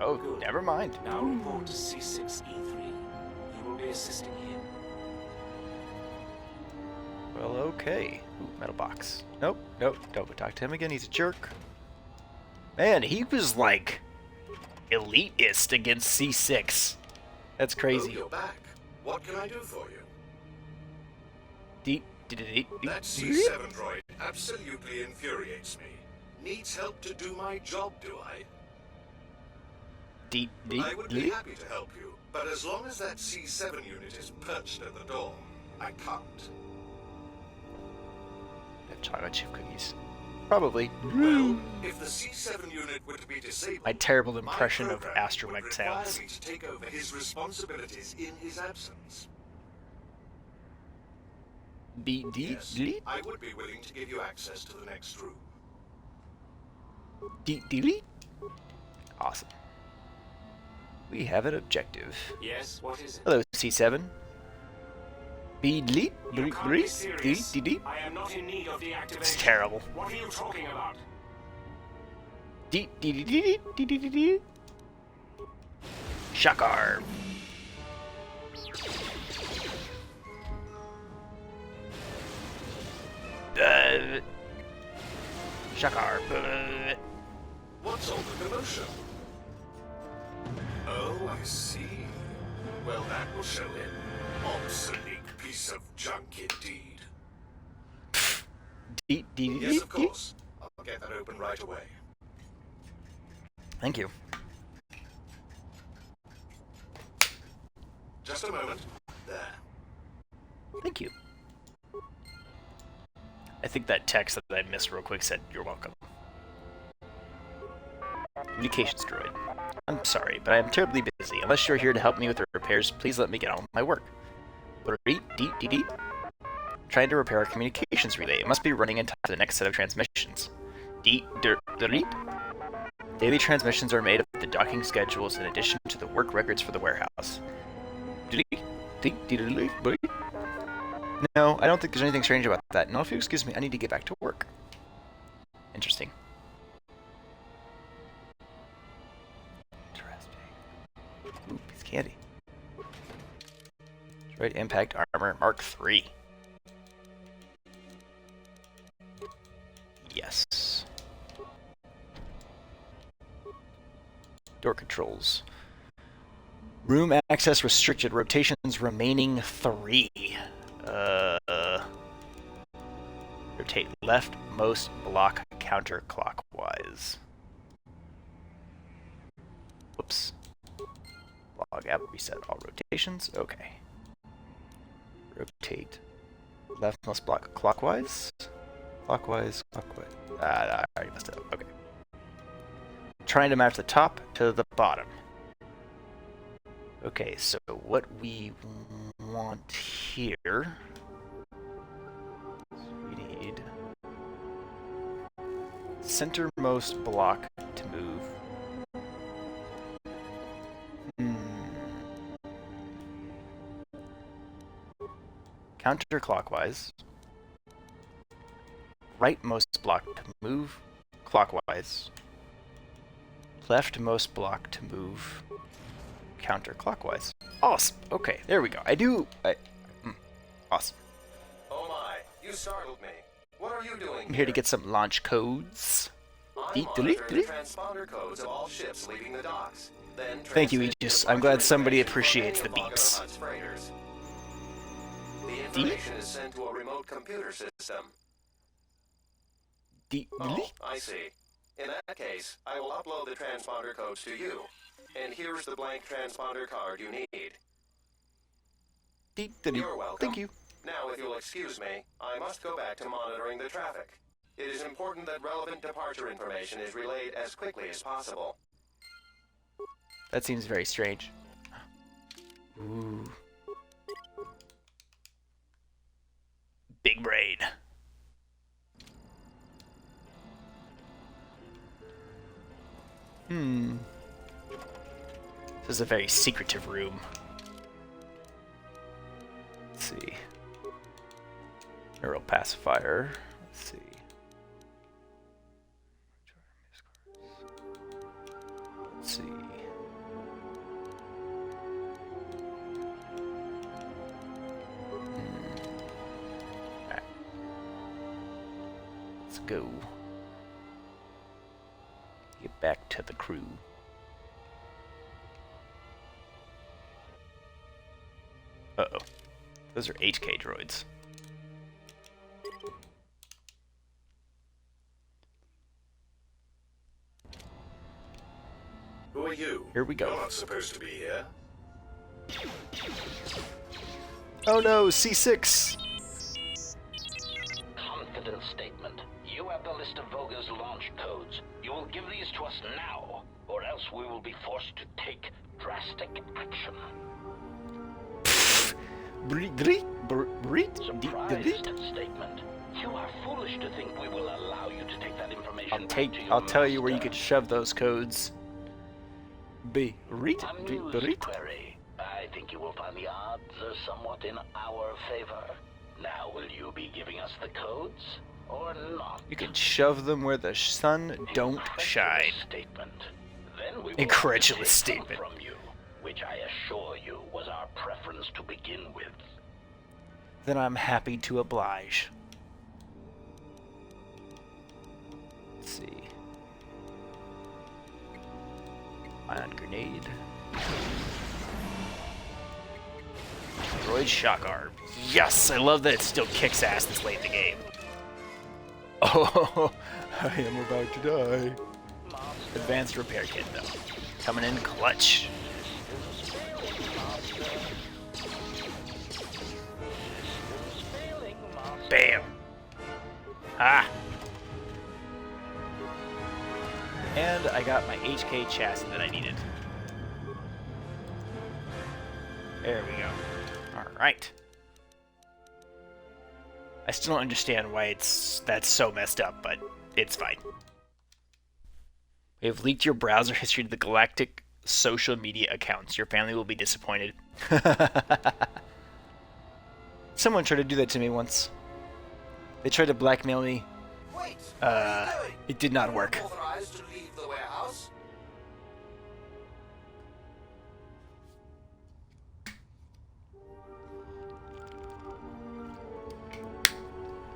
Oh, Good. never mind. Now report to C6E3. You will be assisting him. Well, okay. Ooh, metal box. Nope, don't go talk to him again. He's a jerk. Man, he was like elitist against C6. That's crazy. Oh, you're back. What can I do for you? That C7 droid absolutely infuriates me. Needs help to do my job, do I? I would be happy to help you, but as long as that C7 unit is perched at the door, I can't. Have chocolate chip cookies. Probably. Well, if the C7 unit were to be disabled, My terrible impression of program Astromech would sounds. require me to take over his responsibilities in his absence. Yes, I would be willing to give you access to the next room. Awesome. We have an objective. Yes, what is it? Hello, C7. You can't be serious. I am not in need of deactivation. It's terrible. What are you talking about? Shakar. Shakar. What's all the commotion? Oh, I see. Well, that will show it. Obsolete piece of junk indeed. Yes, of course. I'll get that open right away. Thank you. Just a moment. There. Thank you. I think that text that I missed real quick said, "You're welcome." Communications droid. I'm sorry, but I am terribly busy. Unless you're here to help me with the repairs, please let me get on with my work. Trying to repair our communications relay. It must be running in time for the next set of transmissions. Daily transmissions are made of the docking schedules in addition to the work records for the warehouse. No, I don't think there's anything strange about that. No, if you excuse me, I need to get back to work. Interesting. Ooh, piece of candy. Droid Impact Armor Mark III. Yes. Door controls. Room access restricted. Rotations remaining 3. Rotate leftmost block counterclockwise. Whoops. Log app, reset all rotations. Okay. Rotate leftmost block clockwise. Clockwise. I already messed it up. Okay. Trying to match the top to the bottom. Okay, so what we want here, we need centermost block to move. Counterclockwise. Rightmost block to move clockwise. Leftmost block to move counterclockwise. Awesome. Okay, there we go. Awesome. Oh my, you startled me. What are you doing I'm here to get some launch codes. I'm monitoring the transponder codes of all ships leaving the docks. Then thank you, Aegis. I'm glad somebody appreciates the beeps. The information is sent to a remote computer system. Oh, I see. In that case, I will upload the transponder codes to you. And here's the blank transponder card you need. You're welcome. Thank you. Now, if you'll excuse me, I must go back to monitoring the traffic. It is important that relevant departure information is relayed as quickly as possible. That seems very strange. Ooh. Big brain. This is a very secretive room. Let's see. Neural pacifier. Let's see. Let's see. Alright. Let's go. Get back to the crew. Uh-oh. Those are HK droids. Who are you? Here we go. You're not supposed to be here. Oh no, C6! Confidence statement. You have the list of Voga's launch codes. You will give these to us now, or else we will be forced to take drastic action. Surprised statement. You are foolish to think we will allow you to take that information. I'll tell you where you could shove those codes. Amused query. I think you will find the odds are somewhat in our favor. Now, will you be giving us the codes, or not? You can shove them where the sun don't shine. Statement. Then we will Incredulous take them statement. from you, which I assure you was our preference to begin with. Then I'm happy to oblige. Let's see. Ion grenade. Droid shock arm. Yes, I love that it still kicks ass this late in the game. Oh, I am about to die. Advanced repair kit though. Coming in clutch. Bam. Ah. And I got my HK chassis that I needed. There we go. Alright. I still don't understand why that's so messed up, but it's fine. We have leaked your browser history to the galactic social media accounts. Your family will be disappointed. Someone tried to do that to me once. They tried to blackmail me. Wait, it did not work. authorized to leave the warehouse?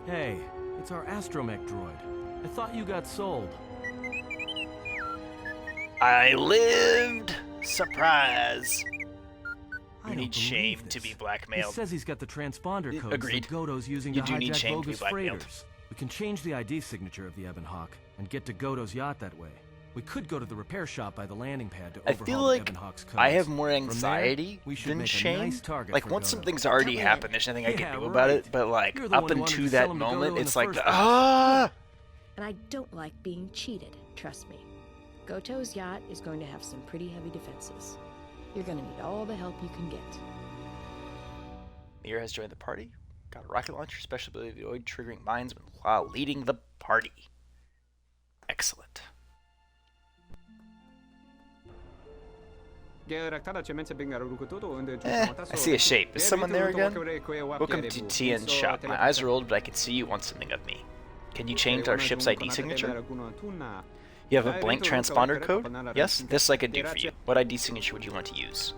Hey, it's our astromech droid. I thought you got sold. I lived! Surprise! I You don't need believe shame this. to be He blackmailed. says he's got the transponder codes Agreed. that Godo's using You to do need hijack shame to be Voga's blackmailed. freighters. We can change the ID signature of the Ebon Hawk and get to Godo's yacht that way. We could go to the repair shop by the landing pad to I overhaul feel the like Ebon Hawk's codes. I have more From there, anxiety we should than make a shame. nice target Like for once Godo. something's already That way- happened, there's nothing I Yeah, can do about it. right. But like You're the up one who wanted into to sell that him to Godo moment, in it's the like first the, place. ah. And I don't like being cheated, trust me. Goto's yacht is going to have some pretty heavy defenses. You're gonna need all the help you can get. Mira has joined the party. Got a rocket launcher, special ability to avoid triggering mines while leading the party. Excellent. I see a shape. Is someone there again? Welcome to Tian's shop. My eyes are old, but I can see you want something of me. Can you change our ship's ID signature? You have a blank transponder code? Yes, this I could do for you. What ID signature would you want to use?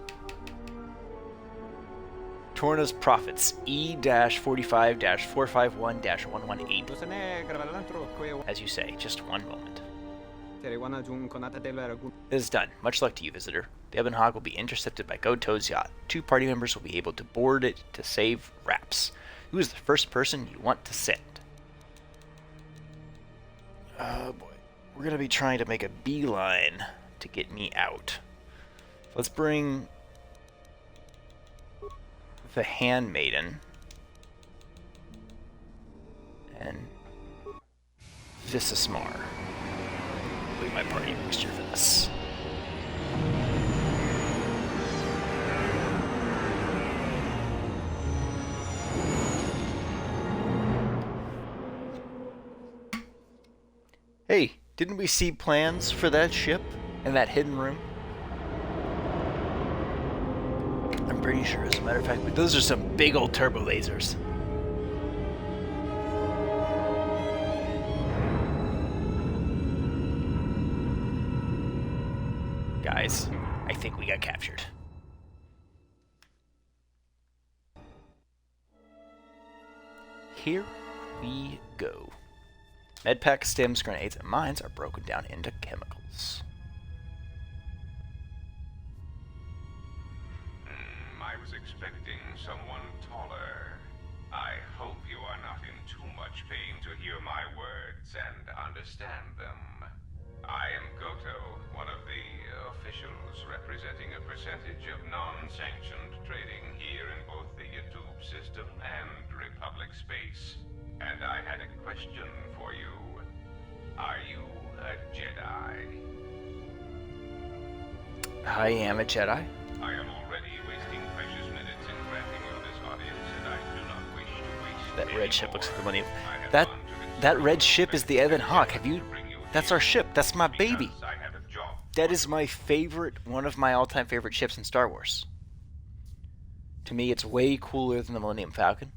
Torna's Profits, E-45-451-118. As you say, just one moment. It is done. Much luck to you, visitor. The Ebon Hawk will be intercepted by Goto's yacht. 2 party members will be able to board it to save Raps. Who is the first person you want to send? Oh boy. We're going to be trying to make a beeline to get me out. Let's bring the Handmaiden and Visismar. Will be my party mixture for this. Hey, didn't we see plans for that ship in that hidden room? I'm pretty sure, as a matter of fact, but those are some big old turbo lasers. Guys, I think we got captured. Here we go. Medpack, stems, grenades, and mines are broken down into chemicals. I was expecting someone taller. I hope you are not in too much pain to hear my words and understand them. I am Goto, one of the officials representing a percentage of non-sanctioned trading here in both the YouTube system and Republic space. And I had a question for you. Are you a Jedi? I am a Jedi. I am already wasting precious minutes in granting you this audience, and I do not wish to waste That any red ship more. looks like the money. That red ship is the Ebon Hawk. Have you? That's our ship. That's my baby. I have a job That is my favorite, one of my all-time favorite ships in Star Wars. To me, it's way cooler than the Millennium Falcon.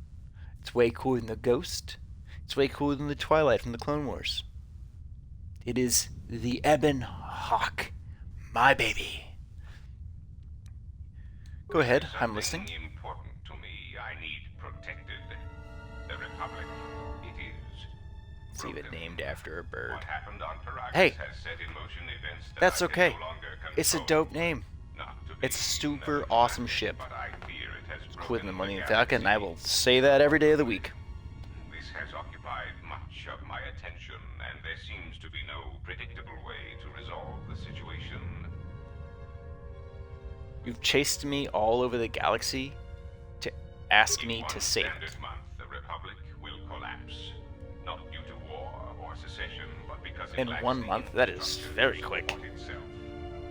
It's way cooler than the Ghost. It's way cooler than the Twilight from the Clone Wars. It is the Ebon Hawk, my baby. Go ahead, I'm listening. Important to me, I need protected. The Republic, it is. It's even named after a bird. What happened on Paragus Hey, has set in motion events that that's I can okay. no longer It's a control. dope name. Not to be It's a super awesome ship. but I fear it has It's cooler broken than the the Millennium galaxy. Falcon, and I will say that every day of the week. This has occupied much of my attention, and there seems to be no predictable way to resolve the situation. You've chased me all over the galaxy to ask me to save Standard it. month, the Republic will collapse. Not due to war or secession, but because it In lacks 1 the month? That is infrastructure very to quick. support itself.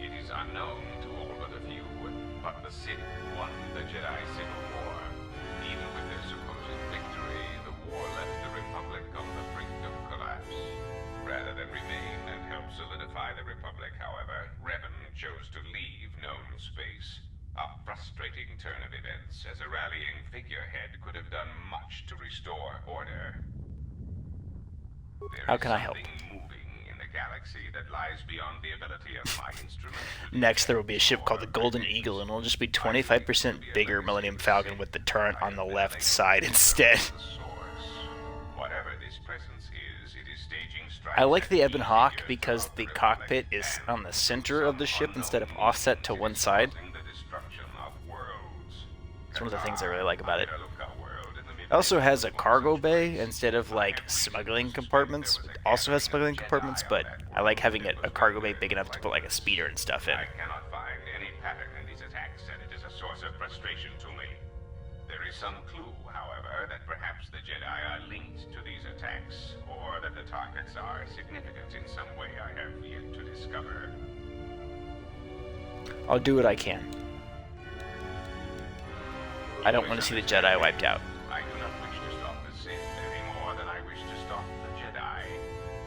It is unknown to all but a few, but the Sith won the Jedi Civil War. Even with their supposed victory, the war left the Republic on the brink of collapse. Rather than remain and help solidify the Republic, however, Revan chose to leave known space. A frustrating turn of events, as a rallying figurehead could have done much to restore order. How can I help? Moving in the galaxy that lies beyond the ability of my instrument. Next, there will be a ship called the Golden Eagle, and it'll just be 25% bigger Millennium Falcon with the turret on the left side instead. Whatever this presence is, it is staging strikes. I like the Ebon Hawk because the cockpit is on the center of the ship instead of offset to one side. It's one of the things I really like about it. It also has a cargo bay instead of like smuggling compartments. It also has smuggling compartments, but I like having a cargo bay big enough to put like a speeder and stuff in. I cannot find any pattern in these attacks, and it is a source of frustration to me. There is some clue, however, that perhaps the Jedi are linked to these attacks, or that the targets are significant in some way I have yet to discover. I'll do what I can. I don't want to see the Jedi wiped out. I do not wish to stop the Sith any more than I wish to stop the Jedi.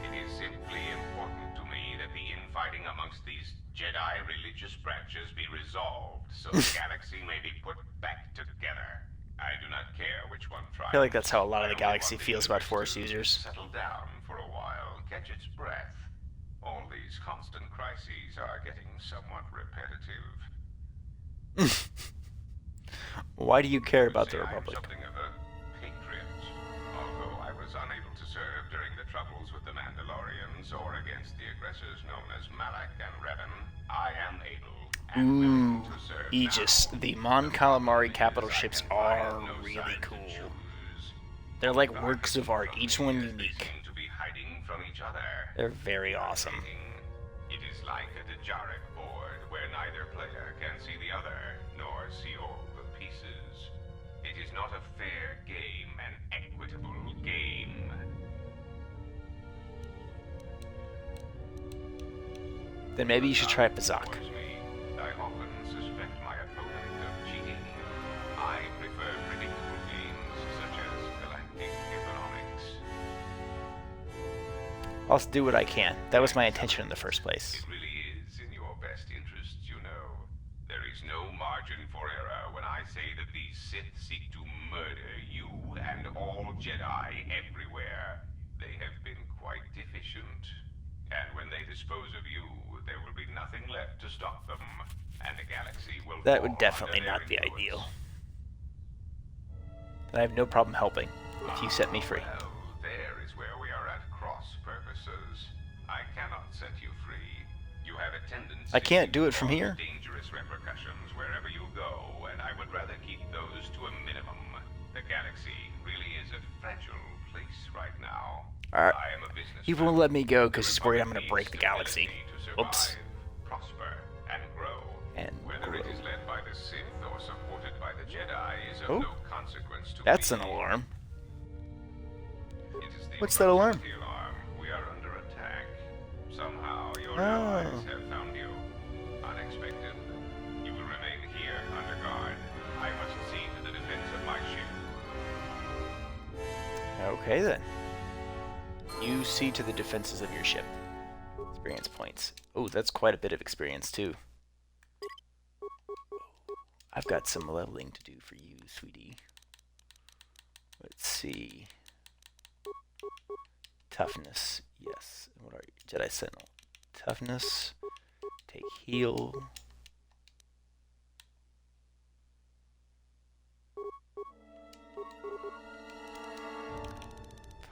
It is simply important to me that the infighting amongst these Jedi religious branches be resolved, so the galaxy may be put back together. I do not care which one I tries. feel like that's how a lot of the galaxy feels about Force users. Settle down for a while, catch its breath. All these constant crises are getting somewhat repetitive. Why do you care about the Republic? Something of a patriot. Although I was unable to serve during the troubles with the Mandalorians or against the aggressors known as Malak and Revan, I am able and willing to serve Aegis. The Mon Calamari capital ships are really cool. They're like works of art, each one unique. to be hiding from each other. They're very awesome. It is like a Dejaric board where neither player can see the other, nor see all the pieces. It is not a fair game, an equitable game. Then maybe you should try Bazak. I often suspect my opponent of cheating. I prefer predictable games such as galactic economics. I'll do what I can. That was my intention in the first place. It really is in your best interests, you know. There is no margin for error when I say that these Sith seek to murder you and all Jedi everywhere. They have been quite deficient. And when they dispose of you, there will be nothing left to stop them. And the galaxy will That fall would definitely under their not be influence. ideal. And I have no problem helping if you set me free. Well, there is where we are at cross purposes. I cannot set you free. You have a tendency I can't do it to from cause here. dangerous repercussions wherever you go, and I would rather keep those to a minimum. The galaxy really is a fragile place right now. Alright. I am a business. He won't let me go because he's worried I'm going to break the galaxy. Oops. Prosper and grow. And Whether grow. it is led by the Sith or supported by the Jedi is of Oh. no consequence to That's me. an alarm. It is the What's that alarm? emergency alarm. We are under attack. Somehow your Oh. allies have found you. Unexpected. You will remain here under guard. I must see to the defense of my ship. Okay then. You see to the defenses of your ship. Experience points. Oh, that's quite a bit of experience too. I've got some leveling to do for you, sweetie. Let's see. Toughness, yes. What are you? Jedi Sentinel. Toughness. Take heal.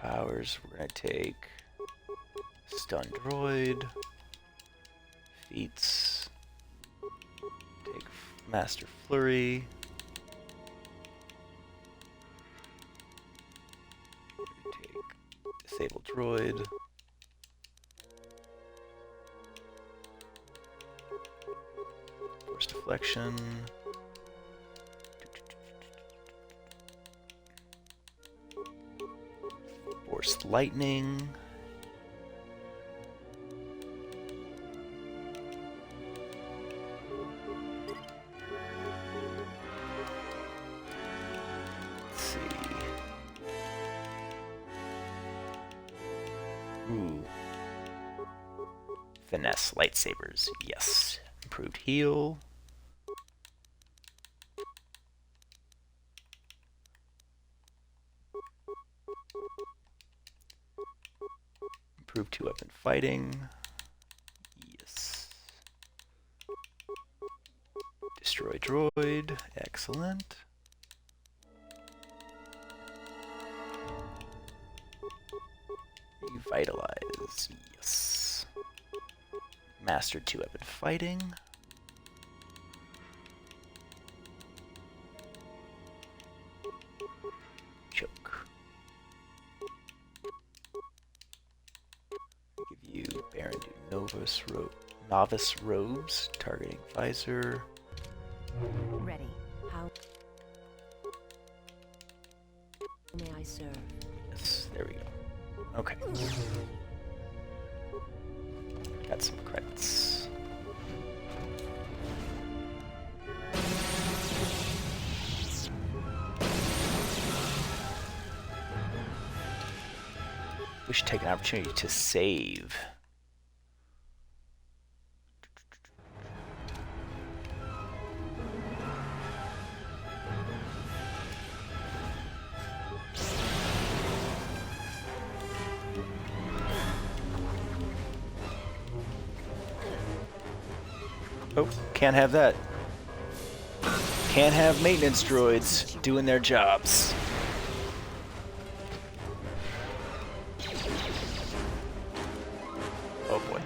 Powers, we're gonna take Stun Droid. Feats. Take Master Flurry. Take Disable Droid. Force Deflection. Force Lightning. Let's see. Ooh. Finesse lightsabers. Yes. Improved heal. Improved 2-weapon fighting. Yes. Destroy droid. Excellent. Revitalize. Yes. Master 2-weapon fighting. Choke. Give you Baron Novice robes, targeting visor. Ready. How may I serve? Yes, there we go. Okay. Got some credits. We should take an opportunity to save. Oh, can't have that. Can't have maintenance droids doing their jobs. Oh boy.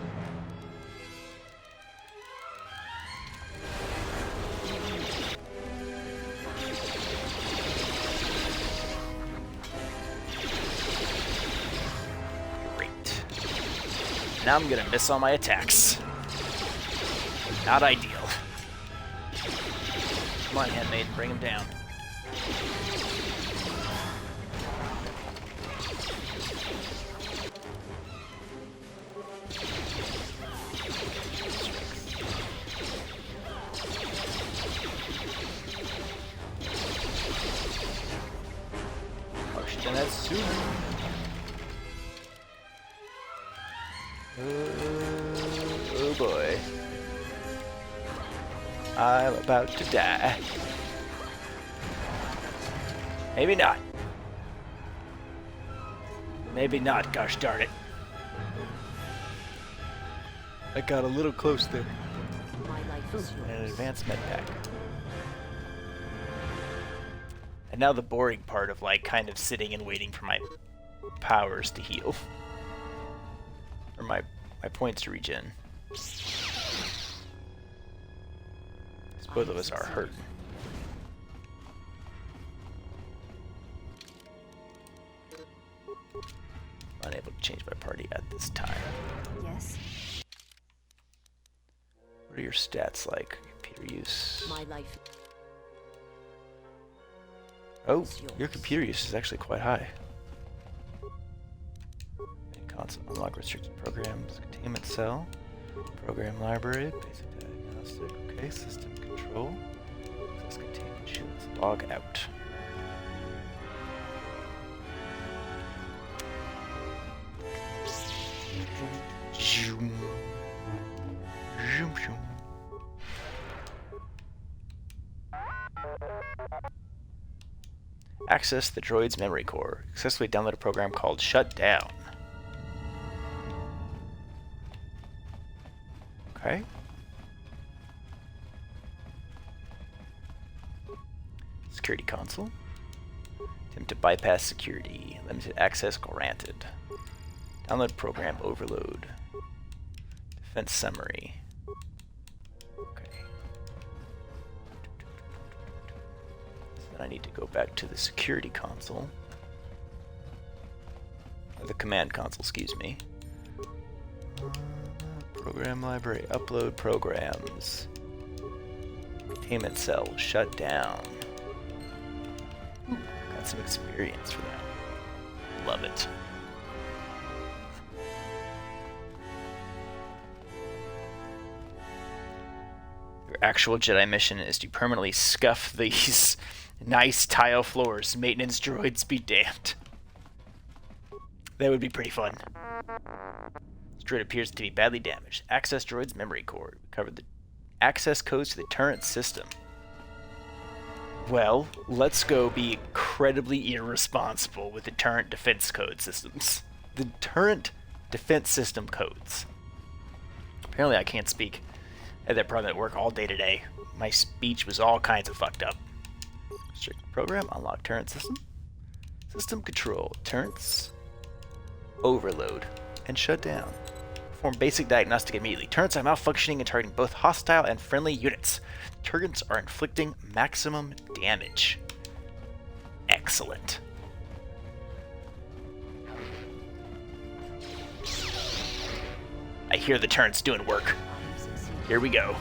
Great. Now I'm gonna miss all my attacks. Not ideal. Come on, handmaid, bring him down. Oh boy. I'm about to die. Maybe not. Maybe not, gosh darn it. I got a little close there. And an advanced med pack. And now the boring part of like kind of sitting and waiting for my powers to heal. Or my points to regen. Both of us are hurt. Unable to change my party at this time. Yes. What are your stats like? Computer use. My life. Oh, your computer use is actually quite high. Console unlock restricted programs. Containment cell. Program library. Basic diagnostic. Okay, system control. Access containment shields. Log out. Zoom. Zoom, zoom. Access the droid's memory core. Successfully download a program called Shut Down. Okay. Security console. Attempt to bypass security. Limited access granted. Download program overload. Defense summary. Okay. So then I need to go back to the security console. Or the command console, excuse me. Program library. Upload programs. Containment cell. Shut down. Got some experience for that. Love it. Your actual Jedi mission is to permanently scuff these nice tile floors. Maintenance droids be damned. That would be pretty fun. This droid appears to be badly damaged. Access droid's memory core. Recover the access codes to the turret system. Well, let's go be incredibly irresponsible with the turret defense code systems. The turret defense system codes. Apparently I can't speak at that problem at work all day today. My speech was all kinds of fucked up. Strict program, unlock turret system. System control, turrets, overload, and shut down. Perform basic diagnostic immediately. Turrets are malfunctioning and targeting both hostile and friendly units. Turrets are inflicting maximum damage. Excellent. I hear the turrets doing work. Here we go.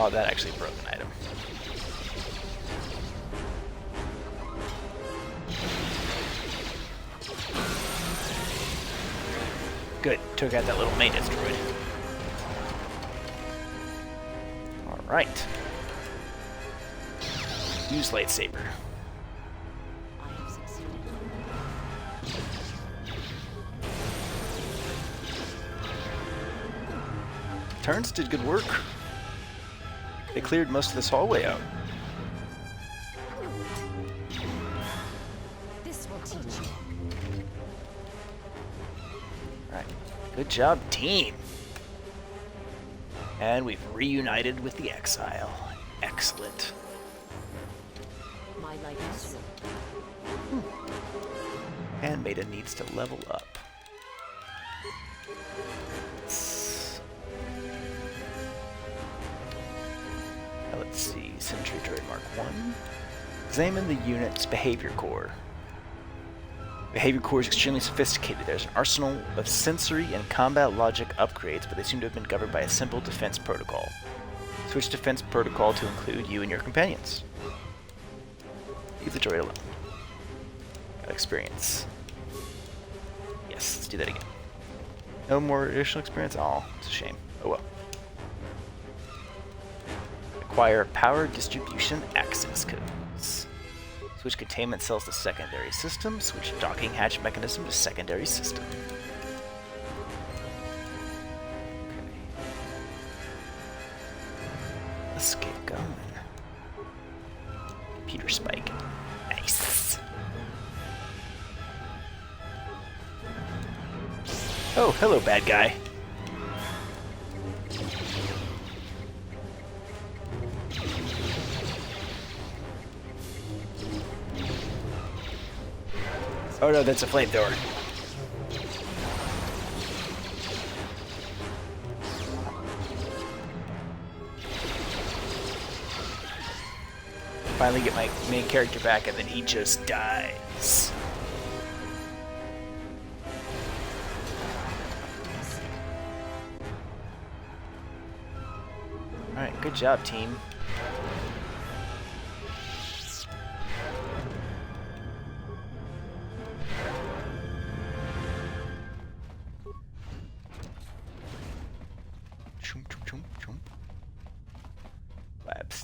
Oh, that actually broke an item. Good, took out that little maintenance droid. Alright. Use lightsaber. Turns did good work. They cleared most of this hallway out. This will teach you. Alright. Good job, team. And we've reunited with the exile. Excellent. My light is And Maiden needs to level up. Let's see, Sentry Droid Mark 1. Examine the unit's behavior core. Behavior core is extremely sophisticated. There's an arsenal of sensory and combat logic upgrades, but they seem to have been governed by a simple defense protocol. Switch defense protocol to include you and your companions. Leave the droid alone. Got experience. Yes, let's do that again. No more additional experience? Oh, it's a shame. Oh well. Acquire power distribution access codes. Switch containment cells to secondary system. Switch docking hatch mechanism to secondary system. Okay. Let's get going. Computer spike. Nice. Oh, hello, bad guy. Oh no, that's a flamethrower. Finally get my main character back and then he just dies. Alright, good job, team.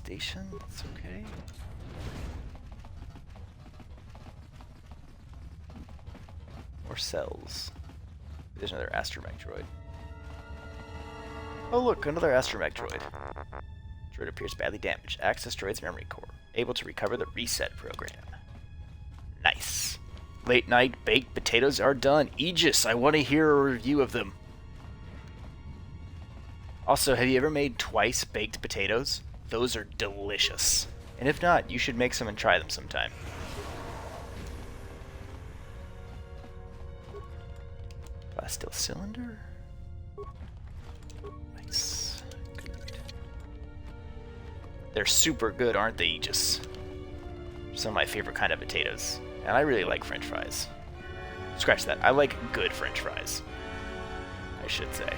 station. That's okay. More cells. There's another astromech droid. Oh look, another astromech droid. Droid appears badly damaged. Access droid's memory core. Able to recover the reset program. Nice. Late night baked potatoes are done. Aegis, I want to hear a review of them. Also, have you ever made twice baked potatoes? Those are delicious. And if not, you should make some and try them sometime. Plasteel cylinder. Nice. Good. They're super good, aren't they, Aegis? Some of my favorite kind of potatoes. And I really like French fries. Scratch that. I like good French fries, I should say.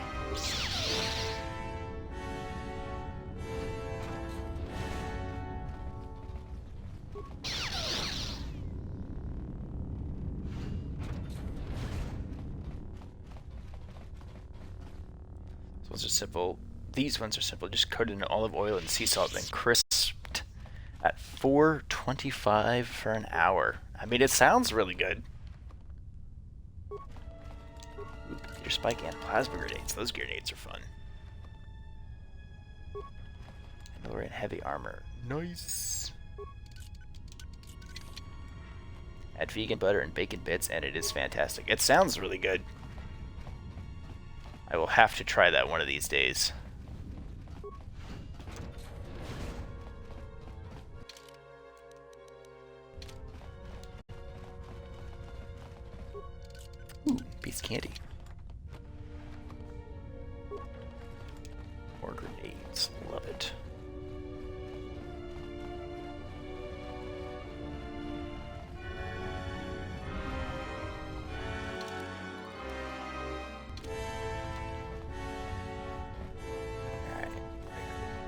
Those are simple. These ones are simple. Just coated in olive oil and sea salt, then crisped at 425 for an hour. I mean, it sounds really good. Your spike and plasma grenades. Those grenades are fun. And lower in heavy armor. Nice. Add vegan butter and bacon bits, and it is fantastic. It sounds really good. I will have to try that one of these days. Ooh, piece of candy. More grenades. Love it.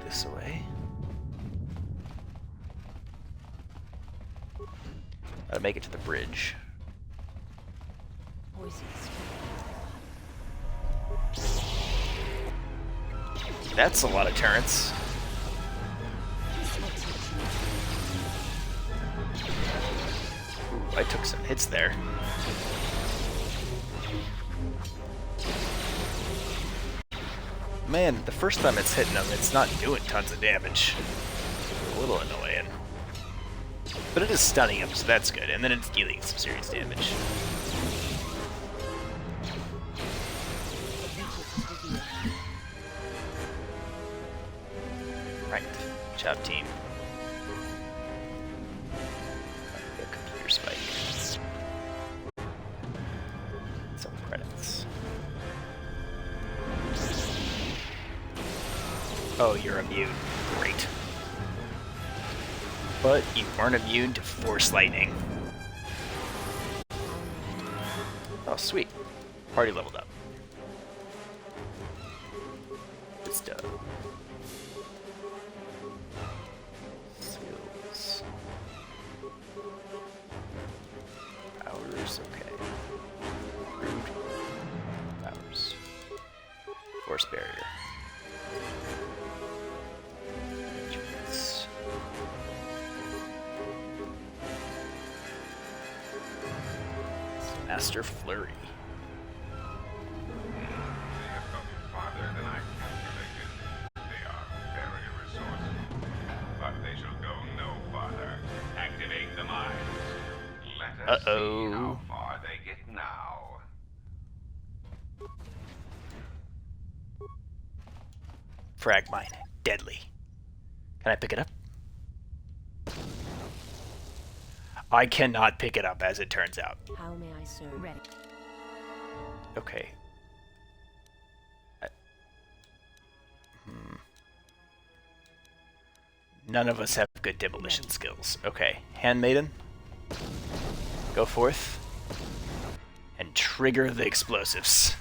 This away. Gotta make it to the bridge. That's a lot of turrets. Ooh, I took some hits there. Man, the first time it's hitting them, it's not doing tons of damage. A little annoying. But it is stunning them, so that's good. And then it's dealing some serious damage. Right. Good job, team. The computer spike. Some credits. Oh, you're immune. Great. But you weren't immune to Force Lightning. Oh, sweet. Party leveled up. Good stuff. Skills. Powers, okay. Rude. Powers. Force barrier. Master Flurry. They have come farther than I calculated. They are very resourceful, but they shall go no farther. Activate the mines. Let us see how far they get now. Frag mine. Deadly. Can I pick it up? I cannot pick it up, as it turns out. How may I serve? Ready. Okay. None of us have good demolition skills. Okay, Handmaiden. Go forth. And trigger the explosives.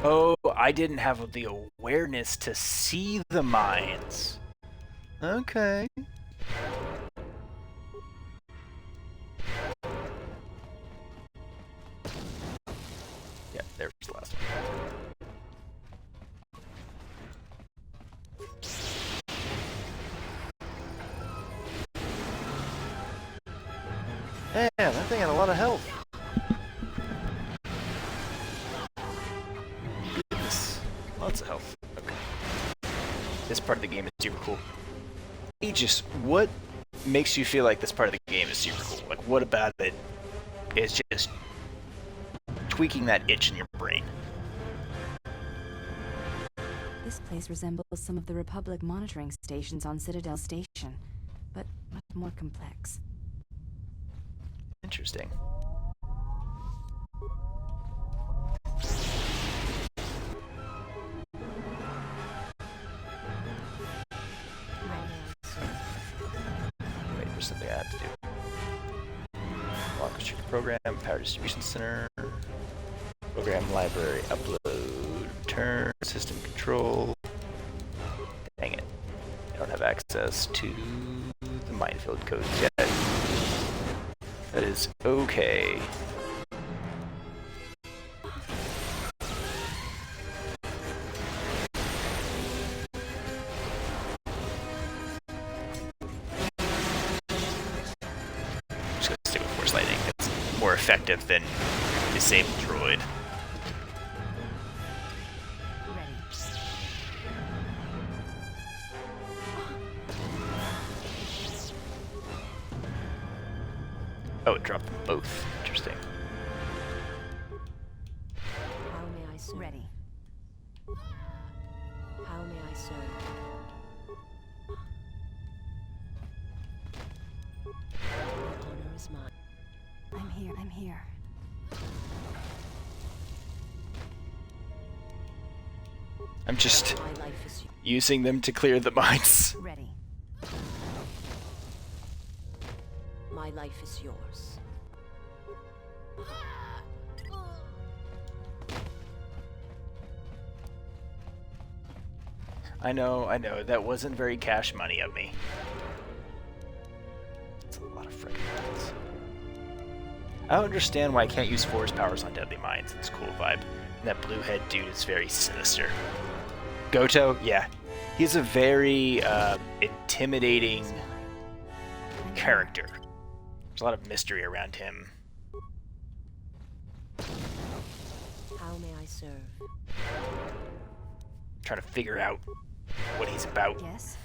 Oh, I didn't have the awareness to see the mines. Okay. Yeah, there's the last one. Damn, that thing had a lot of health. Goodness. Lots of health. Okay. This part of the game is super cool. Aegis, what makes you feel like this part of the game is super cool? Like, what about it is just tweaking that itch in your brain? This place resembles some of the Republic monitoring stations on Citadel Station, but much more complex. Interesting. Wait for something I have to do. Lock restrict program, power distribution center, program library, upload, return, system control. Dang it. I don't have access to the minefield codes yet. That is okay. I'm just gonna stick with Force Lightning. It's more effective than Disable Droid. Oh, it dropped them both. Interesting. How may I serve? Ready. How may I serve? The honor is mine. I'm here, I'm here. I'm just My life is using them to clear the mines. Ready. My life is yours. I know, that wasn't very cash money of me. It's a lot of frickin' mines. I don't understand why I can't use force powers on deadly mines. It's a cool vibe. And that blue head dude is very sinister. Goto, yeah. He's a very intimidating character. There's a lot of mystery around him. How may I serve? Trying to figure out what he's about. Yes.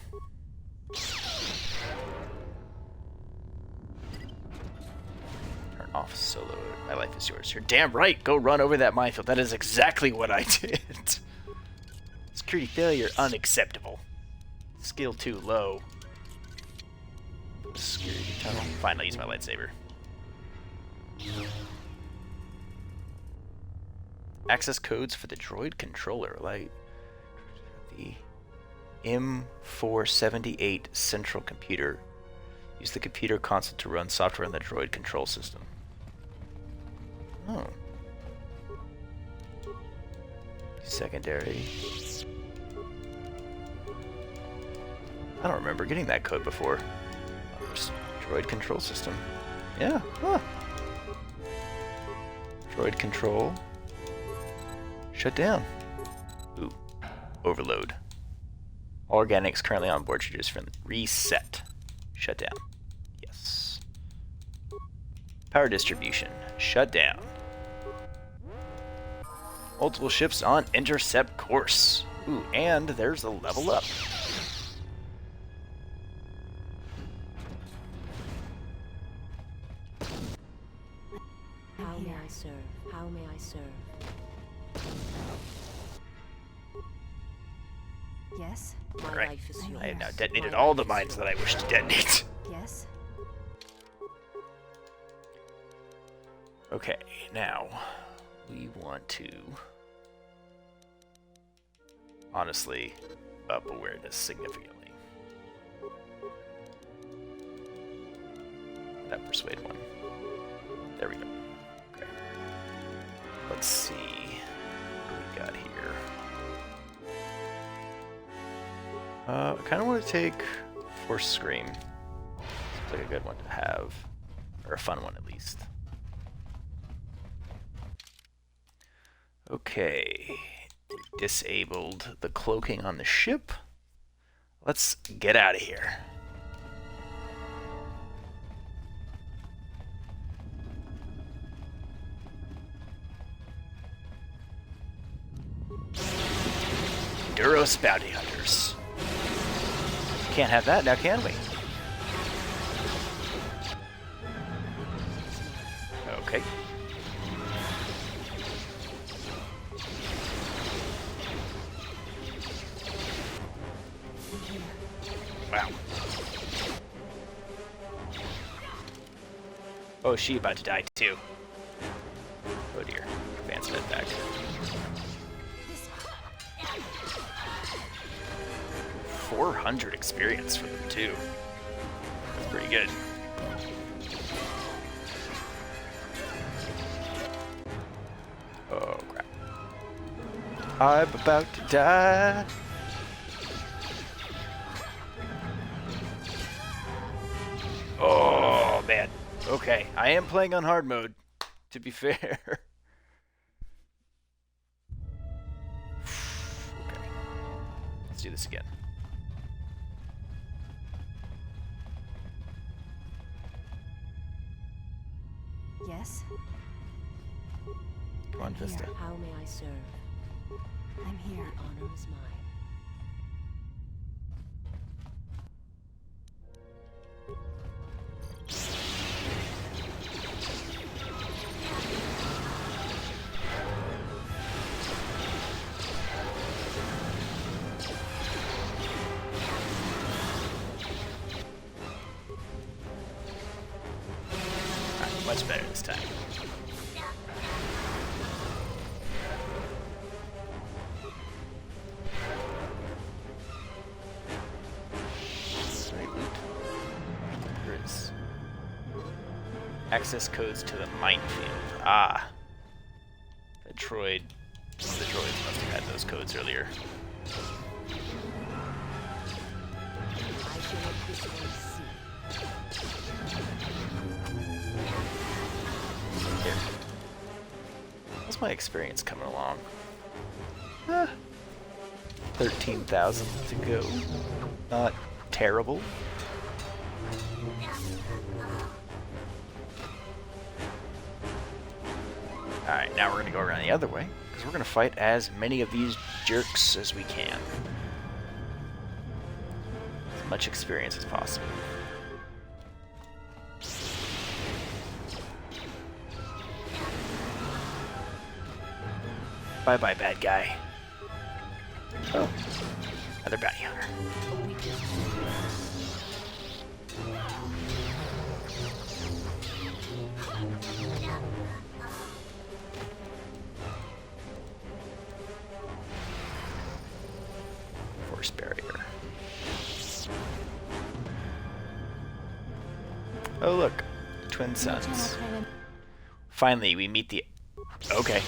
Turn off solo. My life is yours. You're damn right. Go run over that minefield. That is exactly what I did. Security failure unacceptable. Skill 2 low. Security tunnel. Fine, I'll use my lightsaber. Access codes for the droid controller. Like the M478 central computer. Use the computer console to run software on the droid control system. Oh. Secondary. I don't remember getting that code before. Droid control system. Yeah, huh. Droid control. Shut down. Ooh. Overload. All organics currently on board should just reset. Shut down. Yes. Power distribution. Shut down. Multiple ships on intercept course. Ooh, and there's a level up. How may I serve? How may I serve? Yes. My Alright. life is yours. I have now detonated all the mines that I wish to detonate. Yes. Okay, now we want to honestly up awareness significantly. That persuade one. There we go. Okay. Let's see what we got here. I kind of want to take Force Scream. Seems like a good one to have. Or a fun one, at least. Okay. Disabled the cloaking on the ship. Let's get out of here. Duros bounty hunters. Can't have that now, can we? Okay. Wow. Oh, she about to die too. Oh dear. Advance med back. 400 experience for them too. That's pretty good. Oh crap. I'm about to die. Oh man. Okay, I am playing on hard mode, to be fair. Okay. Let's do this again. Yes? Come on, Vista. How may I serve? I'm here. The honor is mine. Much better this time. Sweet loot. There is access codes to the minefield. Ah. The droid. One of the droids must have had those codes earlier. Here. How's my experience coming along? 13,000 to go. Not terrible. Alright, now we're going to go around the other way, because we're going to fight as many of these jerks as we can. As much experience as possible. Bye-bye, bad guy. Oh, another bounty hunter. Force barrier. Oh look, twin suns. Finally, we meet the... Okay.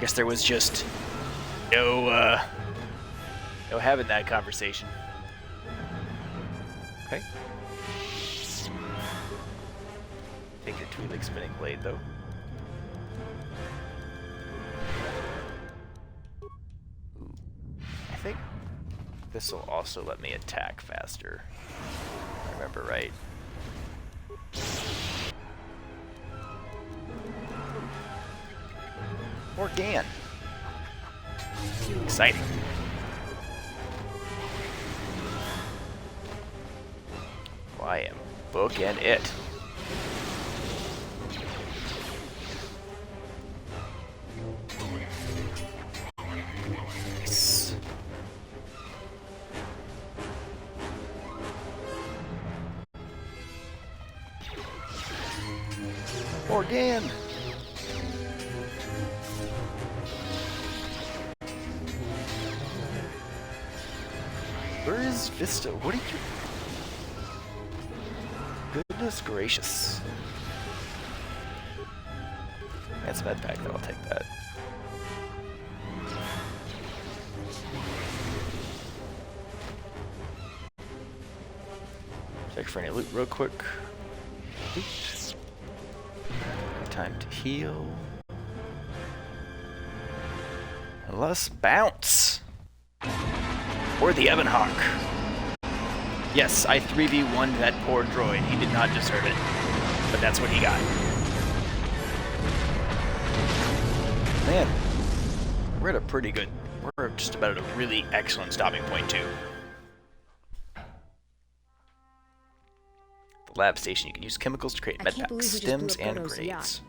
Guess there was just no having that conversation. Okay. Take your Twi'lek spinning blade, though. Ooh. I think this will also let me attack faster. If I remember right. Morgan. Exciting. Well, I am bookend it. Nice. Morgan. Where is Vista? What are you... Goodness gracious. That's med pack though, I'll take that. Check for any loot real quick. Loot. Time to heal. And let's bounce. Or the Ebonhawk. Yes, I 3v1'd that poor droid. He did not deserve it. But that's what he got. Man, we're at a pretty good... We're just about at a really excellent stopping point, too. The lab station, you can use chemicals to create medpacks, stems, and grenades.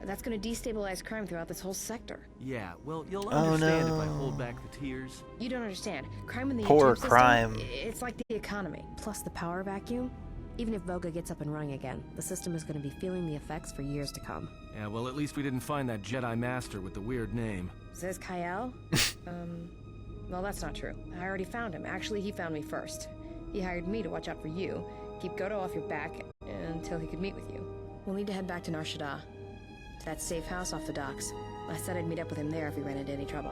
That's gonna destabilize crime throughout this whole sector. Yeah, well, you'll Oh, understand no. if I hold back the tears. You don't understand. Crime in the Poor Utop system, crime. it's like the economy. Plus the power vacuum. Even if Voga gets up and running again, the system is going to be feeling the effects for years to come. Yeah, well, at least we didn't find that Jedi Master with the weird name. Says Kyle? Well, that's not true. I already found him. Actually, he found me first. He hired me to watch out for you, keep Goto off your back, until he could meet with you. We'll need to head back to Nar Shaddaa, to that safe house off the docks. I said I'd meet up with him there if we ran into any trouble.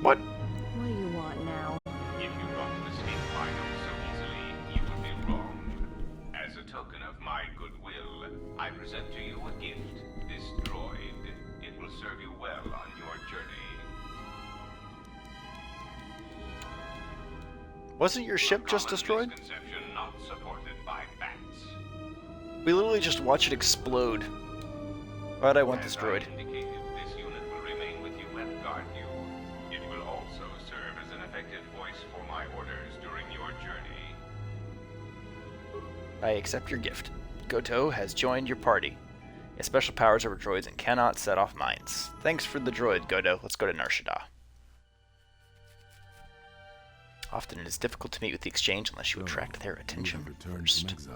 What? What do you want now? If you got to escape Final so easily, you would be wrong. As a token of my goodwill, I present to you a gift. This droid. It will serve you well on your journey. Wasn't your ship just destroyed? Misconception not supported by facts. We literally just watch it explode. Why'd I want this As droid? I indicated, this unit will remain with you and guard you. It will also serve as an effective voice for my orders during your journey. I accept your gift. Goto has joined your party. He has special powers over droids and cannot set off mines. Thanks for the droid, Goto. Let's go to Nar Shaddaa. Often it is difficult to meet with the exchange unless you attract their attention Returned from exile.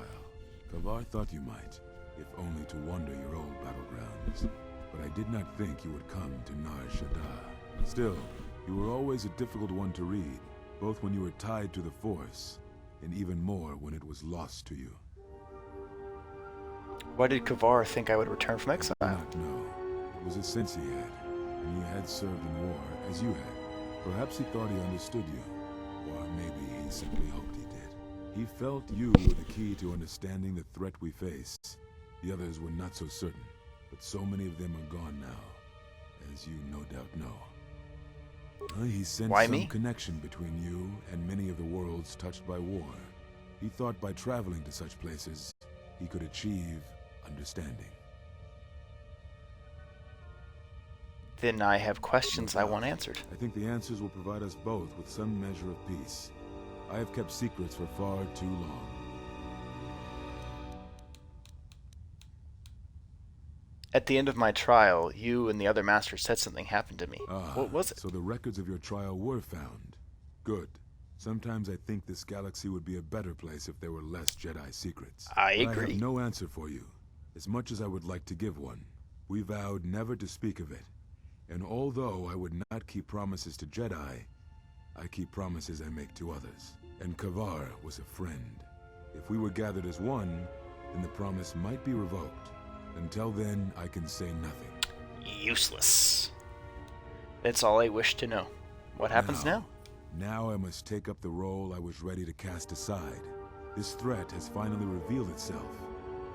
Kavar thought you might, if only to wander your old battlegrounds. But I did not think you would come to Nar Shaddaa. Still, you were always a difficult one to read, both when you were tied to the Force, and even more when it was lost to you. Why did Kavar think I would return from exile? I do not know. It was a sense he had, and he had served in war, as you had. Perhaps he thought he understood you. Or maybe he simply hoped he did. He felt you were the key to understanding the threat we face. The others were not so certain, but so many of them are gone now, as you no doubt know. He sensed Why some me? connection between you and many of the worlds touched by war. He thought by traveling to such places, he could achieve understanding. Then I have questions I want answered. I think the answers will provide us both with some measure of peace. I have kept secrets for far too long. At the end of my trial, you and the other masters said something happened to me. What was it? So the records of your trial were found. Good. Sometimes I think this galaxy would be a better place if there were less Jedi secrets. I But agree. I have no answer for you, as much as I would like to give one. We vowed never to speak of it. And although I would not keep promises to Jedi, I keep promises I make to others. And Kavar was a friend. If we were gathered as one, then the promise might be revoked. Until then, I can say nothing. Useless. That's all I wish to know. What happens now? Now I must take up the role I was ready to cast aside. This threat has finally revealed itself,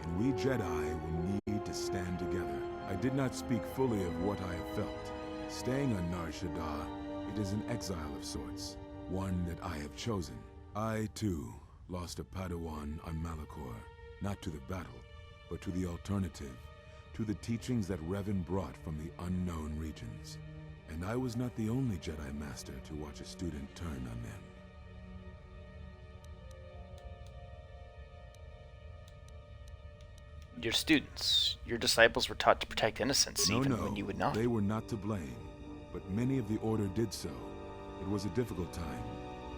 and we Jedi will need to stand together. I did not speak fully of what I have felt. Staying on Nar Shaddaa, it is an exile of sorts, one that I have chosen. I, too, lost a Padawan on Malachor, not to the battle, but to the alternative, to the teachings that Revan brought from the unknown regions. And I was not the only Jedi Master to watch a student turn on them. Your students, your disciples were taught to protect innocence even when you would not. They were not to blame, but many of the Order did so. It was a difficult time,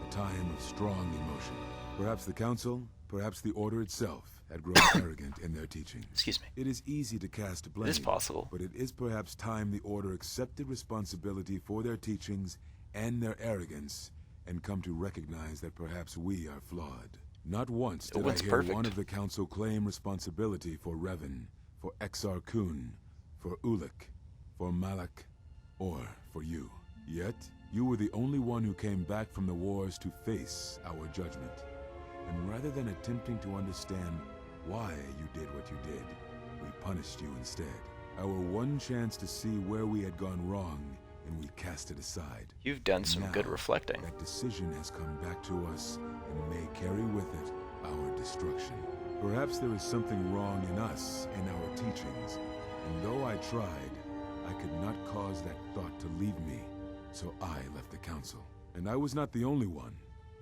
a time of strong emotion. Perhaps the Council, perhaps the Order itself, had grown arrogant in their teachings. Excuse me. It is easy to cast blame. It is possible. But it is perhaps time the Order accepted responsibility for their teachings and their arrogance, and come to recognize that perhaps we are flawed. Not once did I hear one of the Council claim responsibility for Revan, for Exar Kun, for Ulik, for Malak, or for you. Yet, you were the only one who came back from the wars to face our judgment. And rather than attempting to understand why you did what you did, we punished you instead. Our one chance to see where we had gone wrong, and we cast it aside. You've done some Now, good reflecting. That decision has come back to us, and may carry with it our destruction. Perhaps there is something wrong in us, in our teachings, and though I tried, I could not cause that thought to leave me, so I left the council. And I was not the only one.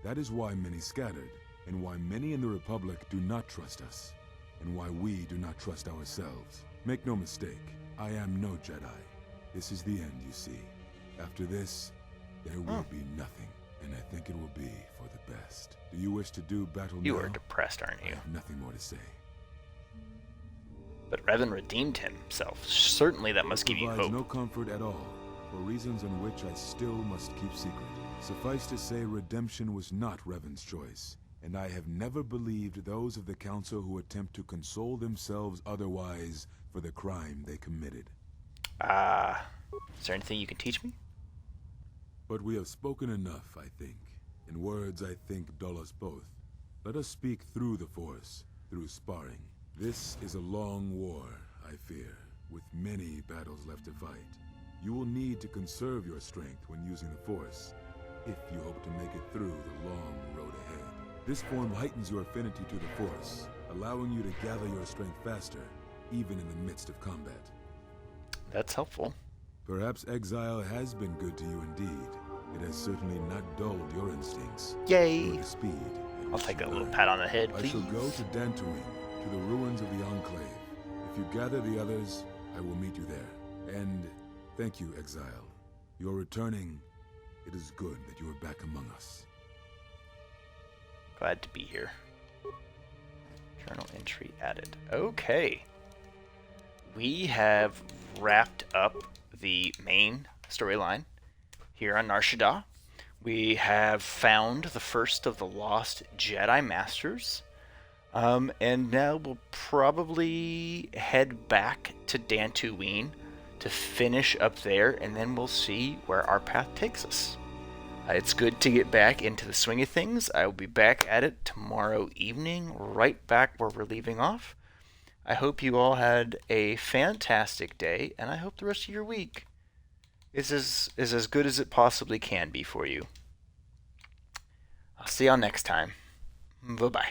That is why many scattered, and why many in the Republic do not trust us, and why we do not trust ourselves. Make no mistake, I am no Jedi. This is the end, you see. After this, there will be nothing, and I think it will be for the best. Do you wish to do battle now? You are depressed, aren't you? I have nothing more to say. But Revan redeemed himself. Certainly that must give you Provides hope. no comfort at all, for reasons on which I still must keep secret. Suffice to say, redemption was not Revan's choice, and I have never believed those of the Council who attempt to console themselves otherwise for the crime they committed. Is there anything you can teach me? But we have spoken enough, I think. In words I think dull us both. Let us speak through the Force, through sparring. This is a long war, I fear, with many battles left to fight. You will need to conserve your strength when using the Force, if you hope to make it through the long road ahead. This form heightens your affinity to the Force, allowing you to gather your strength faster, even in the midst of combat. That's helpful. Perhaps exile has been good to you indeed. It has certainly not dulled your instincts. Yay! Nor the speed. I'll take a little pat on the head, I please. shall go to Dantooine, to the ruins of the Enclave. If you gather the others, I will meet you there. And thank you, Exile. You're returning. It is good that you are back among us. Glad to be here. Journal entry added. Okay. We have wrapped up the main storyline here on Nar Shaddaa. We have found the first of the lost Jedi Masters. And now we'll probably head back to Dantooine to finish up there, and then we'll see where our path takes us. It's good to get back into the swing of things. I will be back at it tomorrow evening, right back where we're leaving off. I hope you all had a fantastic day, and I hope the rest of your week is as good as it possibly can be for you. I'll see y'all next time. Bye-bye.